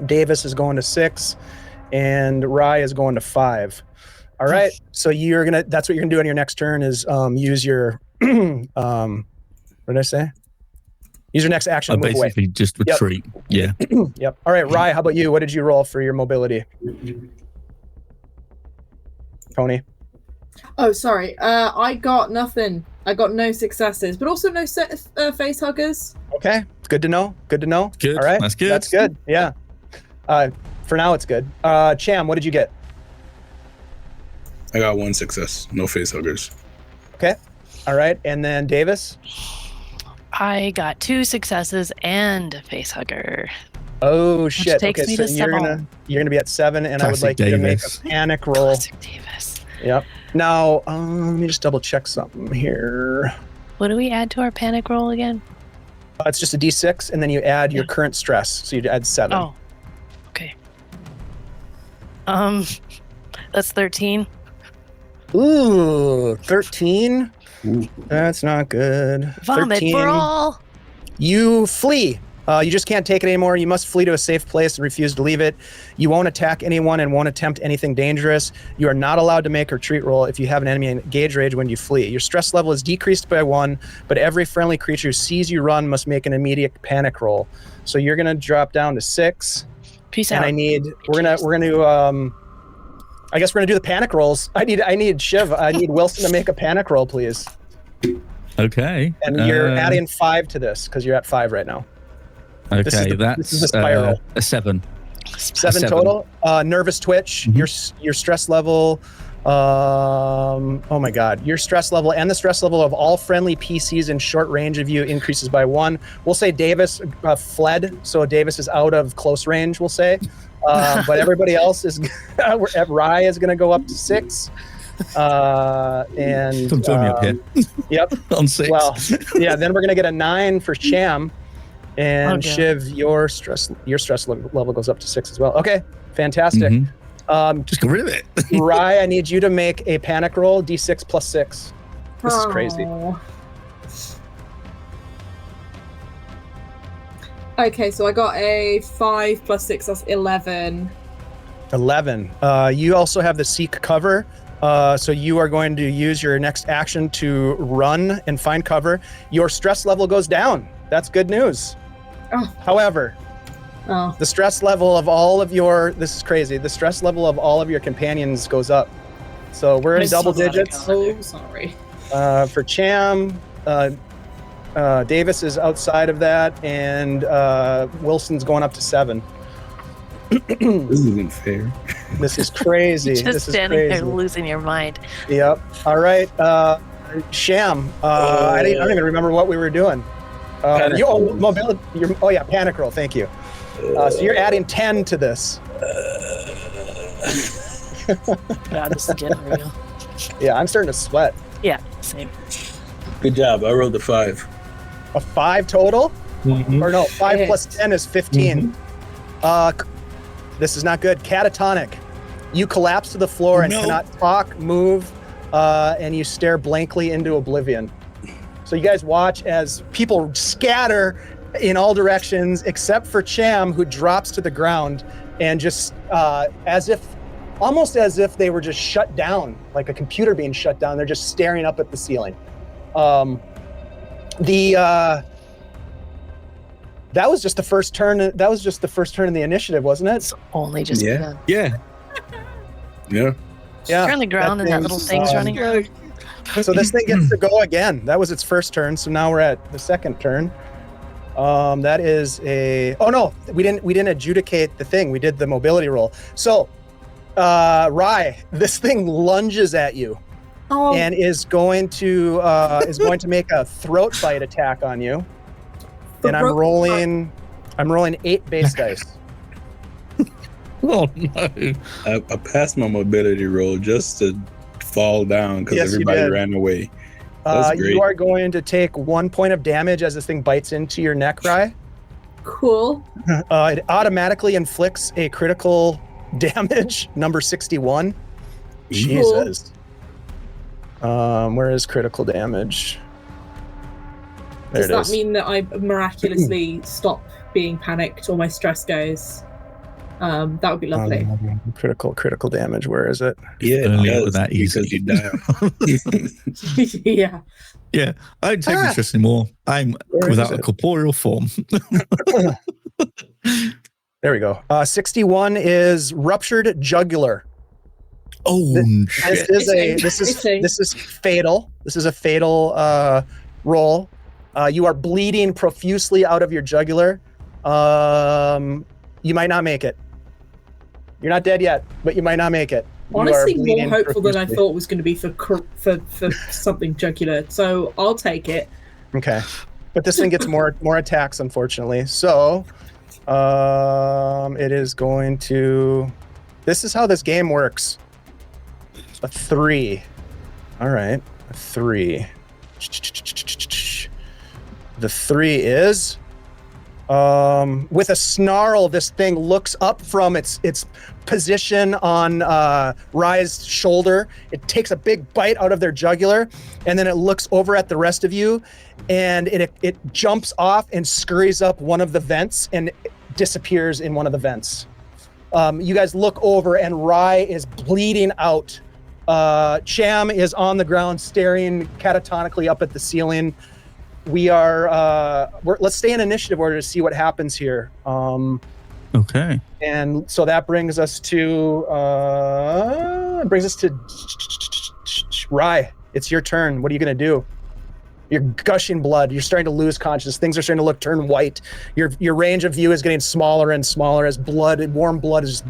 Davis is going to 6, and Rye is going to 5. All right. So that's what you're gonna do on your next turn is use your what did I say? Use your next action to move away. Basically just retreat. Yeah. Yep. All right, Rye, how about you? What did you roll for your mobility? Tony. Oh, sorry. I got nothing. I got no successes, but also no face huggers. Okay. Good to know. Good to know. Good. All right. That's good. That's good. Yeah. For now it's good. Cham, what did you get? I got 1 success. No face huggers. Okay. All right. And then Davis? I got 2 successes and a face hugger. Oh shit. takes Okay, me so to you're 7. gonna be at 7, and I would like Classic you to make Davis. a panic roll. Classic Davis. Yep. Now, let me just double check something here. What do we add to our panic roll again? It's just a D6, and then you add your Yeah. current stress, so you add 7. Oh, okay. That's 13. Ooh, 13. That's not good. Vomit 13. for all. You flee. You just can't take it anymore. You must flee to a safe place and refuse to leave it. You won't attack anyone and won't attempt anything dangerous. You are not allowed to make a retreat roll if you have an enemy engage rage when you flee. Your stress level is decreased by 1, but every friendly creature who sees you run must make an immediate panic roll. So you're gonna drop down to 6. Peace And out. we're gonna I guess we're gonna do the panic rolls. I need Shiv. I need Wilson to make a panic roll, please. Okay. And you're adding 5 to this because you're at 5 right now. Okay, this is the spiral. A 7. 7 total. Nervous twitch. Mm-hmm. Your stress level. Oh my God. Your stress level and the stress level of all friendly PCs in short range of you increases by 1. We'll say Davis fled, so Davis is out of close range. We'll say, but everybody else is. Rye is going to go up to 6. And Don't throw me up here. Yep. On 6. Well, yeah. Then we're going to get a 9 for Sham. And Okay. Shiv, your stress level goes up to 6 as well. Okay, fantastic. Just get rid of it. Rye, I need you to make a panic roll, D6 plus 6. This is crazy. Oh. Okay, so I got a 5 plus 6, that's 11. 11. You also have the seek cover. So you are going to use your next action to run and find cover. Your stress level goes down. That's good news. Oh. However, the stress level of all of your, this is crazy, the stress level of all of your companions goes up. So we're in double digits. Oh, sorry. For Cham, Davis is outside of that, and Wilson's going up to 7. This isn't fair. This is crazy. Just this is standing crazy. there losing your mind. Yep. All right. Sham. I don't even remember what we were doing. Mobility. Panic roll. Thank you. So you're adding 10 to this. God, this is getting real. Yeah, I'm starting to sweat. Yeah, same. Good job. I rolled a 5. A 5 total? Or no, 5 plus 10 is 15. This is not good. Catatonic. You collapse to the floor and cannot talk, move, and you stare blankly into oblivion. So you guys watch as people scatter in all directions except for Cham, who drops to the ground and just almost as if they were just shut down, like a computer being shut down. They're just staring up at the ceiling. That was just the first turn. That was just the first turn in the initiative, wasn't it? It's only just begun. Yeah. Yeah. You're on the ground and that little thing's running. So this thing gets to go again. That was its first turn. So now we're at the second turn. That is a. Oh no, we didn't adjudicate the thing. We did the mobility roll. So, Rye, this thing lunges at you, and is going to make a throat bite attack on you. And I'm rolling 8 base dice. Oh no! I passed my mobility roll just to fall down because everybody ran away. That's great. You are going to take 1 point of damage as this thing bites into your neck, Rye. Cool. It automatically inflicts a critical damage, number 61. Jesus. Where is critical damage? There Does that mean that I miraculously stop being panicked or my stress goes? That would be lovely. Critical damage. Where is it? Yeah, only it was that easy. Because you die. Yeah. Yeah, I don't take this stress anymore. I'm without a corporeal form. There we go. 61 is ruptured jugular. Oh, This is fatal. This is a fatal roll. You are bleeding profusely out of your jugular. You might not make it. You're not dead yet, but you might not make it. Honestly, more hopeful than I thought was going to be for something jugular. So I'll take it. Okay, but this thing gets more attacks, unfortunately. So, it is going to. This is how this game works. A 3. All right, a 3. The 3 is With a snarl, this thing looks up from its position on Rye's shoulder. It takes a big bite out of their jugular, and then it looks over at the rest of you, and it jumps off and scurries up one of the vents and disappears in one of the vents. You guys look over, and Rye is bleeding out. Cham is on the ground, staring catatonically up at the ceiling. We are let's stay in initiative order to see what happens here. Okay. And so that brings us to Rye. It's your turn. What are you gonna do? You're gushing blood. You're starting to lose consciousness. Things are starting to turn white. Your range of view is getting smaller and smaller as warm blood is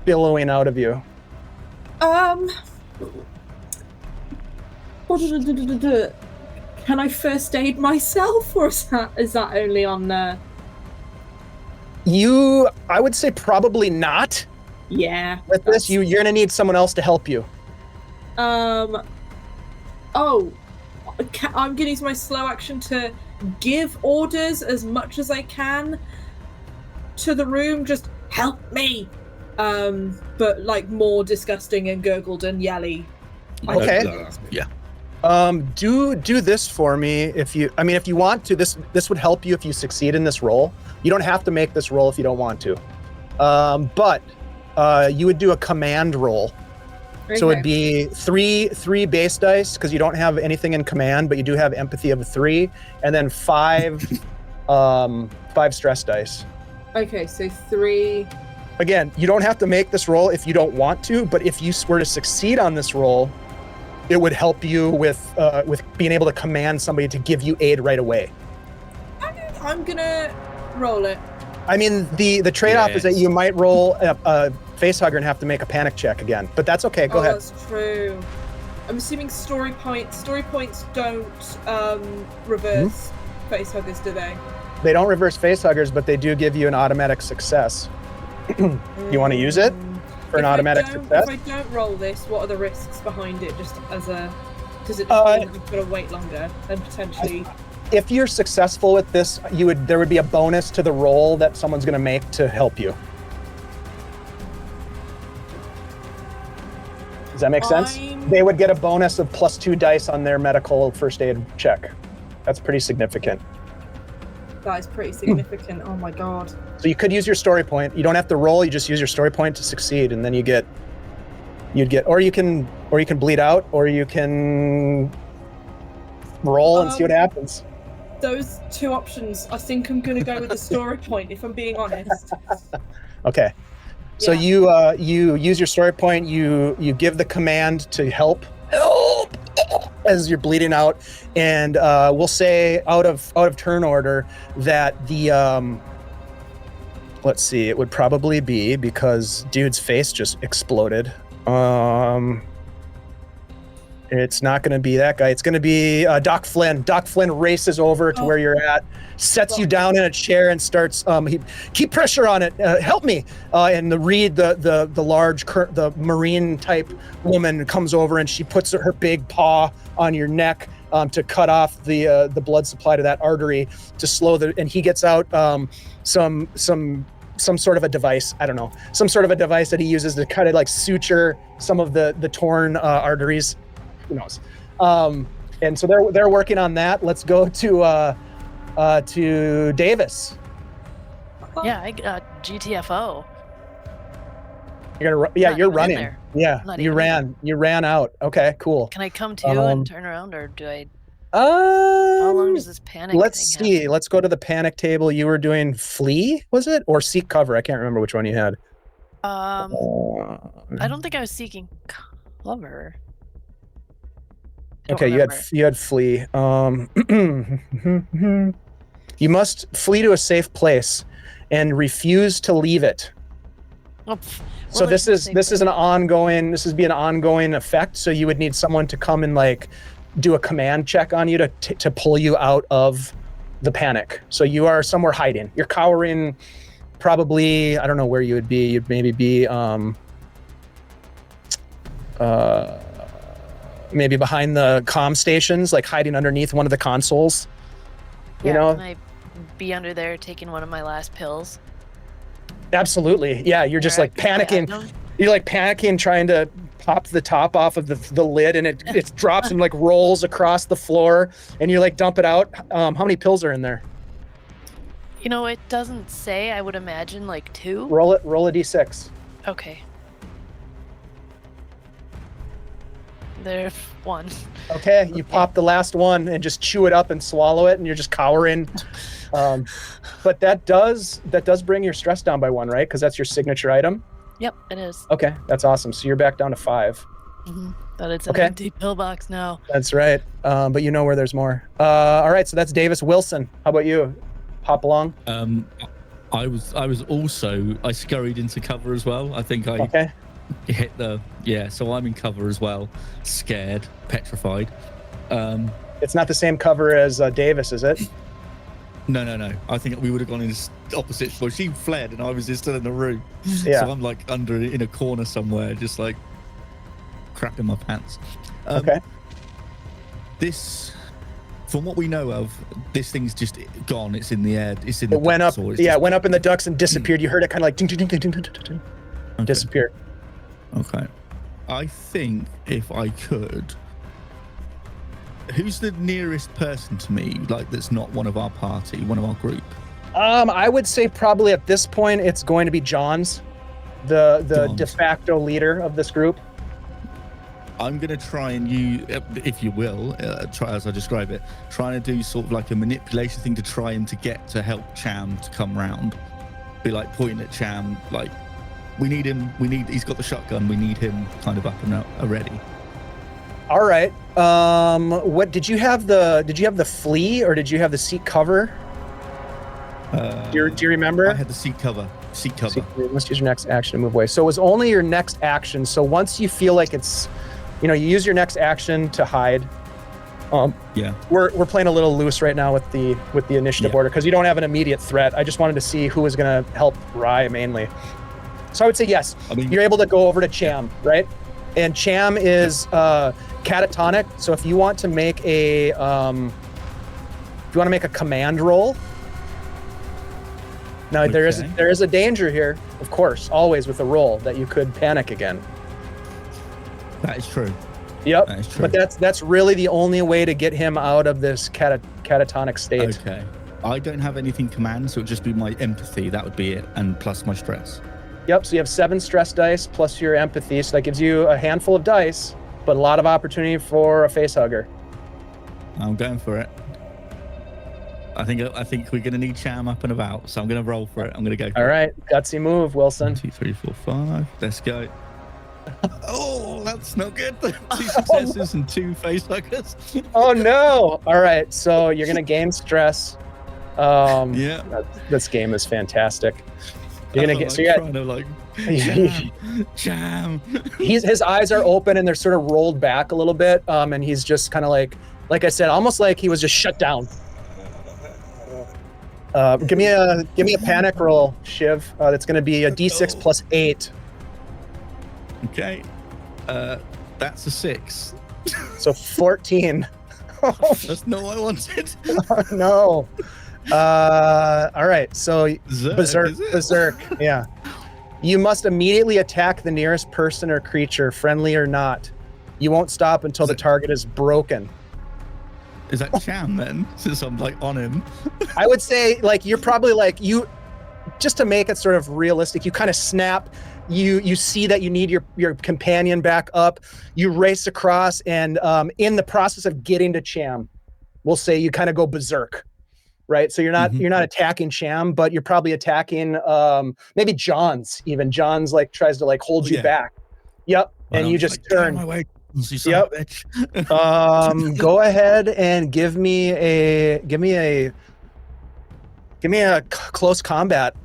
billowing out of you. Can I first aid myself, or is that only on? I would say probably not. Yeah. With this, you're gonna need someone else to help you. Oh, I'm gonna use my slow action to give orders as much as I can to the room. Just help me. But like more disgusting and gurgled and yelly. Okay. Yeah. Do this for me if you want to. This would help you if you succeed in this roll. You don't have to make this roll if you don't want to. But you would do a command roll. Okay. So it'd be three base dice because you don't have anything in command, but you do have empathy of 3, and then 5 stress dice. Okay, so 3. Again, you don't have to make this roll if you don't want to, but if you were to succeed on this roll, it would help you with being able to command somebody to give you aid right away. I'm gonna roll it. I mean, the trade-off is that you might roll a facehugger and have to make a panic check again, but that's okay. Go ahead. That's true. I'm assuming story points don't reverse facehuggers, do they? They don't reverse facehuggers, but they do give you an automatic success. You want to use it for an automatic success? If I don't roll this, what are the risks behind it? Just as a, does it just mean that I've got to wait longer and potentially? If you're successful with this, there would be a bonus to the roll that someone's going to make to help you. Does that make sense? They would get a bonus of +2 dice on their medical first aid check. That's pretty significant. That is pretty significant. Oh my god. So you could use your story point. You don't have to roll. You just use your story point to succeed, and then you'd get, or you can bleed out, or you can roll and see what happens. Those 2 options. I think I'm going to go with the story point, if I'm being honest. Okay. So you use your story point. You give the command to help as you're bleeding out, and we'll say out of turn order that the let's see, it would probably be because dude's face just exploded. It's not going to be that guy. It's going to be Doc Flynn. Doc Flynn races over to where you're at, sets you down in a chair, and starts. Keep pressure on it. Help me. And the Marine type woman comes over, and she puts her big paw on your neck to cut off the blood supply to that artery to slow the. And he gets out some sort of a device. I don't know, some sort of a device that he uses to kind of like suture some of the torn arteries. Who knows? And so they're working on that. Let's go to Davis. Yeah, I got GTFO. You're running. Yeah, you ran out. Okay, cool. Can I come to and turn around, or do I? How long does this panic? Let's see. Happen? Let's go to the panic table. You were doing flee, was it, or seek cover? I can't remember which one you had. I don't think I was seeking cover. Okay, you had flee. You must flee to a safe place and refuse to leave it. So this is an ongoing. This would be an ongoing effect. So you would need someone to come and like do a command check on you to pull you out of the panic. So you are somewhere hiding. You're cowering. Probably, I don't know where you would be. You'd maybe be maybe behind the comm stations, like hiding underneath one of the consoles. Can I be under there taking one of my last pills? Absolutely. Yeah, you're just like panicking. You're like panicking, trying to pop the top off of the lid, and it drops and like rolls across the floor, and you like dump it out. How many pills are in there? You know, it doesn't say. I would imagine like 2. Roll a d6. Okay. There's 1. Okay, you pop the last one and just chew it up and swallow it, and you're just cowering. But that does bring your stress down by 1, right? Because that's your signature item. Yep, it is. Okay, that's awesome. So you're back down to 5. But it's an empty pillbox now. That's right. But you know where there's more. All right, so that's Davis. Wilson, how about you? Pop along. I scurried into cover as well. I think I hit so I'm in cover as well, scared, petrified. It's not the same cover as Davis, is it? No. I think we would have gone in opposite. Well, she fled and I was just still in the room. Yeah. So I'm like in a corner somewhere, just like crapping my pants. Okay. This, from what we know of, this thing's just gone. It's in the air. It went up. Yeah, it went up in the ducts and disappeared. You heard it kind of like ding, ding, ding, ding, ding, ding, ding, okay. Disappeared. Okay. I think if I could, who's the nearest person to me, like that's not one of our party, one of our group? I would say probably at this point it's going to be John's, the de facto leader of this group. I'm going to try and if you will, try as I describe it, trying to do sort of like a manipulation thing to try him to get to help Cham to come round. Be like pointing at Cham, like, we need him, he's got the shotgun, we need him kind of up and out already. All right. What did you have the flee or did you have the seat cover? Do you remember? I had the seat cover. You must use your next action to move away. So it was only your next action. So once you feel like it's, you use your next action to hide. Yeah. We're playing a little loose right now with the initiative order because you don't have an immediate threat. I just wanted to see who was going to help Rye mainly. So I would say yes. You're able to go over to Cham, right? And Cham is catatonic. So if you want to make a command roll. Now there is a danger here, of course, always with a roll that you could panic again. That is true. Yep. That is true. But that's really the only way to get him out of this catatonic state. Okay. I don't have anything command, so it would just be my empathy. That would be it, and plus my stress. Yep. So you have 7 stress dice plus your empathy, so that gives you a handful of dice, but a lot of opportunity for a face hugger. I'm going for it. I think we're going to need Cham up and about, so I'm going to roll for it. I'm going to go for it. All right. Gutsy move, Wilson. 1, 2, 3, 4, 5. Let's go. Oh, that's not good. 2 successes and 2 face huggers. Oh, no. All right. So you're going to gain stress. Yeah. This game is fantastic. You're going to get... trying to like... Cham. His eyes are open and they're sort of rolled back a little bit. And he's just kind of like I said, almost like he was just shut down. Give me a panic roll, Shiv. That's going to be a d6 plus 8. Okay. That's a 6. So 14. That's not what I wanted. Oh, no. All right. So berserk. Yeah. You must immediately attack the nearest person or creature, friendly or not. You won't stop until the target is broken. Is that Cham then? Since I'm like on him. I would say you're probably just to make it sort of realistic, you kind of snap. You see that you need your companion back up. You race across, and in the process of getting to Cham, we'll say you kind of go berserk, right? So you're not attacking Cham, but you're probably attacking maybe John's. Even John's tries to hold you back. Yep, and you just turn. My way. Yep. Go ahead and give me a close combat.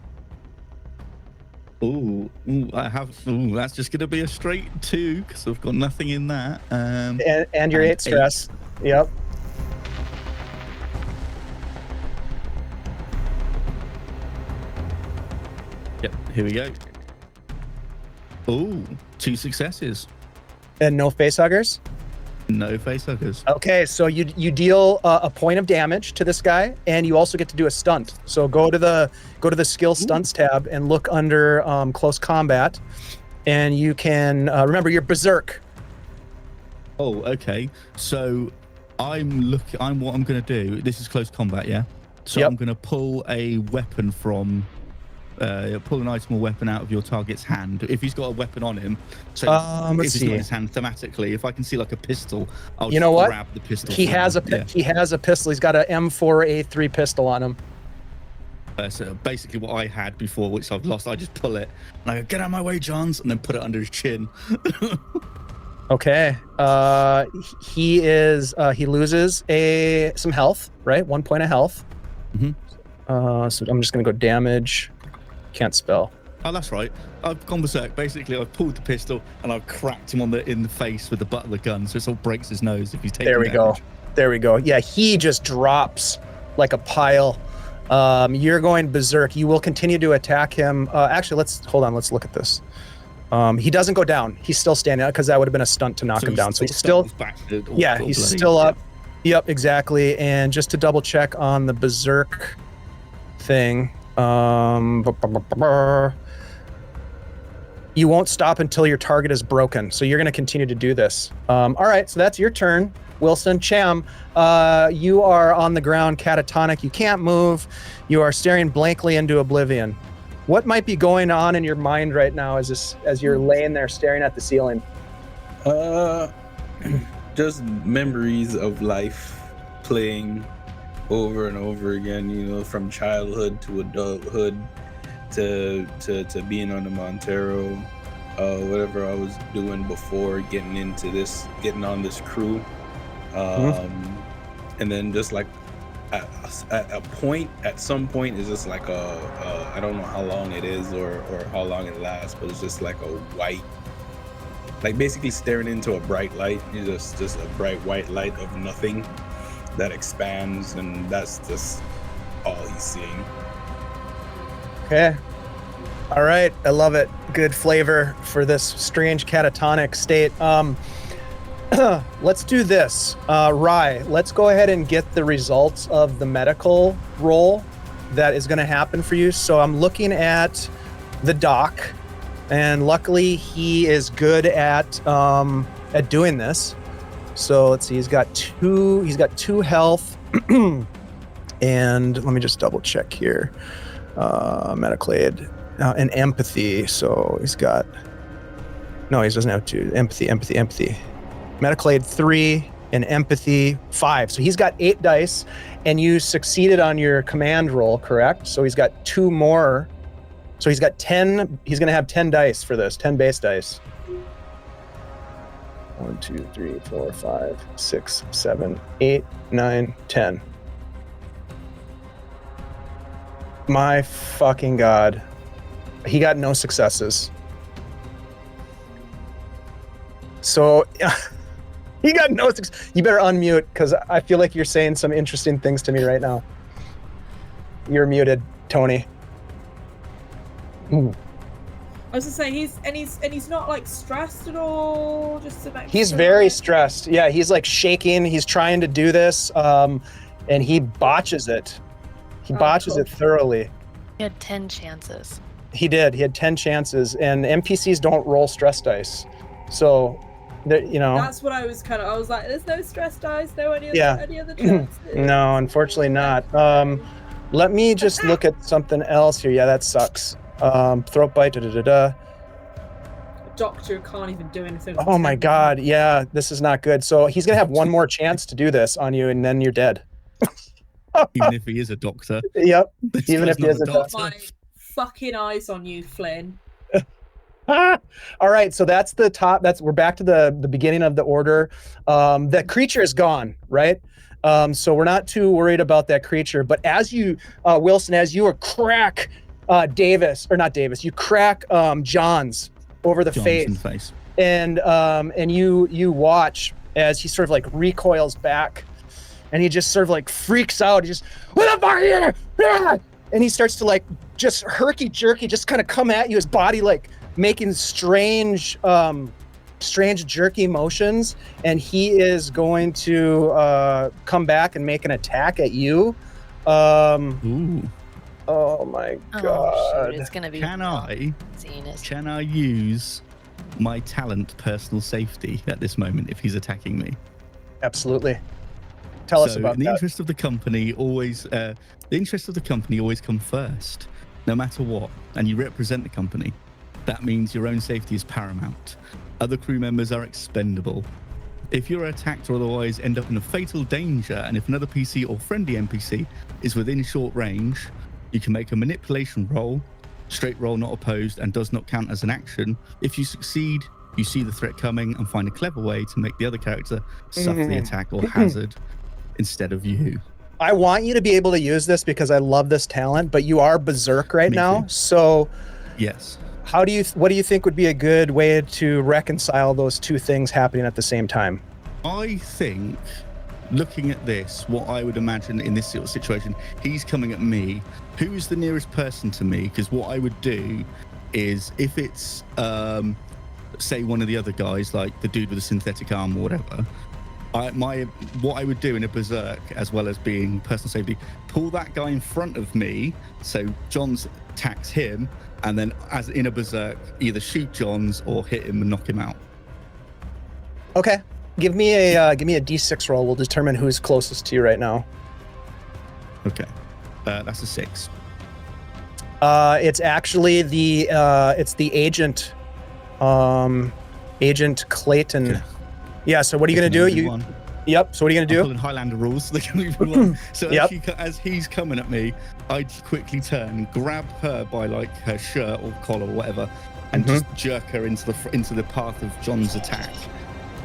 Ooh, that's just gonna be a straight 2 because I've got nothing in that. And your 8 stress. Yep. Yep. Here we go. Ooh, 2 successes. And no face huggers? No facehuggers. Okay, so you deal a point of damage to this guy, and you also get to do a stunt. So go to the skill stunts tab and look under close combat, and you can remember you're berserk. Oh, okay. So what I'm going to do. This is close combat, yeah. So Yep. I'm going to pull a weapon from. Pull an item or weapon out of your target's hand if he's got a weapon on him. So Let's if it's see. not in his hand thematically, if I can see like a pistol, I'll You know what? grab the pistol. He from has him. Yeah. he has a pistol. He's got a M4A3 pistol on him. So basically what I had before, which I've lost, I just pull it and I go, get out of my way, Johns, and then put it under his chin. Okay. He loses some health, right? 1 point of health. Mhm. So I'm just gonna go damage. Can't spell. Oh, that's right. I've gone berserk. Basically, I've pulled the pistol and I've cracked him in the face with the butt of the gun, so it all breaks his nose if he's taking damage. There we go. Yeah, he just drops like a pile. You're going berserk. You will continue to attack him. Actually, let's look at this. He doesn't go down. He's still standing out because that would have been a stunt to knock him down. So he's still, he's still up. Yep, exactly. And just to double check on the berserk thing, you won't stop until your target is broken. So you're going to continue to do this. All right, so that's your turn, Wilson. Cham, you are on the ground, catatonic. You can't move. You are staring blankly into oblivion. What might be going on in your mind right now as you're laying there staring at the ceiling? Just memories of life, playing over and over again, you know, from childhood to adulthood to being on the Montero, whatever I was doing before getting on this crew, and then just like at some point it's just like I don't know how long it is or how long it lasts, but it's just like a white, like basically staring into a bright light. It's just a bright white light of nothing that expands, and that's just all he's seeing. Okay. All right. I love it. Good flavor for this strange catatonic state. Let's do this. Rye, let's go ahead and get the results of the medical roll that is going to happen for you. So I'm looking at the doc, and luckily he is good at doing this. So let's see, he's got two health, and let me just double check here. Medical aid and empathy. So he doesn't have two. Empathy. Medical aid 3 and empathy 5. So he's got 8 dice, and you succeeded on your command roll, correct? So he's got 2 more. So he's got 10. He's going to have 10 dice for this, 10 base dice. 1, 2, 3, 4, 5, 6, 7, 8, 9, 10. My fucking God. He got no successes. So he got no success. You better unmute, because I feel like you're saying some interesting things to me right now. You're muted, Tony. Ooh. I was gonna say he's not like stressed at all. Just to make He's sure. very stressed. Yeah, he's like shaking. He's trying to do this, and he botches it. He botches it thoroughly. He had 10 chances. He did. He had 10 chances, and NPCs don't roll stress dice. So, you know. That's what I was like, there's no stress dice, no any other chances. No, unfortunately not. Let me just look at something else here. Yeah, that sucks. Throat bite, Doctor can't even do anything. Oh my God. Yeah, this is not good. So he's going to have one more chance to do this on you, and then you're dead. Even if he is a doctor. Yep. This Even guy's if he is a Got doctor. my fucking eyes on you, Flynn. All right, so that's the top. We're back to the beginning of the order. The creature is gone, right? So we're not too worried about that creature. But as you, Wilson, as you crack you crack John's over the face, In the face. and you watch as he sort of like recoils back, and he just sort of like freaks out. He just, what the fuck are you? Ah! And he starts to like just herky jerky, just kind of come at you. His body like making strange strange jerky motions, and he is going to come back and make an attack at you. Ooh. Oh my Oh god. shoot, it's gonna be Can I use my talent personal safety at this moment if he's attacking me? Absolutely. Tell us about in the that. interest of the company, always come first, no matter what, and you represent the company. That means your own safety is paramount. Other crew members are expendable. If you're attacked or otherwise end up in a fatal danger, and if another PC or friendly NPC is within short range, you can make a manipulation roll, straight roll not opposed, and does not count as an action. If you succeed, you see the threat coming and find a clever way to make the other character suffer the attack or hazard instead of you. I want you to be able to use this because I love this talent, but you are berserk right Me now. too. So Yes. what do you think would be a good way to reconcile those two things happening at the same time? I think, looking at this, what I would imagine in this sort of situation, he's coming at me. Who is the nearest person to me? Because what I would do is, if it's, say, one of the other guys, like the dude with the synthetic arm or whatever, what I would do in a berserk, as well as being personal safety, pull that guy in front of me, so Johns attacks him, and then as in a berserk, either shoot Johns or hit him and knock him out. Okay. Give me a D6 roll. We'll determine who's closest to you right now. Okay. That's a 6. It's actually the agent, Agent Clayton. Okay. Yeah. So what are you gonna do? Yep. So what are you gonna do? I'm pulling Highlander rules. So they can move along. So Yep. as he's coming at me, I'd quickly turn, grab her by like her shirt or collar or whatever, and just jerk her into the path of John's attack.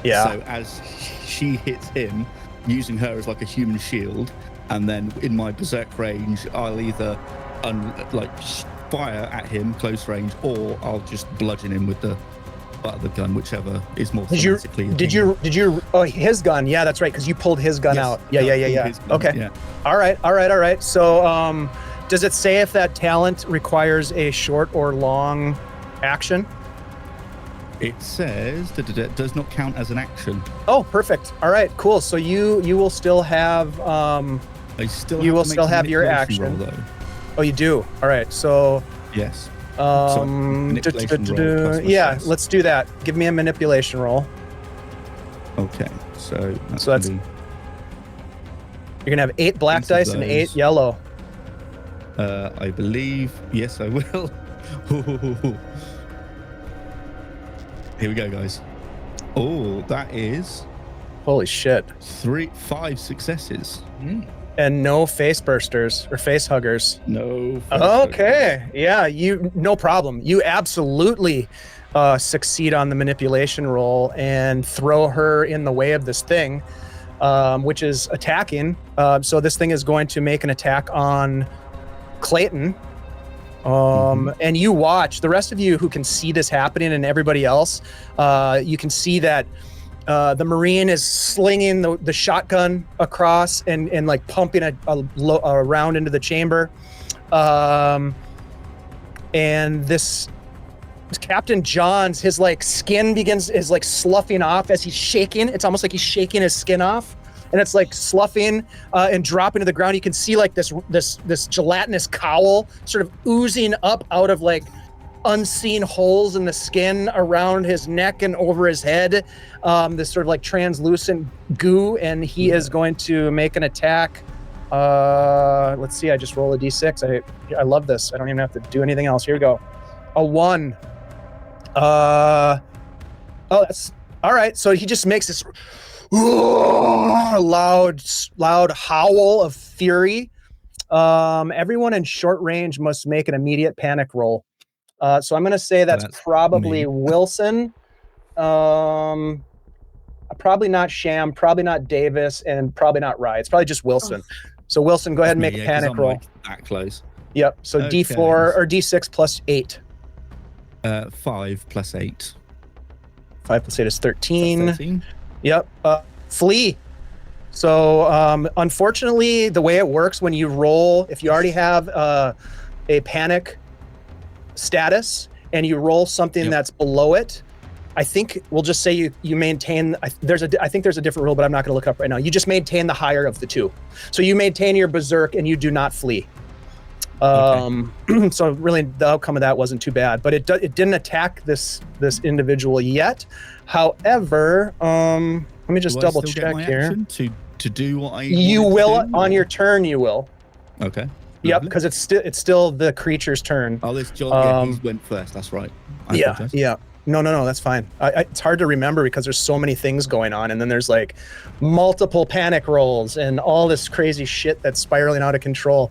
Yeah. So as she hits him, using her as like a human shield, and then in my berserk range, I'll either fire at him close range, or I'll just bludgeon him with the butt of the gun, whichever is more thematically. Did you? Oh, his gun. Yeah, that's right. Because you pulled his gun out. Yeah. Okay. Yeah. All right. So, does it say if that talent requires a short or long action? It says does not count as an action. Oh, perfect. All right, cool. So you will still have you will still have your action. Roll, though. Oh, you do. All right. So Yes. manipulation roll plus yeah, plus. Let's do that. Give me a manipulation roll. Okay. So that's You're gonna have 8 black Each of dice and 8 those. yellow. I believe. Yes, I will. Here we go, guys. Oh, that is Holy shit. 5 successes. And no face bursters or face huggers. No. Okay. Yeah, no problem. You absolutely succeed on the manipulation roll and throw her in the way of this thing, which is attacking. So this thing is going to make an attack on Clayton. And you watch, the rest of you who can see this happening and everybody else, you can see that the Marine is slinging the shotgun across and like pumping a round into the chamber. And this Captain Johns, his like skin is like sloughing off as he's shaking. It's almost like he's shaking his skin off. And it's like sloughing and dropping to the ground. You can see like this gelatinous cowl sort of oozing up out of like unseen holes in the skin around his neck and over his head. This sort of like translucent goo, and he is going to make an attack. Let's see. I just roll a d6. I love this. I don't even have to do anything else. Here we go. A 1. That's all right. So he just makes this loud howl of fury. Everyone in short range must make an immediate panic roll. So I'm going to say that's probably me. Wilson. Probably not Sham, probably not Davis, and probably not Rye. It's probably just Wilson. So Wilson, go ahead and make a panic roll. Like that close. Yep. So Okay. D4 or D6 plus 8. 5 plus 8. 5 plus 8 is 13. 13. Yep. Flee. So unfortunately, the way it works when you roll, if you already have a panic status and you roll something Yep. that's below it, I think we'll just say you maintain. I think there's a different rule, but I'm not going to look up right now. You just maintain the higher of the two, so you maintain your berserk and you do not flee. So really, the outcome of that wasn't too bad, but it didn't attack this individual yet. However, let me just double check here. To do what I you will on your turn. You will. Okay. Yep, because it's still the creature's turn. Oh, this John. He went first. That's right. Yeah. No, that's fine. It's hard to remember because there's so many things going on, and then there's like multiple panic rolls and all this crazy shit that's spiraling out of control.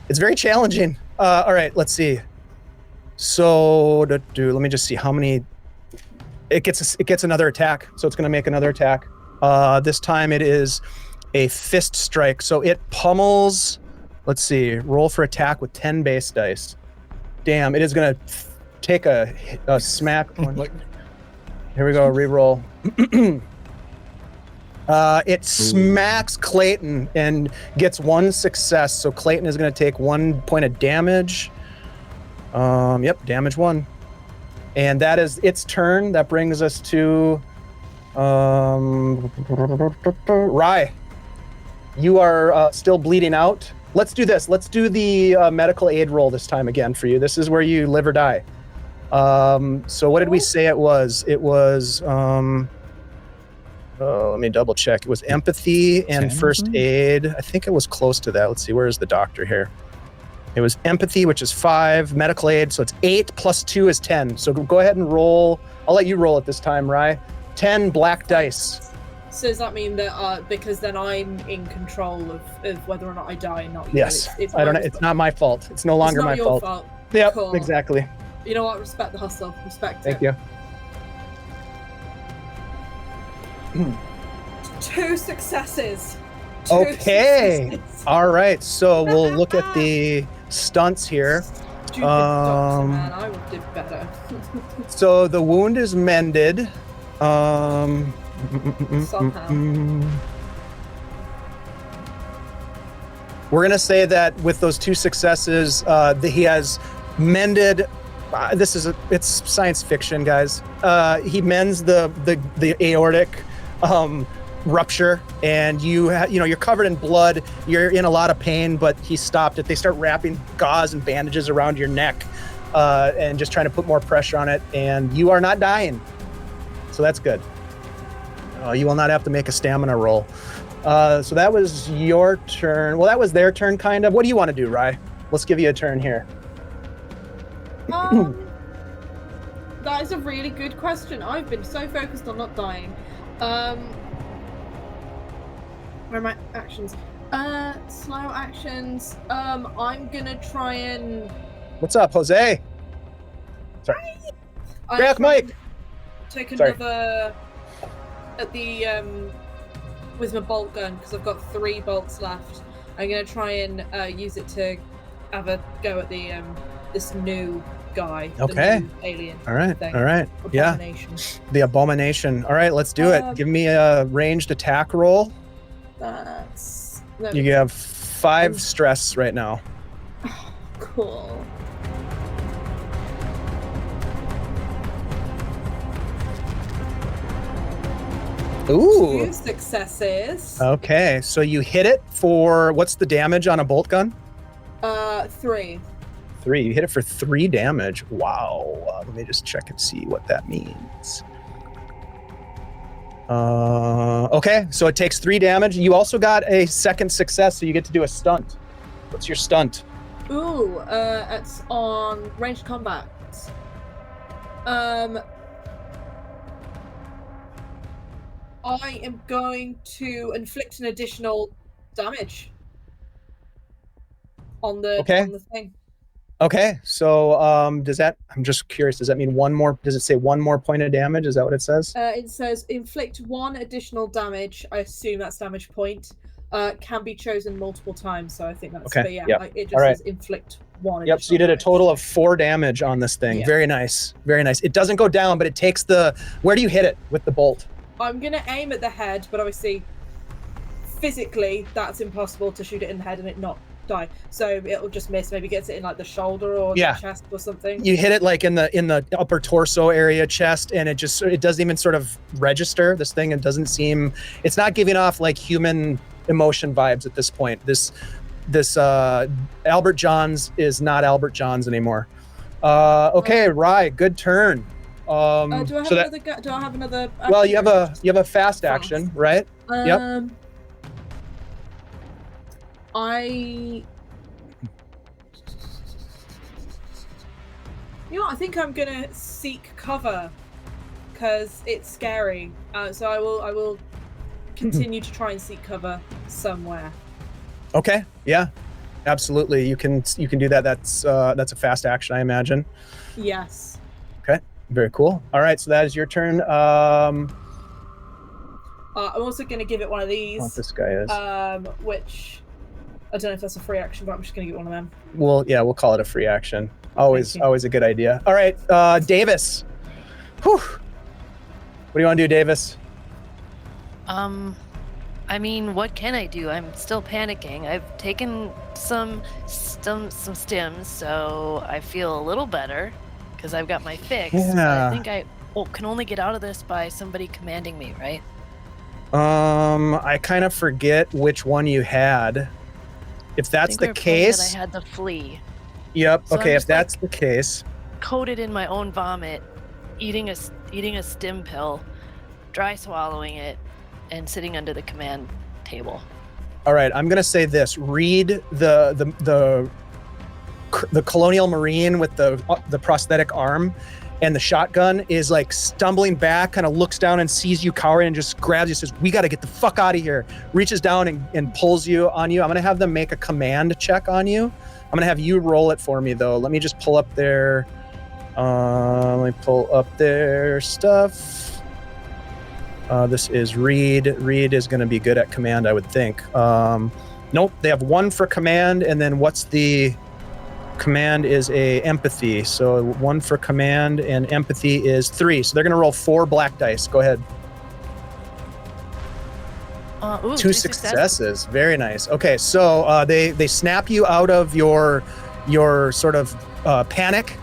It's very challenging. All right, let's see. So let me just see how many. It gets another attack, so it's going to make another attack. This time it is a fist strike, so it pummels. Let's see. Roll for attack with 10 base dice. Damn, it is going to take a smack. Here we go. Reroll. It smacks Clayton and gets 1 success. So Clayton is going to take 1 point of damage. Yep, damage 1. And that is its turn. That brings us to Rye. You are still bleeding out. Let's do this. Let's do the medical aid roll this time again for you. This is where you live or die. So what did we say it was? It was, let me double check. It was empathy and first aid. I think it was close to that. Let's see, where is the doctor here? It was empathy, which is 5, medical aid, so it's 8 plus 2 is 10. So go ahead and roll. I'll let you roll it this time, Rye. 10 black dice. So does that mean that because then I'm in control of whether or not I die and not you? Yes. I don't know. It's not my fault. It's no longer my fault. Yep, cool. Exactly. You know what? Respect the hustle. Respect Thank it. you. 2 successes. Okay. All right. So we'll look at the stunts here. Stupid doctor, man. I would do better. So the wound is mended. Somehow. We're gonna say that with those 2 successes, he has mended. It's science fiction, guys. He mends the aortic rupture, and you're covered in blood. You're in a lot of pain, but he stopped it. They start wrapping gauze and bandages around your neck, and just trying to put more pressure on it. And you are not dying, so that's good. You will not have to make a stamina roll. So that was your turn. Well, that was their turn, kind of. What do you want to do, Rye? Let's give you a turn here. That is a really good question. I've been so focused on not dying. Where are my actions? Slow actions. I'm gonna try and. What's up, Jose? Sorry. Grab Mike. Take another at the with my bolt gun because I've got 3 bolts left. I'm gonna try and use it to have a go at the this new guy. Okay. The new alien. All right. Thing. All right. Abomination. Yeah. The abomination. All right. Let's do it. Give me a ranged attack roll. You have 5 stress right now. Cool. Ooh. 2 successes. Okay, so you hit it for, what's the damage on a bolt gun? 3. 3. You hit it for 3 damage. Wow. Let me just check and see what that means. Okay, so it takes 3 damage. You also got a second success, so you get to do a stunt. What's your stunt? Ooh, it's on ranged combat. I am going to inflict an additional damage on the thing. Okay, so does that? I'm just curious. Does that mean one more? Does it say 1 more point of damage? Is that what it says? It says inflict 1 additional damage. I assume that's damage point. Can be chosen multiple times. So I think that's okay. But yeah, yep. it just says inflict 1. Yep. So you did a total of 4 damage on this thing. Yeah. Very nice. Very nice. It doesn't go down, but it takes the. Where do you hit it with the bolt? I'm gonna aim at the head, but obviously, physically, that's impossible to shoot it in the head and it not die. So it'll just miss. Maybe gets it in like the shoulder or Yeah. the chest or something. You hit it like in the upper torso area, chest, and it doesn't even sort of register this thing. It doesn't seem, it's not giving off like human emotion vibes at this point. This Albert Johns is not Albert Johns anymore. Okay, Rye, good turn. Do I have another? Well, you have a fast action, right? Yep. I think I'm gonna seek cover because it's scary. So I will continue to try and seek cover somewhere. Okay. Yeah. Absolutely. You can do that. That's a fast action, I imagine. Yes. Okay. Very cool. All right. So that is your turn. I'm also going to give it one of these. What this guy is. Which I don't know if that's a free action, but I'm just going to get one of them. We'll call it a free action. Always a good idea. All right. Davis. Whew. What do you want to do, Davis? I mean, what can I do? I'm still panicking. I've taken some stims, so I feel a little better because I've got my fix. Yeah. But I think I can only get out of this by somebody commanding me, right? I kind of forget which one you had. If that's the case, I had the flea. Yep. So okay. If that's the case, coated in my own vomit, eating a stim pill, dry swallowing it, and sitting under the command table. All right, I'm gonna say this. Read the Colonial Marine with the prosthetic arm and the shotgun is like stumbling back, kind of looks down and sees you cowering and just grabs you, says, "We got to get the fuck out of here." Reaches down and pulls you on you. I'm gonna have them make a command check on you. I'm gonna have you roll it for me though. Let me just pull up their stuff. This is Reed. Reed is going to be good at command, I would think. Nope, they have 1 for command, and then what's the command is a empathy. So 1 for command, and empathy is 3. So they're going to roll 4 black dice. Go ahead. 2 successes. Very nice. Okay, so they snap you out of your sort of panic,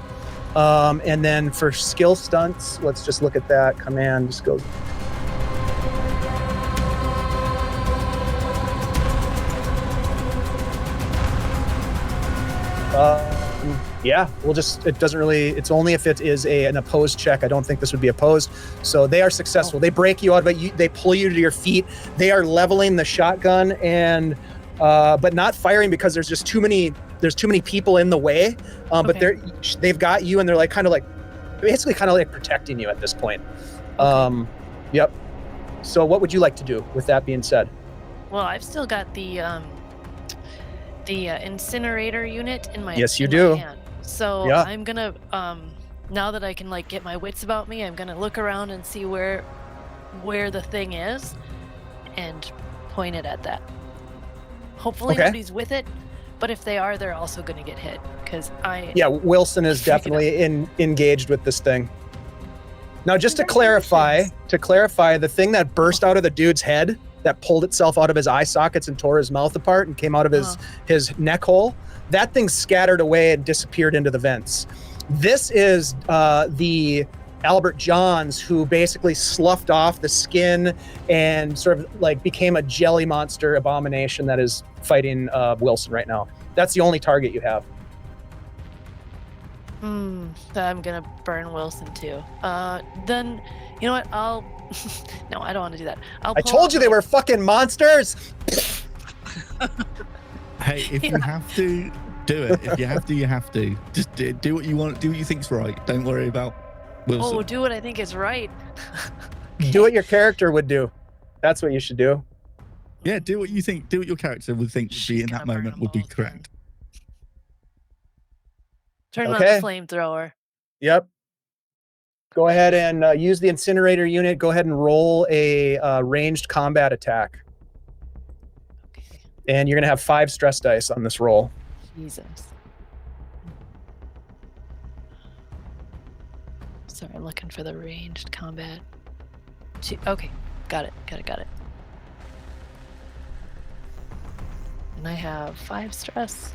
and then for skill stunts, let's just look at that. Command skills. Yeah, it's only if it is an opposed check. I don't think this would be opposed. So they are successful. They break you out, but they pull you to your feet. They are leveling the shotgun and, but not firing because there's too many people in the way. But they've got you and they're basically protecting you at this point. Okay. Yep. So what would you like to do with that being said? Well, I've still got the incinerator unit in my Yes, you do. hand. So yeah. I'm gonna now that I can get my wits about me, I'm gonna look around and see where the thing is and point it at that. Hopefully nobody's with it, but if they are, they're also gonna get hit because Wilson is definitely engaged with this thing. Now, just to clarify, the thing that burst out of the dude's head, that pulled itself out of his eye sockets and tore his mouth apart and came out of his neck hole, that thing scattered away and disappeared into the vents. This is the Albert Johns who basically sloughed off the skin and sort of became a jelly monster abomination that is fighting Wilson right now. That's the only target you have. So I'm gonna burn Wilson too. Then, you know what? No, I don't want to do that. I told you they were fucking monsters. Hey, if you have to, do it. If you have to, you have to. Just do what you want. Do what you think's right. Don't worry about Wilson. Oh, do what I think is right. Do what your character would do. That's what you should do. Yeah, do what you think. Do what your character would think would be in that moment would be correct. Turn on the flamethrower. Yep. Go ahead and use the incinerator unit. Go ahead and roll a ranged combat attack. Okay. And you're going to have 5 stress dice on this roll. Jesus. Sorry, I'm looking for the ranged combat. Okay, got it. And I have 5 stress.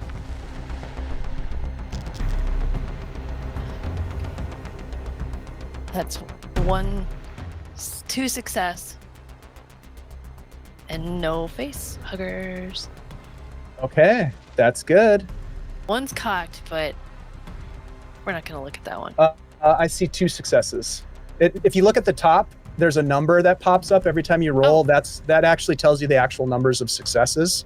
That's 2 success. And no face huggers. Okay, that's good. One's cocked, but we're not going to look at that one. I see 2 successes. If you look at the top, there's a number that pops up every time you roll. That actually tells you the actual numbers of successes.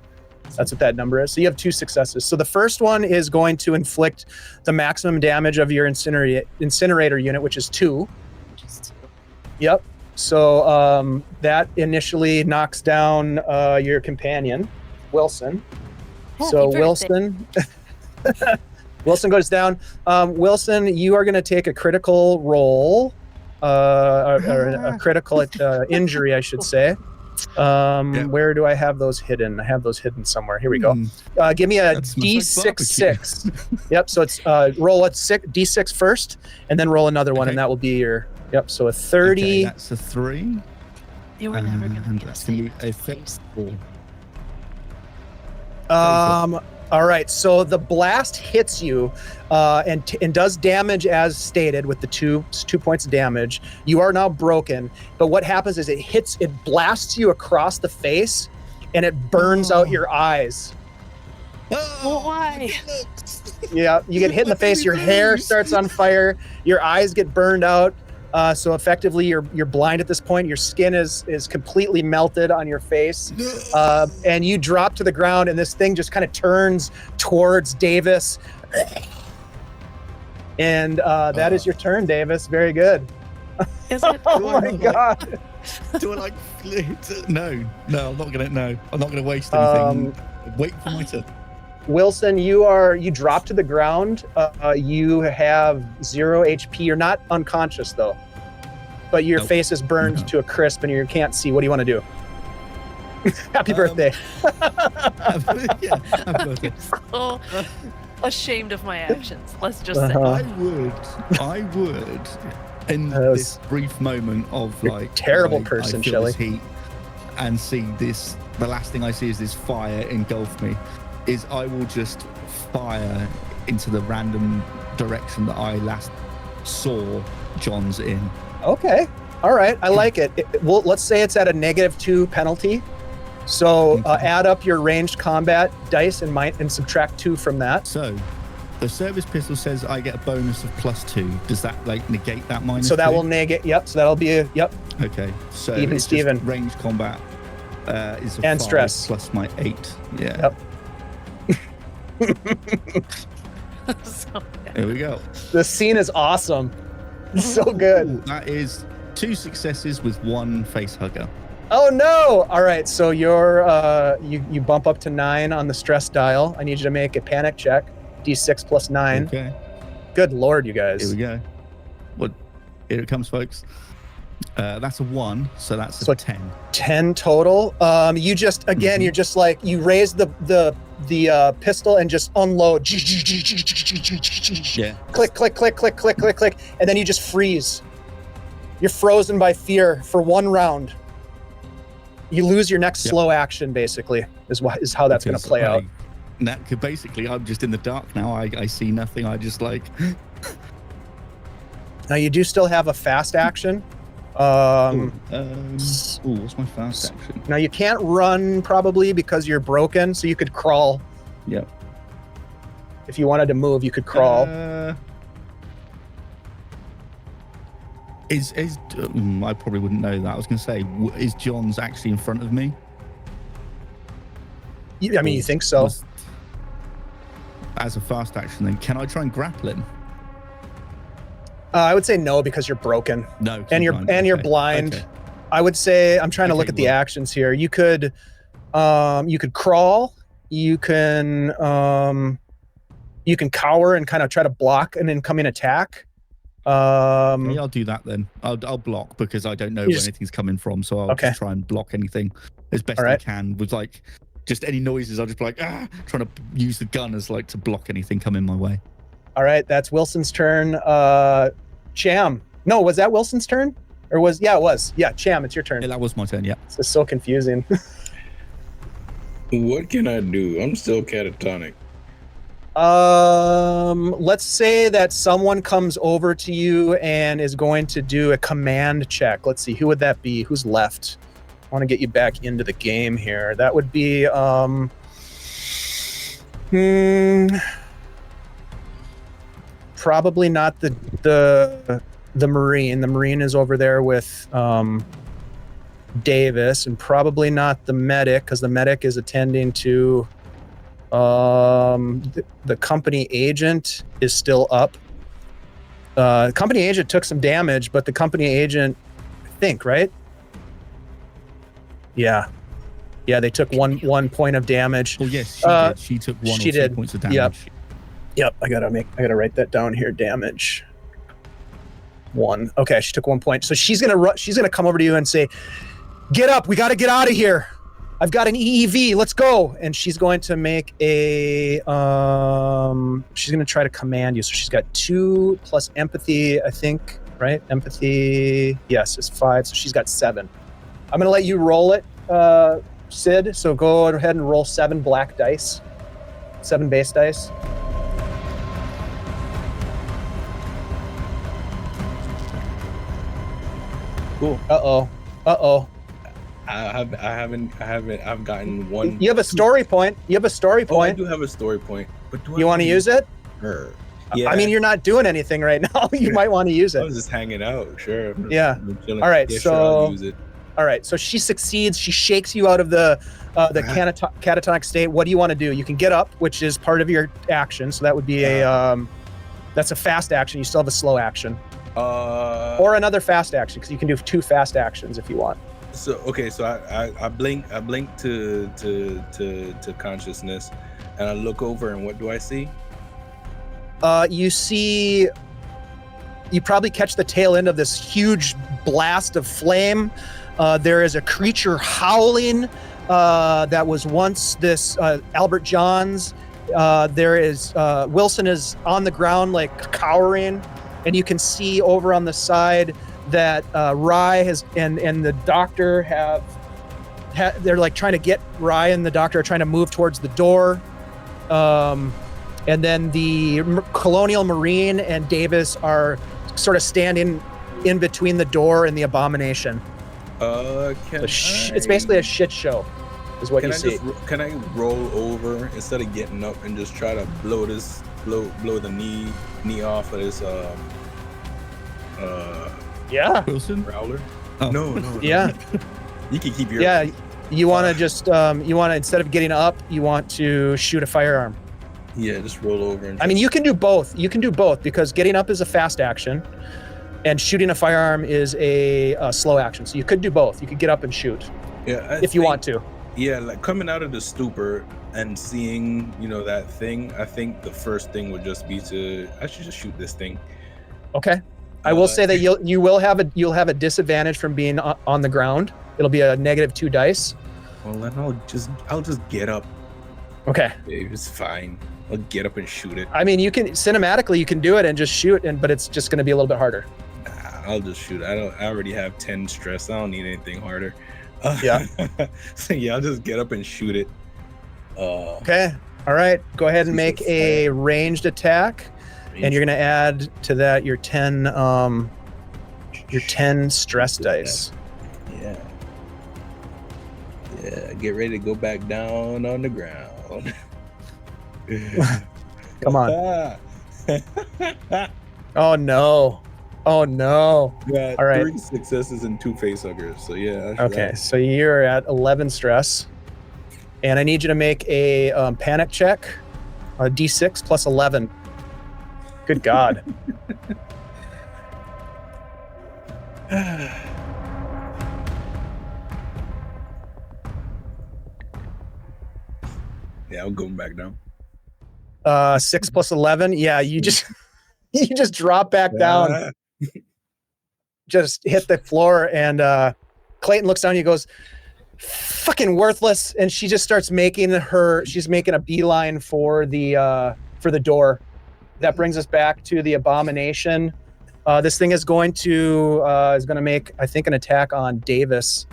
That's what that number is. So you have 2 successes. So the first one is going to inflict the maximum damage of your incinerator unit, which is 2. Just Yep. So that initially knocks down your companion, Wilson. So Happy Wilson, Wilson goes down. Wilson, you are going to take a critical roll, or a critical injury, I should say. Where do I have those hidden? I have those hidden somewhere. Here we go. Give me a D6. Yep. So it's roll a D6 first, and then roll another one, and that will be your. Yep. So a 30. Okay, that's a 3. You were never going to That's going to be a 54. All right, so the blast hits you and does damage as stated with the 2 points of damage. You are now broken, but what happens is it blasts you across the face and it burns out your eyes. Well, why? Yeah, you get hit in the face, your hair starts on fire, your eyes get burned out. So effectively, you're blind at this point. Your skin is completely melted on your face, and you drop to the ground. And this thing just kind of turns towards Davis, and that is your turn, Davis. Very good. Is it? Oh my god! Do I No, I'm not gonna. No, I'm not gonna waste anything. Wait for my turn. Wilson, you drop to the ground. You have 0 HP. You're not unconscious though, but your face is burned to a crisp and you can't see. What do you want to do? Happy birthday. Yeah, happy birthday. So ashamed of my actions. Let's just say. I would, in this brief moment of like terrible person, I feel Shelley. this heat and see this. The last thing I see is this fire engulf me. Is I will just fire into the random direction that I last saw John's in. Okay. All right. I like it. Well, let's say it's at a -2 penalty. So add up your ranged combat dice and subtract 2 from that. So the service pistol says I get a bonus of +2. Does that like negate that minus? So that 2? will negate. Yep. So that'll be yep. Okay. So Even it's Steven. just ranged combat is a And 5 stress. plus my 8. Yeah. Yep. So, Here we go. The scene is awesome. It's so good. Ooh, that is 2 successes with 1 face hugger. Oh no! All right, so you're you bump up to 9 on the stress dial. I need you to make a panic check. D6 plus 9. Okay. Good lord, you guys. Here we go. What? Here it comes, folks. That's a 1, so that's a 10. 10 total. You just again, you're just like you raise the pistol and just unload. Yeah. Click, click, click, click, click, click, click, and then you just freeze. You're frozen by fear for 1 round. You lose your next slow action, basically, is how that's going to play out. That could basically, I'm just in the dark now. I see nothing. I just like. Now you do still have a fast action. What's my fast action? Now you can't run probably because you're broken, so you could crawl. Yep. If you wanted to move, you could crawl. I probably wouldn't know that. I was going to say, is John's actually in front of me? I mean, you think so? As a fast action, then can I try and grapple him? I would say no because you're broken. No, and you're blind. Okay. I would say I'm trying to look at the actions here. You could crawl. You can cower and kind of try to block an incoming attack. Okay, I'll do that then. I'll block because I don't know where anything's coming from, so I'll just try and block anything as best I can with like just any noises. I'll just be like trying to use the gun as like to block anything coming my way. All right, that's Wilson's turn. Cham. No, was that Wilson's turn? Or it was. Yeah, Cham, it's your turn. Yeah, that was my turn, yeah. This is so confusing. What can I do? I'm still catatonic. Let's say that someone comes over to you and is going to do a command check. Let's see, who would that be? Who's left? I want to get you back into the game here. That would be probably not the Marine. The Marine is over there with Davis, and probably not the medic, because the medic is attending to the company agent is still up. Company agent took some damage, but the company agent, I think, right? Yeah, they took one point of damage. Oh yes, she did. She took one she or 2 did. points of damage. Yep. I gotta write that down here. Damage 1. Okay, she took 1 point. So she's gonna come over to you and say, "Get up! We got to get out of here. I've got an EEV. Let's go!" And she's going to make a she's gonna try to command you. So she's got 2 plus empathy, I think, right? Empathy, yes, is 5. So she's got 7. I'm gonna let you roll it, Sid. So go ahead and roll 7 black dice, 7 base dice. Cool. Uh-oh. I've gotten one. You have a story point. Oh, I do have a story point. But do You want to use it? Sure. Yeah. I mean, you're not doing anything right now. You might want to use I it. was just hanging out. Sure. Yeah. All right, Sure, I'll so- use it. All right. So she succeeds. She shakes you out of the catatonic state. What do you want to do? You can get up, which is part of your action. So that would be that's a fast action. You still have a slow action. Or another fast action, because you can do 2 fast actions if you want. So okay, so I blink to consciousness, and I look over, and what do I see? You probably catch the tail end of this huge blast of flame. There is a creature howling that was once this Albert John's. There is Wilson is on the ground, like cowering, and you can see over on the side that Rye has and the doctor they're like trying to get Rye and the doctor are trying to move towards the door. And then the Colonial Marine and Davis are sort of standing in between the door and the abomination. It's basically a shit show, is what you see. Can I roll over instead of getting up and just try to blow the knee off of this Yeah. Wilson? growler? Oh. No. Yeah. You can keep your. Yeah. You want to just instead of getting up, you want to shoot a firearm. Yeah, just roll over. And I mean, you can do both. You can do both, because getting up is a fast action, and shooting a firearm is a slow action. So you could do both. You could get up and shoot if you want to. Yeah, like coming out of the stupor and seeing, that thing. I think the first thing would just be I should just shoot this thing. Okay. I will say that you'll have a disadvantage from being on the ground. It'll be a -2 dice. Well, then I'll just get up. Okay. It's fine. I'll get up and shoot it. I mean, you can do it and just shoot, but it's just going to be a little bit harder. I'll just shoot. I already have 10 stress. I don't need anything harder. Yeah. So yeah, I'll just get up and shoot it. Okay. All right. Go ahead and make a ranged attack, and you're going to add to that your 10 stress dice. Yeah. Yeah. Get ready to go back down on the ground. Come on. Oh no. Yeah, All right. 3 successes and 2 facehuggers. So yeah. Okay, so you're at 11 stress, and I need you to make a panic check, a D6 plus 11. Good God. Yeah, I'm going back down. 6 plus 11. Yeah, you just drop back down, just hit the floor, and Clayton looks down. He goes, "Fucking worthless!" And she just starts making a beeline for the door. That brings us back to the abomination. This thing is going to make, I think, an attack on Davis,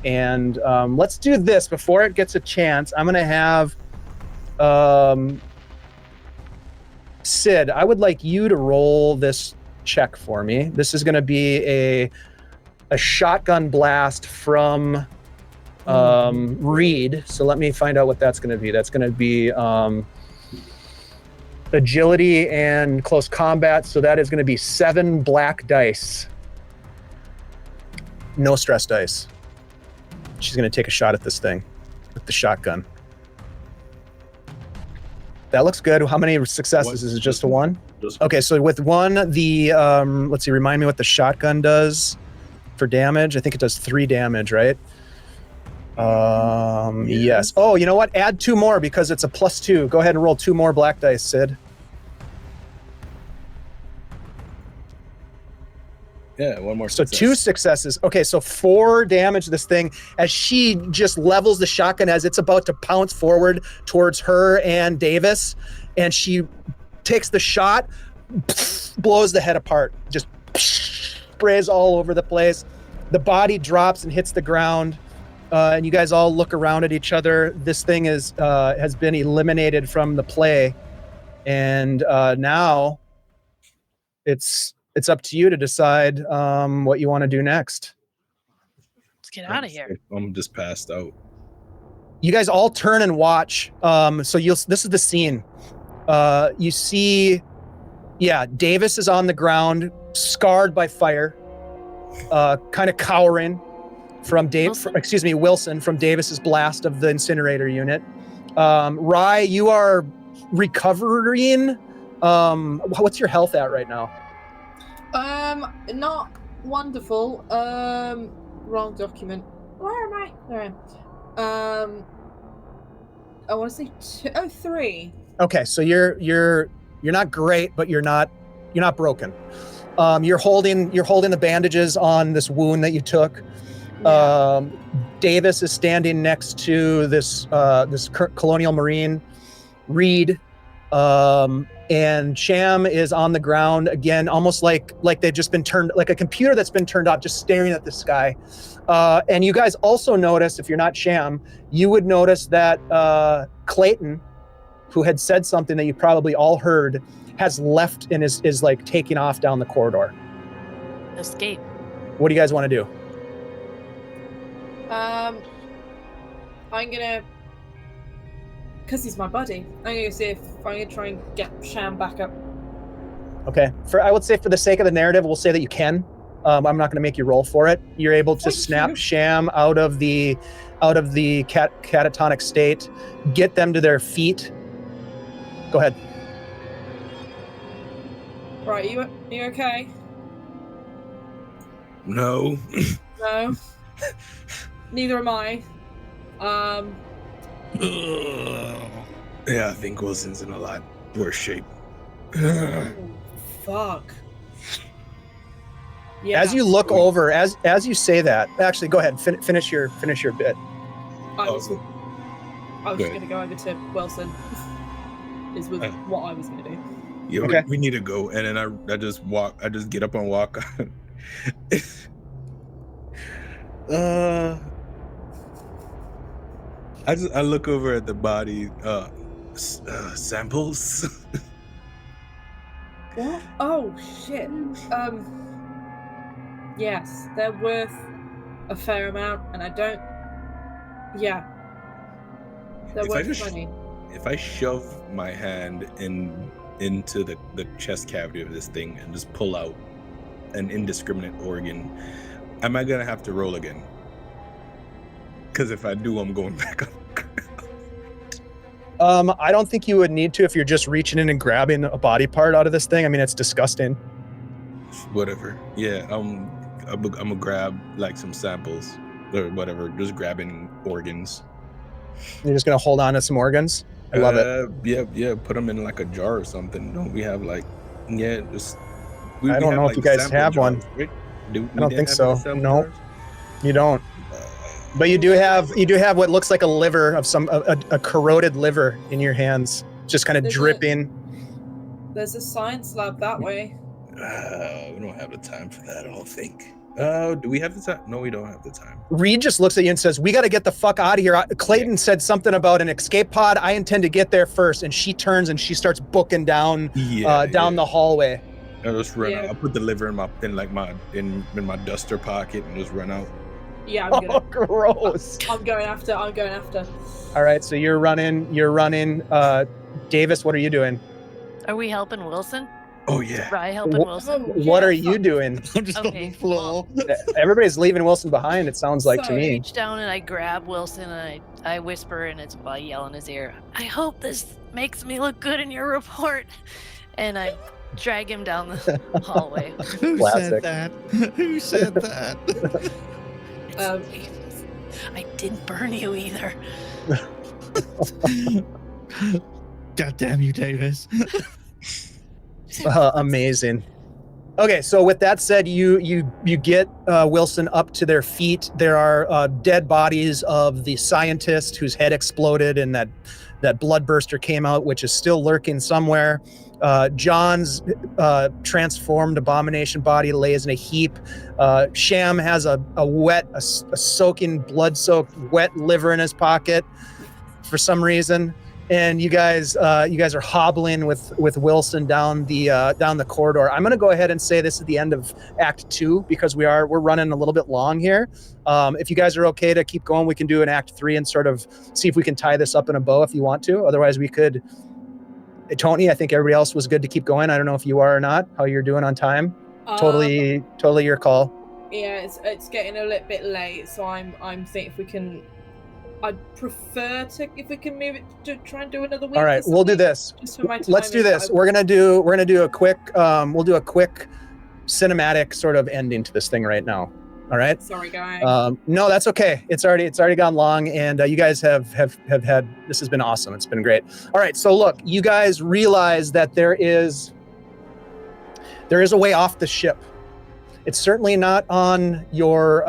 And let's do this before it gets a chance. I'm going to have Sid, I would like you to roll this check for me. This is going to be a shotgun blast from Reed. So let me find out what that's going to be. That's going to be agility and close combat. So that is going to be 7 black dice. No stress dice. She's going to take a shot at this thing with the shotgun. That looks good. How many successes? Is it just a 1? Okay, so with 1, the let's see, remind me what the shotgun does for damage. I think it does 3 damage, right? Yes. Oh, you know what? Add 2 more because it's a +2. Go ahead and roll 2 more black dice, Sid. Yeah, 1 more So success. 2 successes. Okay, so 4 damage to this thing as she just levels the shotgun as it's about to pounce forward towards her and Davis. And she takes the shot, blows the head apart, just sprays all over the place. The body drops and hits the ground. And you guys all look around at each other. This thing is has been eliminated from the play. And now it's up to you to decide what you want to do next. Let's get out of here. I'm just passed out. You guys all turn and watch. So this is the scene. You see, Davis is on the ground, scarred by fire, kind of cowering from Wilson from Davis's blast of the incinerator unit. Rye, you are recovering. What's your health at right now? Not wonderful. Wrong document. Where am I? There I am. I want to say 3. Okay, so you're not great, but you're not broken. You're holding the bandages on this wound that you took. Yeah. Davis is standing next to this Colonial Marine, Reed, and Sham is on the ground again, almost like they've just been turned, like a computer that's been turned off, just staring at the sky. And you guys also notice, if you're not Sham, you would notice that Clayton, who had said something that you probably all heard, has left and is like taking off down the corridor. Escape. What do you guys want to do? I'm gonna, because he's my buddy, I'm gonna see if I'm gonna try and get Sham back up. Okay, I would say for the sake of the narrative, we'll say that you can. I'm not going to make you roll for it. You're able to Thank snap you. Sham out of the catatonic state, get them to their feet. Go ahead. Right, you okay? No. No. Neither am I. Yeah, I think Wilson's in a lot worse shape. Oh, fuck. Yeah. As you look over, as you say that, actually, go ahead. Finish your bit. I was Go just ahead. gonna go over to Wilson. Is with what I was gonna do. Yeah, Okay. we need to go, and then I just get up and walk. I look over at the body samples. What? Oh shit. Yes, they're worth a fair amount, and I don't. Yeah. They're If I worth just- money. If I shove my hand into the chest cavity of this thing and just pull out an indiscriminate organ, am I gonna have to roll again? Because if I do, I'm going back up. I don't think you would need to if you're just reaching in and grabbing a body part out of this thing. I mean, it's disgusting. Whatever. Yeah, I'm gonna grab like some samples or whatever. Just grabbing organs. You're just gonna hold on to some organs. I love it. Yeah. Put them in like a jar or something. Don't we have like? Yeah, just. I don't have, know if like, you guys sample have one. jars, right? I don't think so. No. You don't. Uh, But you do have what looks like a liver of a corroded liver in your hands, just kind of There's dripping. There's a science lab that way. we don't have the time for that. I don't think. Do we have the time? No, we don't have the time. Reed just looks at you and says, "We got to get the fuck out of here." Clayton said something about an escape pod. I intend to get there first. And she turns and she starts booking down the hallway. I'll just run out. I'll put the liver in my duster pocket and just run out. Yeah, I'm gonna. Gross. I'm going after. All right, so you're running. Davis, what are you doing? Are we helping Wilson? Oh yeah. Rye helping Wilson? What are you doing? I'm just on the floor. Everybody's leaving Wilson behind, it sounds like to I me. reach down and I grab Wilson and I whisper and I yell in his ear, "I hope this makes me look good in your report." And I drag him down the hallway. Who Classic. said that? Who said that? I didn't burn you either. God damn you, Davis. Amazing. Okay, so with that said, you get Wilson up to their feet. There are dead bodies of the scientist whose head exploded and that bloodburster came out, which is still lurking somewhere. John's transformed abomination body lays in a heap. Sham has a soaking, blood-soaked, wet liver in his pocket for some reason. And you guys are hobbling with Wilson down the corridor. I'm going to go ahead and say this is the end of Act 2 because we're running a little bit long here. If you guys are okay to keep going, we can do an Act 3 and sort of see if we can tie this up in a bow if you want to. Otherwise, we could. Tony, I think everybody else was good to keep going. I don't know if you are or not. How you're doing on time? Totally your call. Yeah, it's getting a little bit late, so I'm thinking if we can. I'd prefer if we can move it to try and do another week. All right, we'll do this. Just for my Let's do this. We're gonna do a quick cinematic sort of ending to this thing right now. All right. Sorry, guys. No, that's okay. It's already gone long, and you guys have had. This has been awesome. It's been great. All right. So look, you guys realize that there is a way off the ship. It's certainly not on your.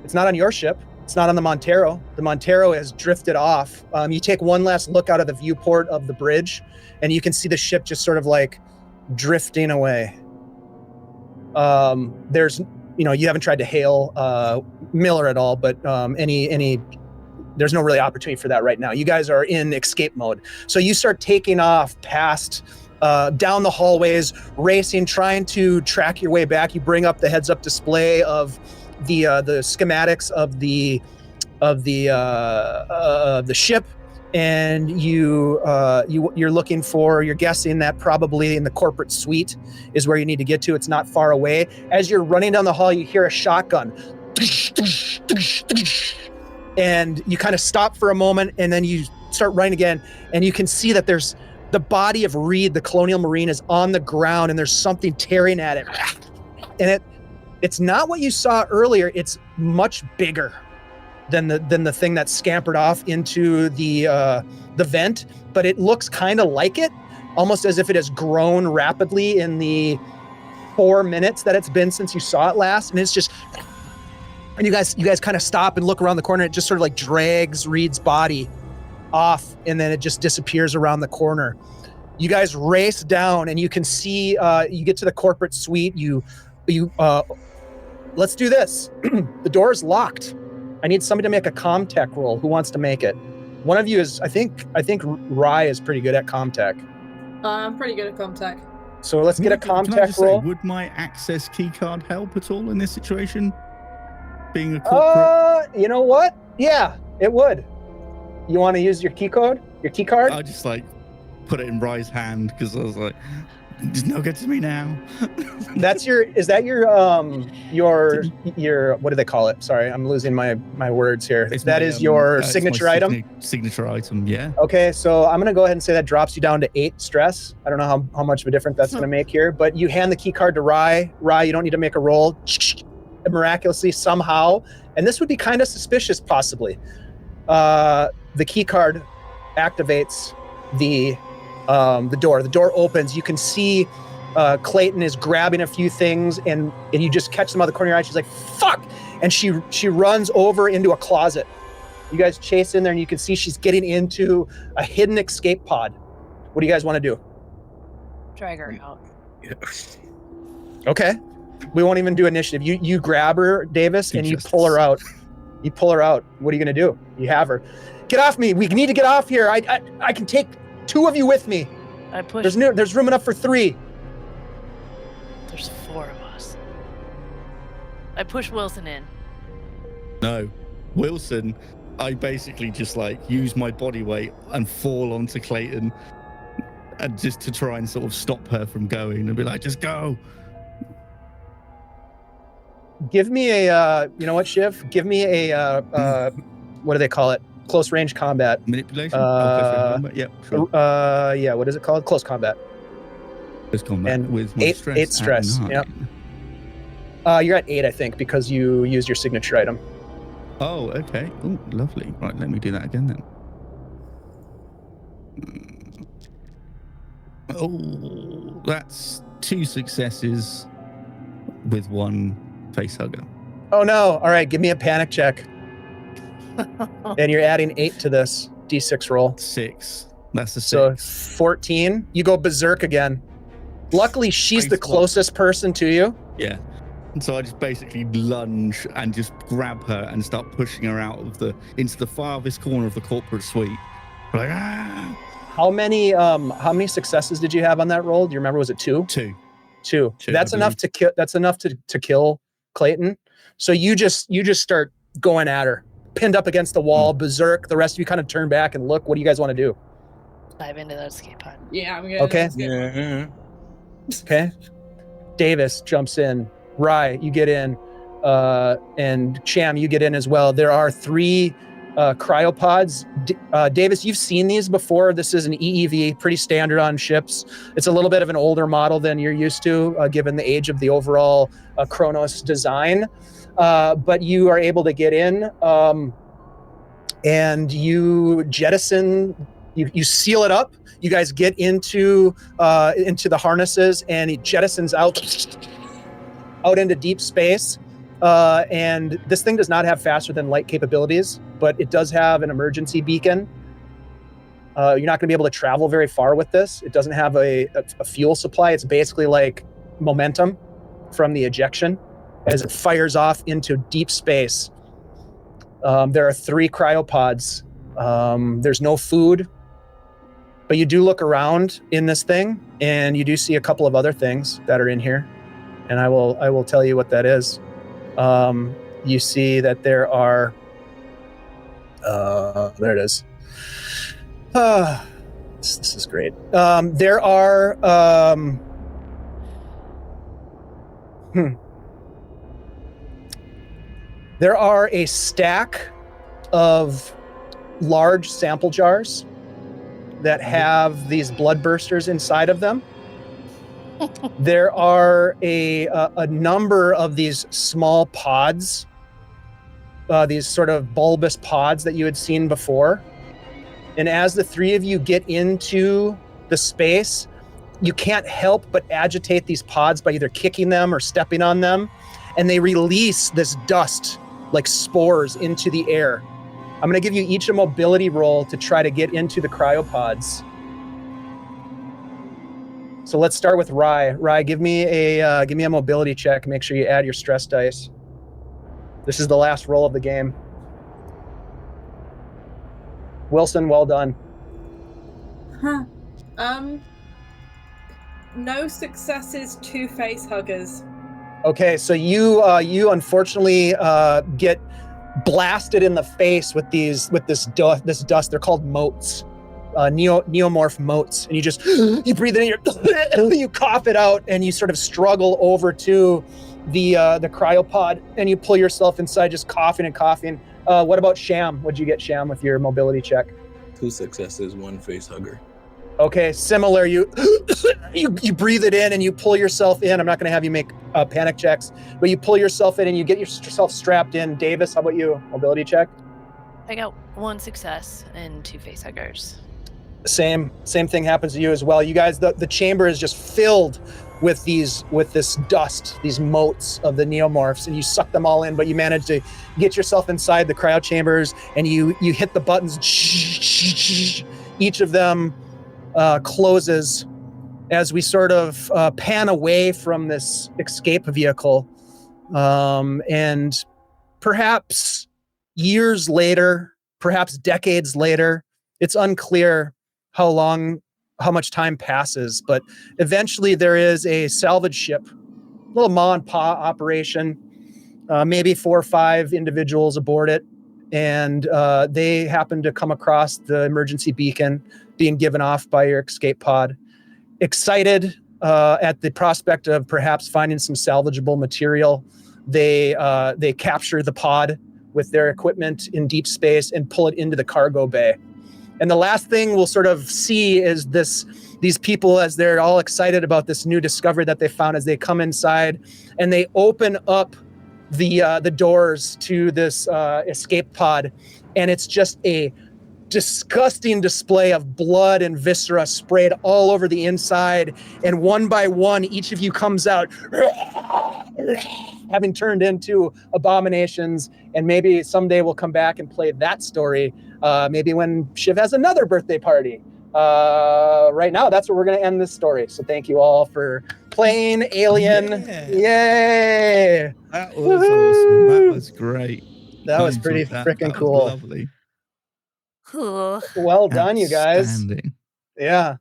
It's not on your ship. It's not on the Montero. The Montero has drifted off. You take one last look out of the viewport of the bridge, and you can see the ship just sort of like drifting away. There's, you haven't tried to hail Miller at all, but there's no really opportunity for that right now. You guys are in escape mode. So you start taking off past, down the hallways, racing, trying to track your way back. You bring up the heads-up display of the schematics of the ship, and you're guessing that probably in the corporate suite is where you need to get to. It's not far away. As you're running down the hall, you hear a shotgun, and you kind of stop for a moment, and then you start running again, and you can see that there's the body of Reed, the Colonial Marine, is on the ground, and there's something tearing at it, and it's not what you saw earlier. It's much bigger than the thing that scampered off into the vent, but it looks kind of like it, almost as if it has grown rapidly in the 4 minutes that it's been since you saw it last. And it's just, and you guys kind of stop and look around the corner. It just sort of like drags Reed's body off, and then it just disappears around the corner. You guys race down, and you can see you get to the corporate suite. Let's do this. The door is locked. I need somebody to make a CommTech roll. Who wants to make it? One of you is, I think Rye is pretty good at CommTech. I'm pretty good at CommTech. So let's get a CommTech roll. Would my access keycard help at all in this situation? Being a corporate? You know what? Yeah, it would. You want to use your key card? I just put it in Rye's hand because I was like, it's no good to me now. Is that your what do they call it? Sorry, I'm losing my words here. That is your signature item? Signature item, yeah. Okay, so I'm going to go ahead and say that drops you down to 8 stress. I don't know how much of a difference that's going to make here, but you hand the key card to Rye. Rye, you don't need to make a roll. Miraculously, somehow, and this would be kind of suspicious possibly, the key card activates the door. The door opens. You can see Clayton is grabbing a few things, and you just catch them out of the corner of your eye. She's like, fuck! And she runs over into a closet. You guys chase in there, and you can see she's getting into a hidden escape pod. What do you guys want to do? Drag her out. Yeah. Okay. We won't even do initiative. You grab her, Davis, and you pull her out. You pull her out. What are you gonna do? You have her. Get off me! We need to get off here. I can take 2 of you with me. I push. There's room enough for 3. There's 4 of us. I push Wilson in. No, Wilson. I basically just like use my body weight and fall onto Clayton, and just to try and sort of stop her from going and be like, just go. Give me a, you know what, Shiv? Give me a, what do they call it? Close range combat. Manipulation? Yeah, sure. Yeah, what is it called? Close combat. Close combat And with my 8 stress. Yep. You're at 8, I think, because you used your signature item. Oh, okay. Oh, lovely. Right, let me do that again then. Oh, that's 2 successes with 1 face hugger. Oh no! All right, give me a panic check. And you're adding 8 to this d6 roll. 6. That's a 6. So 14. You go berserk again. Luckily, she's the closest person to you. Yeah. And so I just basically lunge and just grab her and start pushing her out of into the farthest corner of the corporate suite. Like, ah! How many successes did you have on that roll? Do you remember? Was it 2? 2. 2. That's enough to kill. That's enough to kill Clayton. So you just start going at her, pinned up against the wall, berserk. The rest of you kind of turn back and look. What do you guys want to do? Dive into that escape pod. Yeah, I'm gonna. Okay. Yeah. Okay. Davis jumps in. Rye, you get in. And Cham, you get in as well. There are 3 cryopods. Davis, you've seen these before. This is an EEV, pretty standard on ships. It's a little bit of an older model than you're used to, given the age of the overall Kronos design. But you are able to get in, and you jettison. You seal it up. You guys get into the harnesses, and it jettisons out into deep space. And this thing does not have faster than light capabilities, but it does have an emergency beacon. You're not going to be able to travel very far with this. It doesn't have a fuel supply. It's basically like momentum from the ejection as it fires off into deep space. There are 3 cryopods. There's no food, but you do look around in this thing, and you do see a couple of other things that are in here, and I will tell you what that is. You see that there are, there it is. This is great. There are, there are a stack of large sample jars that have these blood bursters inside of them. There are a number of these small pods, these sort of bulbous pods that you had seen before. And as the 3 of you get into the space, you can't help but agitate these pods by either kicking them or stepping on them. And they release this dust like spores into the air. I'm going to give you each a mobility roll to try to get into the cryopods. So let's start with Rye. Rye, give me a mobility check. Make sure you add your stress dice. This is the last roll of the game. Wilson, well done. Huh. No successes, 2 face huggers. Okay, so you unfortunately get blasted in the face with this dust. They're called motes. Neomorph motes, and you breathe it in, you cough it out, and you sort of struggle over to the cryopod, and you pull yourself inside, just coughing and coughing. What about Sham? What'd you get, Sham, with your mobility check? 2 successes, 1 face hugger. Okay, similar. You breathe it in and you pull yourself in. I'm not going to have you make panic checks, but you pull yourself in and you get yourself strapped in. Davis, how about you? Mobility check. I got 1 success and 2 face huggers. Same thing happens to you as well. You guys, the chamber is just filled with this dust, these motes of the neomorphs, and you suck them all in, but you manage to get yourself inside the cryo chambers, and you hit the buttons. Each of them closes as we sort of pan away from this escape vehicle. And perhaps years later, perhaps decades later, it's unclear how much time passes, but eventually there is a salvage ship, little ma and pa operation, maybe 4 or 5 individuals aboard it. And they happen to come across the emergency beacon being given off by your escape pod. Excited at the prospect of perhaps finding some salvageable material, they capture the pod with their equipment in deep space and pull it into the cargo bay. And the last thing we'll sort of see is these people, as they're all excited about this new discovery that they found, as they come inside and they open up the doors to this escape pod, and it's just a disgusting display of blood and viscera sprayed all over the inside, and one by one each of you comes out having turned into abominations. And maybe someday we'll come back and play that story, maybe when Shiv has another birthday party. Right now that's where we're going to end this story, so thank you all for playing Alien. Yay, that was awesome. That was great. that was pretty freaking cool. Lovely. Well done, you guys. Yeah.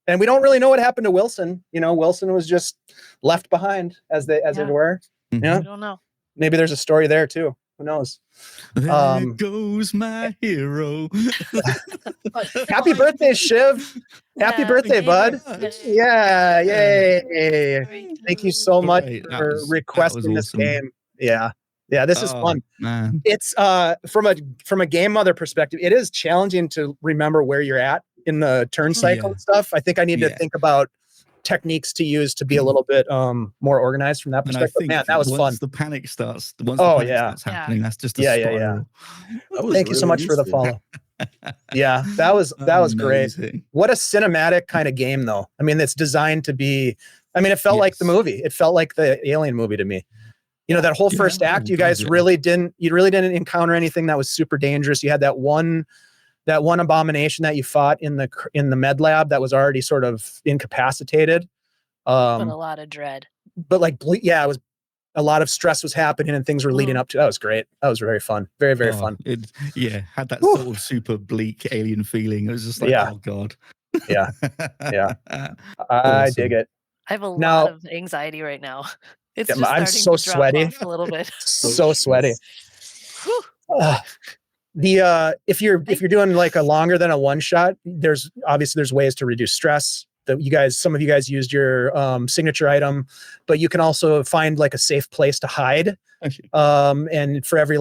And we don't really know what happened to Wilson. Wilson was just left behind, as it were. Mm-hmm. Yeah. I don't know. Maybe there's a story there too. Who knows? There goes my hero. Happy birthday, Shiv. Happy birthday, bud. Yeah. Yay. Thank you so much for requesting this game. Yeah. Yeah, this is fun. Man. It's from a game mother perspective, it is challenging to remember where you're at in the turn cycle and stuff. I think I need to think about techniques to use to be a little bit more organized from that perspective. And I think man, that was once fun. The panic starts. Once the panic starts happening, that's just a spiral. Thank you so much for the follow. Yeah, that was great. What a cinematic kind of game, though. I mean, it's designed to be. I mean, it felt like the movie. It felt like the Alien movie to me. That whole first act, you guys really didn't encounter anything that was super dangerous. You had that one abomination that you fought in the med lab that was already sort of incapacitated. But a lot of dread. But it was a lot of stress was happening and things were leading up to. That was great. That was very fun. Very, very fun. Had that sort of super bleak alien feeling. It was just like, oh God. Yeah. I dig it. I have a lot of anxiety right now. It's just I'm so sweaty. A little bit. So sweaty. If you're doing like a longer than a one shot, there's ways to reduce stress. Some of you guys used your signature item, but you can also find like a safe place to hide. And for every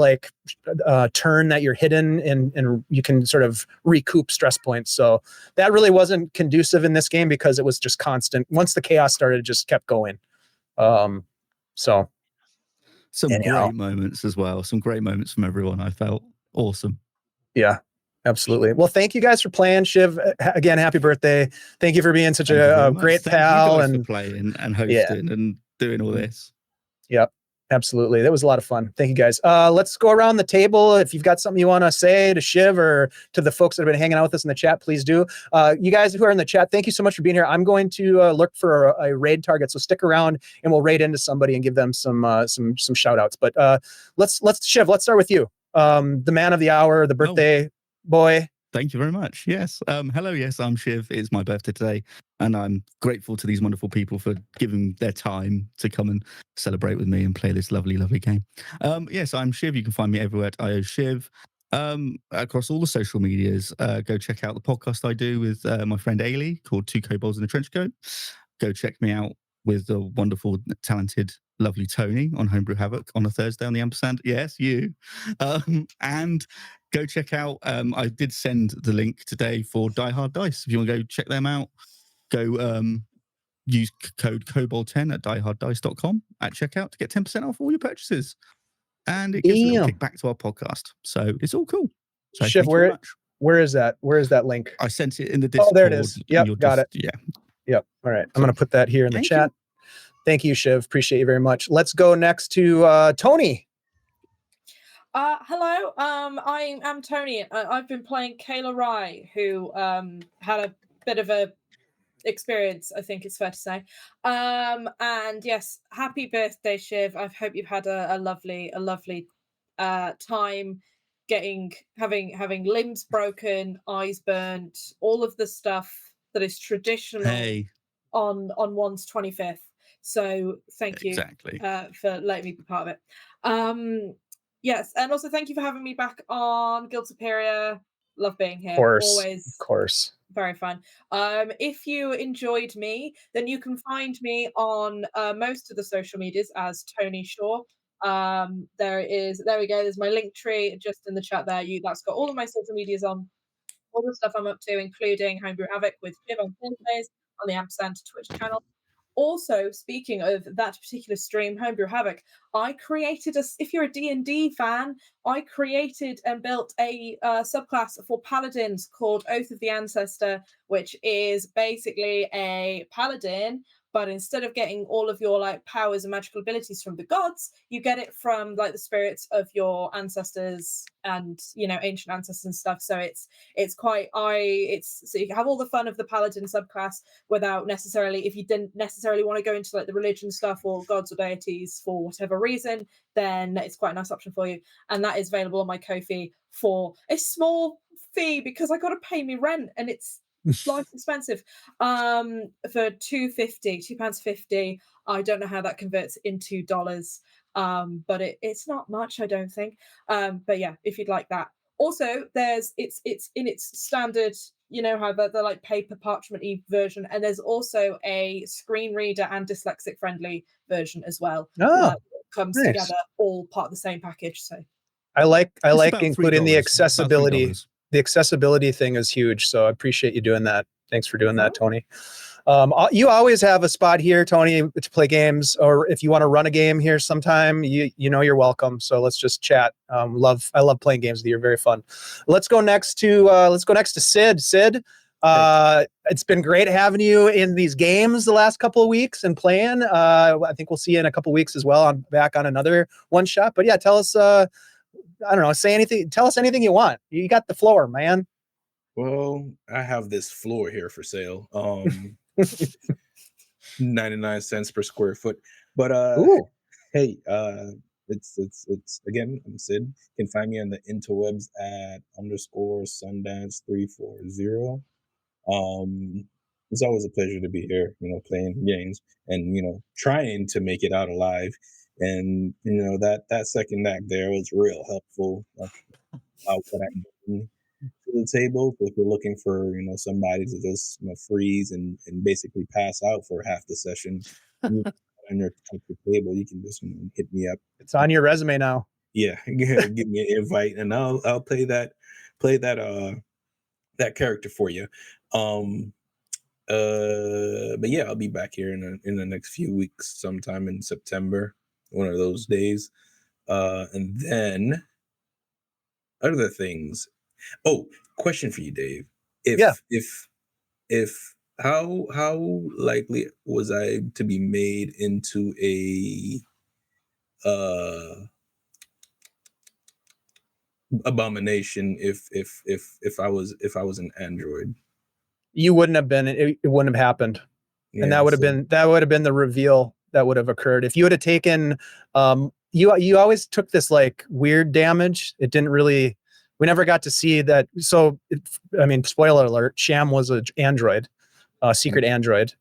turn that you're hidden, and you can sort of recoup stress points. So that really wasn't conducive in this game because it was just constant. Once the chaos started, it just kept going. So some great moments as well. Some great moments from everyone. I felt awesome. Yeah, absolutely. Well, thank you guys for playing. Shiv, again, happy birthday. Thank you for being such a great pal and for playing and hosting and doing all this. Yep, absolutely. That was a lot of fun. Thank you guys. Let's go around the table. If you've got something you want to say to Shiv or to the folks that have been hanging out with us in the chat, please do. You guys who are in the chat, thank you so much for being here. I'm going to look for a raid target, so stick around and we'll raid into somebody and give them some shout outs. But let's Shiv, let's start with you. The man of the hour, the birthday boy. Thank you very much. Yes. Hello. Yes, I'm Shiv. It's my birthday today, and I'm grateful to these wonderful people for giving their time to come and celebrate with me and play this lovely, lovely game. Yes, I'm Shiv. You can find me everywhere at IOShiv. Across all the social medias. Go check out the podcast I do with my friend Ailey called Two Kobolds in a Trench Coat. Go check me out with the wonderful, talented, lovely Tony on Homebrew Havoc on a Thursday on the Ampersand. Yes, you. And go check out, I did send the link today for Die Hard Dice. If you want to go check them out, go use code KOBOLD10 at dieharddice.com at checkout to get 10% off all your purchases. And it gives a little kickback to our podcast. So it's all cool. So Shiv, where is that? Where is that link? I sent it in the Discord. Oh, there it is. Yep, got it. Yeah. Yep. All right. I'm going to put that here in the chat. Thank you, Shiv. Appreciate you very much. Let's go next to Tony. Hello. I'm Tony. I've been playing Kayla Rye, who had a bit of a experience, I think it's fair to say. And yes, happy birthday, Shiv. I hope you've had a lovely time having limbs broken, eyes burnt, all of the stuff that is traditional Hey, on one's 25th. So thank you exactly. for letting me be part of it. Yes, and also thank you for having me back on Guild Superior. Love being here. Always Of course. very fun. If you enjoyed me, then you can find me on most of the social medias as Tony Shaw. There we go. There's my link tree just in the chat there. That's got all of my social medias on, all the stuff I'm up to, including Homebrew Havoc with Shiv on Thursdays on the Ampersand Twitch channel. Also, speaking of that particular stream, Homebrew Havoc, I created if you're a D&D fan, I created and built a subclass for paladins called Oath of the Ancestor, which is basically a paladin, but instead of getting all of your like powers and magical abilities from the gods, you get it from like the spirits of your ancestors and, you know, ancient ancestors and stuff. So so you can have all the fun of the paladin subclass without necessarily, if you didn't necessarily want to go into like the religion stuff or gods or deities for whatever reason, then it's quite a nice option for you. And that is available on my Ko-fi for a small fee because I got to pay me rent and it's life expensive. For £2.50. I don't know how that converts into dollars, but it's not much, I don't think. But yeah, if you'd like that. Also, it's in its standard, you know, how the like paper parchment-y version, and there's also a screen reader and dyslexic friendly version as well. Oh, comes nice. together, all part of the same package. So I like about including the $3. accessibility. $3. The accessibility thing is huge, so I appreciate you doing that. Thanks for doing that, Tony. You always have a spot here, Tony, to play games, or if you want to run a game here sometime, you know you're welcome. So let's just chat. I love playing games with you. You're very fun. Let's go next to Sid. Sid, it's been great having you in these games the last couple of weeks and playing. I think we'll see you in a couple of weeks as well. I'm back on another one shot. But yeah, tell us. I don't know. Say anything. Tell us anything you want. You got the floor, man. Well, I have this floor here for sale. 99 cents per square foot. But Ooh. hey, it's again, I'm Sid. You can find me on the interwebs at _Sundance340. It's always a pleasure to be here, you know, playing games and, you know, trying to make it out alive. And, you know, that second act there was real helpful. What I bring to the table. If you're looking for, you know, somebody to just, you know, freeze and basically pass out for half the session on your table, you can just, you know, hit me up. It's on your resume now. Yeah, give me an invite and I'll play that character for you. But yeah, I'll be back here in the next few weeks, sometime in September, one of those days. And then other things. Oh, question for you, Dave. If how likely was I to be made into a abomination if I was an android? You wouldn't have been. It wouldn't have happened, and that would have been the reveal that would have occurred if you would have taken. You always took this like weird damage. It didn't really. We never got to see that. So, spoiler alert: Sham was an android, secret android,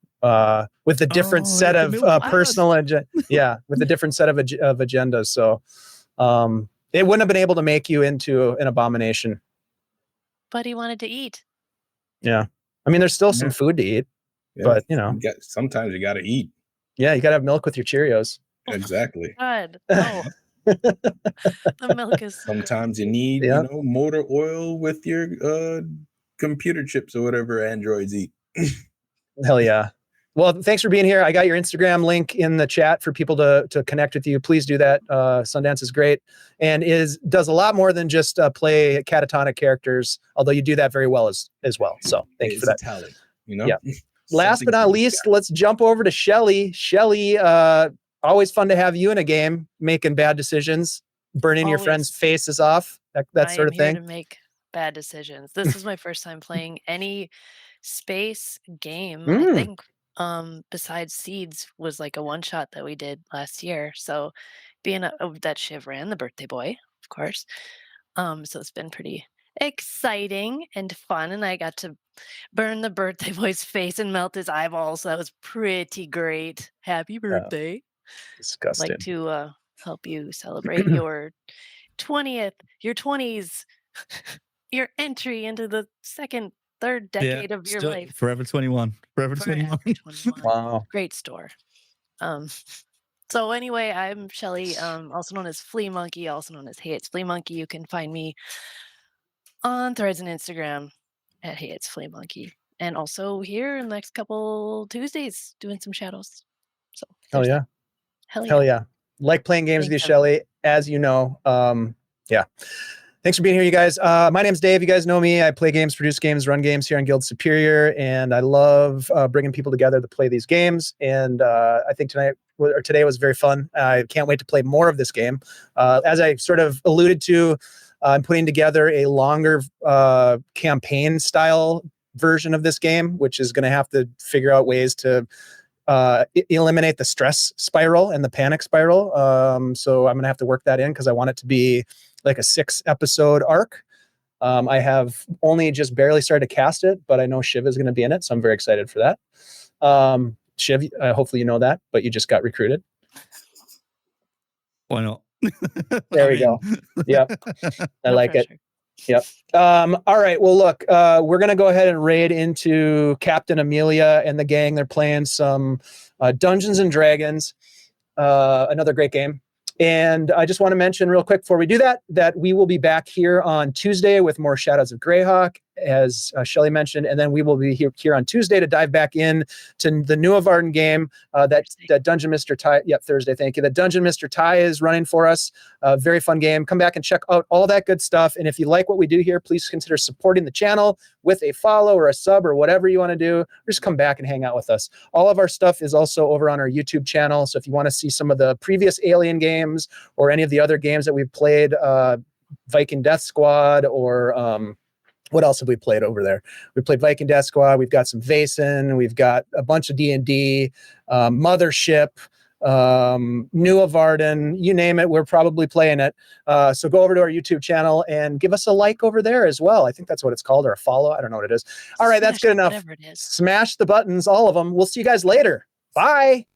with a different set of personal with a different set of agendas. So, it wouldn't have been able to make you into an abomination. But he wanted to eat. Yeah, I mean, there's still some food to eat, but you know, sometimes you got to eat. Yeah, you got to have milk with your Cheerios. Exactly. God, no. The milk is sometimes you need, you know, motor oil with your computer chips or whatever androids eat. Hell yeah. Well, thanks for being here. I got your Instagram link in the chat for people to connect with you. Please do that. Sundance is great and does a lot more than just play catatonic characters, although you do that very well as well. So thank you for that. It's a talent, you know? Yeah. Last but not least, let's jump over to Shelly. Shelly, always fun to have you in a game, making bad decisions, burning your friends' faces off, that sort of thing. I'm here to make bad decisions. This is my first time playing any space game. Mm. I think besides Seeds was like a one shot that we did last year. So being that Shiv ran the birthday boy, of course. So it's been pretty exciting and fun, and I got to burn the birthday boy's face and melt his eyeballs. So that was pretty great. Happy birthday. I'd like Disgusting. to help you celebrate your 20th, your 20s, your entry into the third decade of your still life. Forever 21. Forever 21. 21. Wow. Great store. So anyway, I'm Shelly, also known as Flea Monkey, also known as Hey It's Flea Monkey. You can find me on Threads and Instagram at Hey It's Flea Monkey, and also here in the next couple Tuesdays doing some shadows. So Hell yeah. Hell yeah. Like playing games with you, Thanks, Shelly, as you know. Yeah. Thanks for being here, you guys. My name's Dave. You guys know me. I play games, produce games, run games here on Guild Superior, and I love bringing people together to play these games. And I think today was very fun. I can't wait to play more of this game. As I sort of alluded to, I'm putting together a longer campaign style version of this game, which is going to have to figure out ways to eliminate the stress spiral and the panic spiral. So I'm going to have to work that in because I want it to be like a 6-episode arc. I have only just barely started to cast it, but I know Shiv is going to be in it, so I'm very excited for that. Shiv, hopefully you know that, but you just got recruited. Why not? There we go. Yep. I No like pressure. it. Yep. All right. Well, look, we're going to go ahead and raid into Captain Amelia and the gang. They're playing some Dungeons and Dragons, another great game. And I just want to mention real quick before we do that we will be back here on Tuesday with more Shadows of Greyhawk, as Shelly mentioned. And then we will be here on Tuesday to dive back in to the New Avarden game that Dungeon Mr. Ty. Yep, Thursday. Thank you. That Dungeon Mr. Ty is running for us. Very fun game. Come back and check out all that good stuff. And if you like what we do here, please consider supporting the channel with a follow or a sub or whatever you want to do. Or just come back and hang out with us. All of our stuff is also over on our YouTube channel. So if you want to see some of the previous Alien games or any of the other games that we've played, Viking Death Squad, or what else have we played over there? We played Viking Death Squad. We've got some Vaesen. We've got a bunch of D&D, Mothership, New Avarden, you name it, we're probably playing it. So go over to our YouTube channel and give us a like over there as well. I think that's what it's called, or a follow. I don't know what it is. All right, that's good enough. Whatever it is. Smash the buttons, all of them. We'll see you guys later. Bye.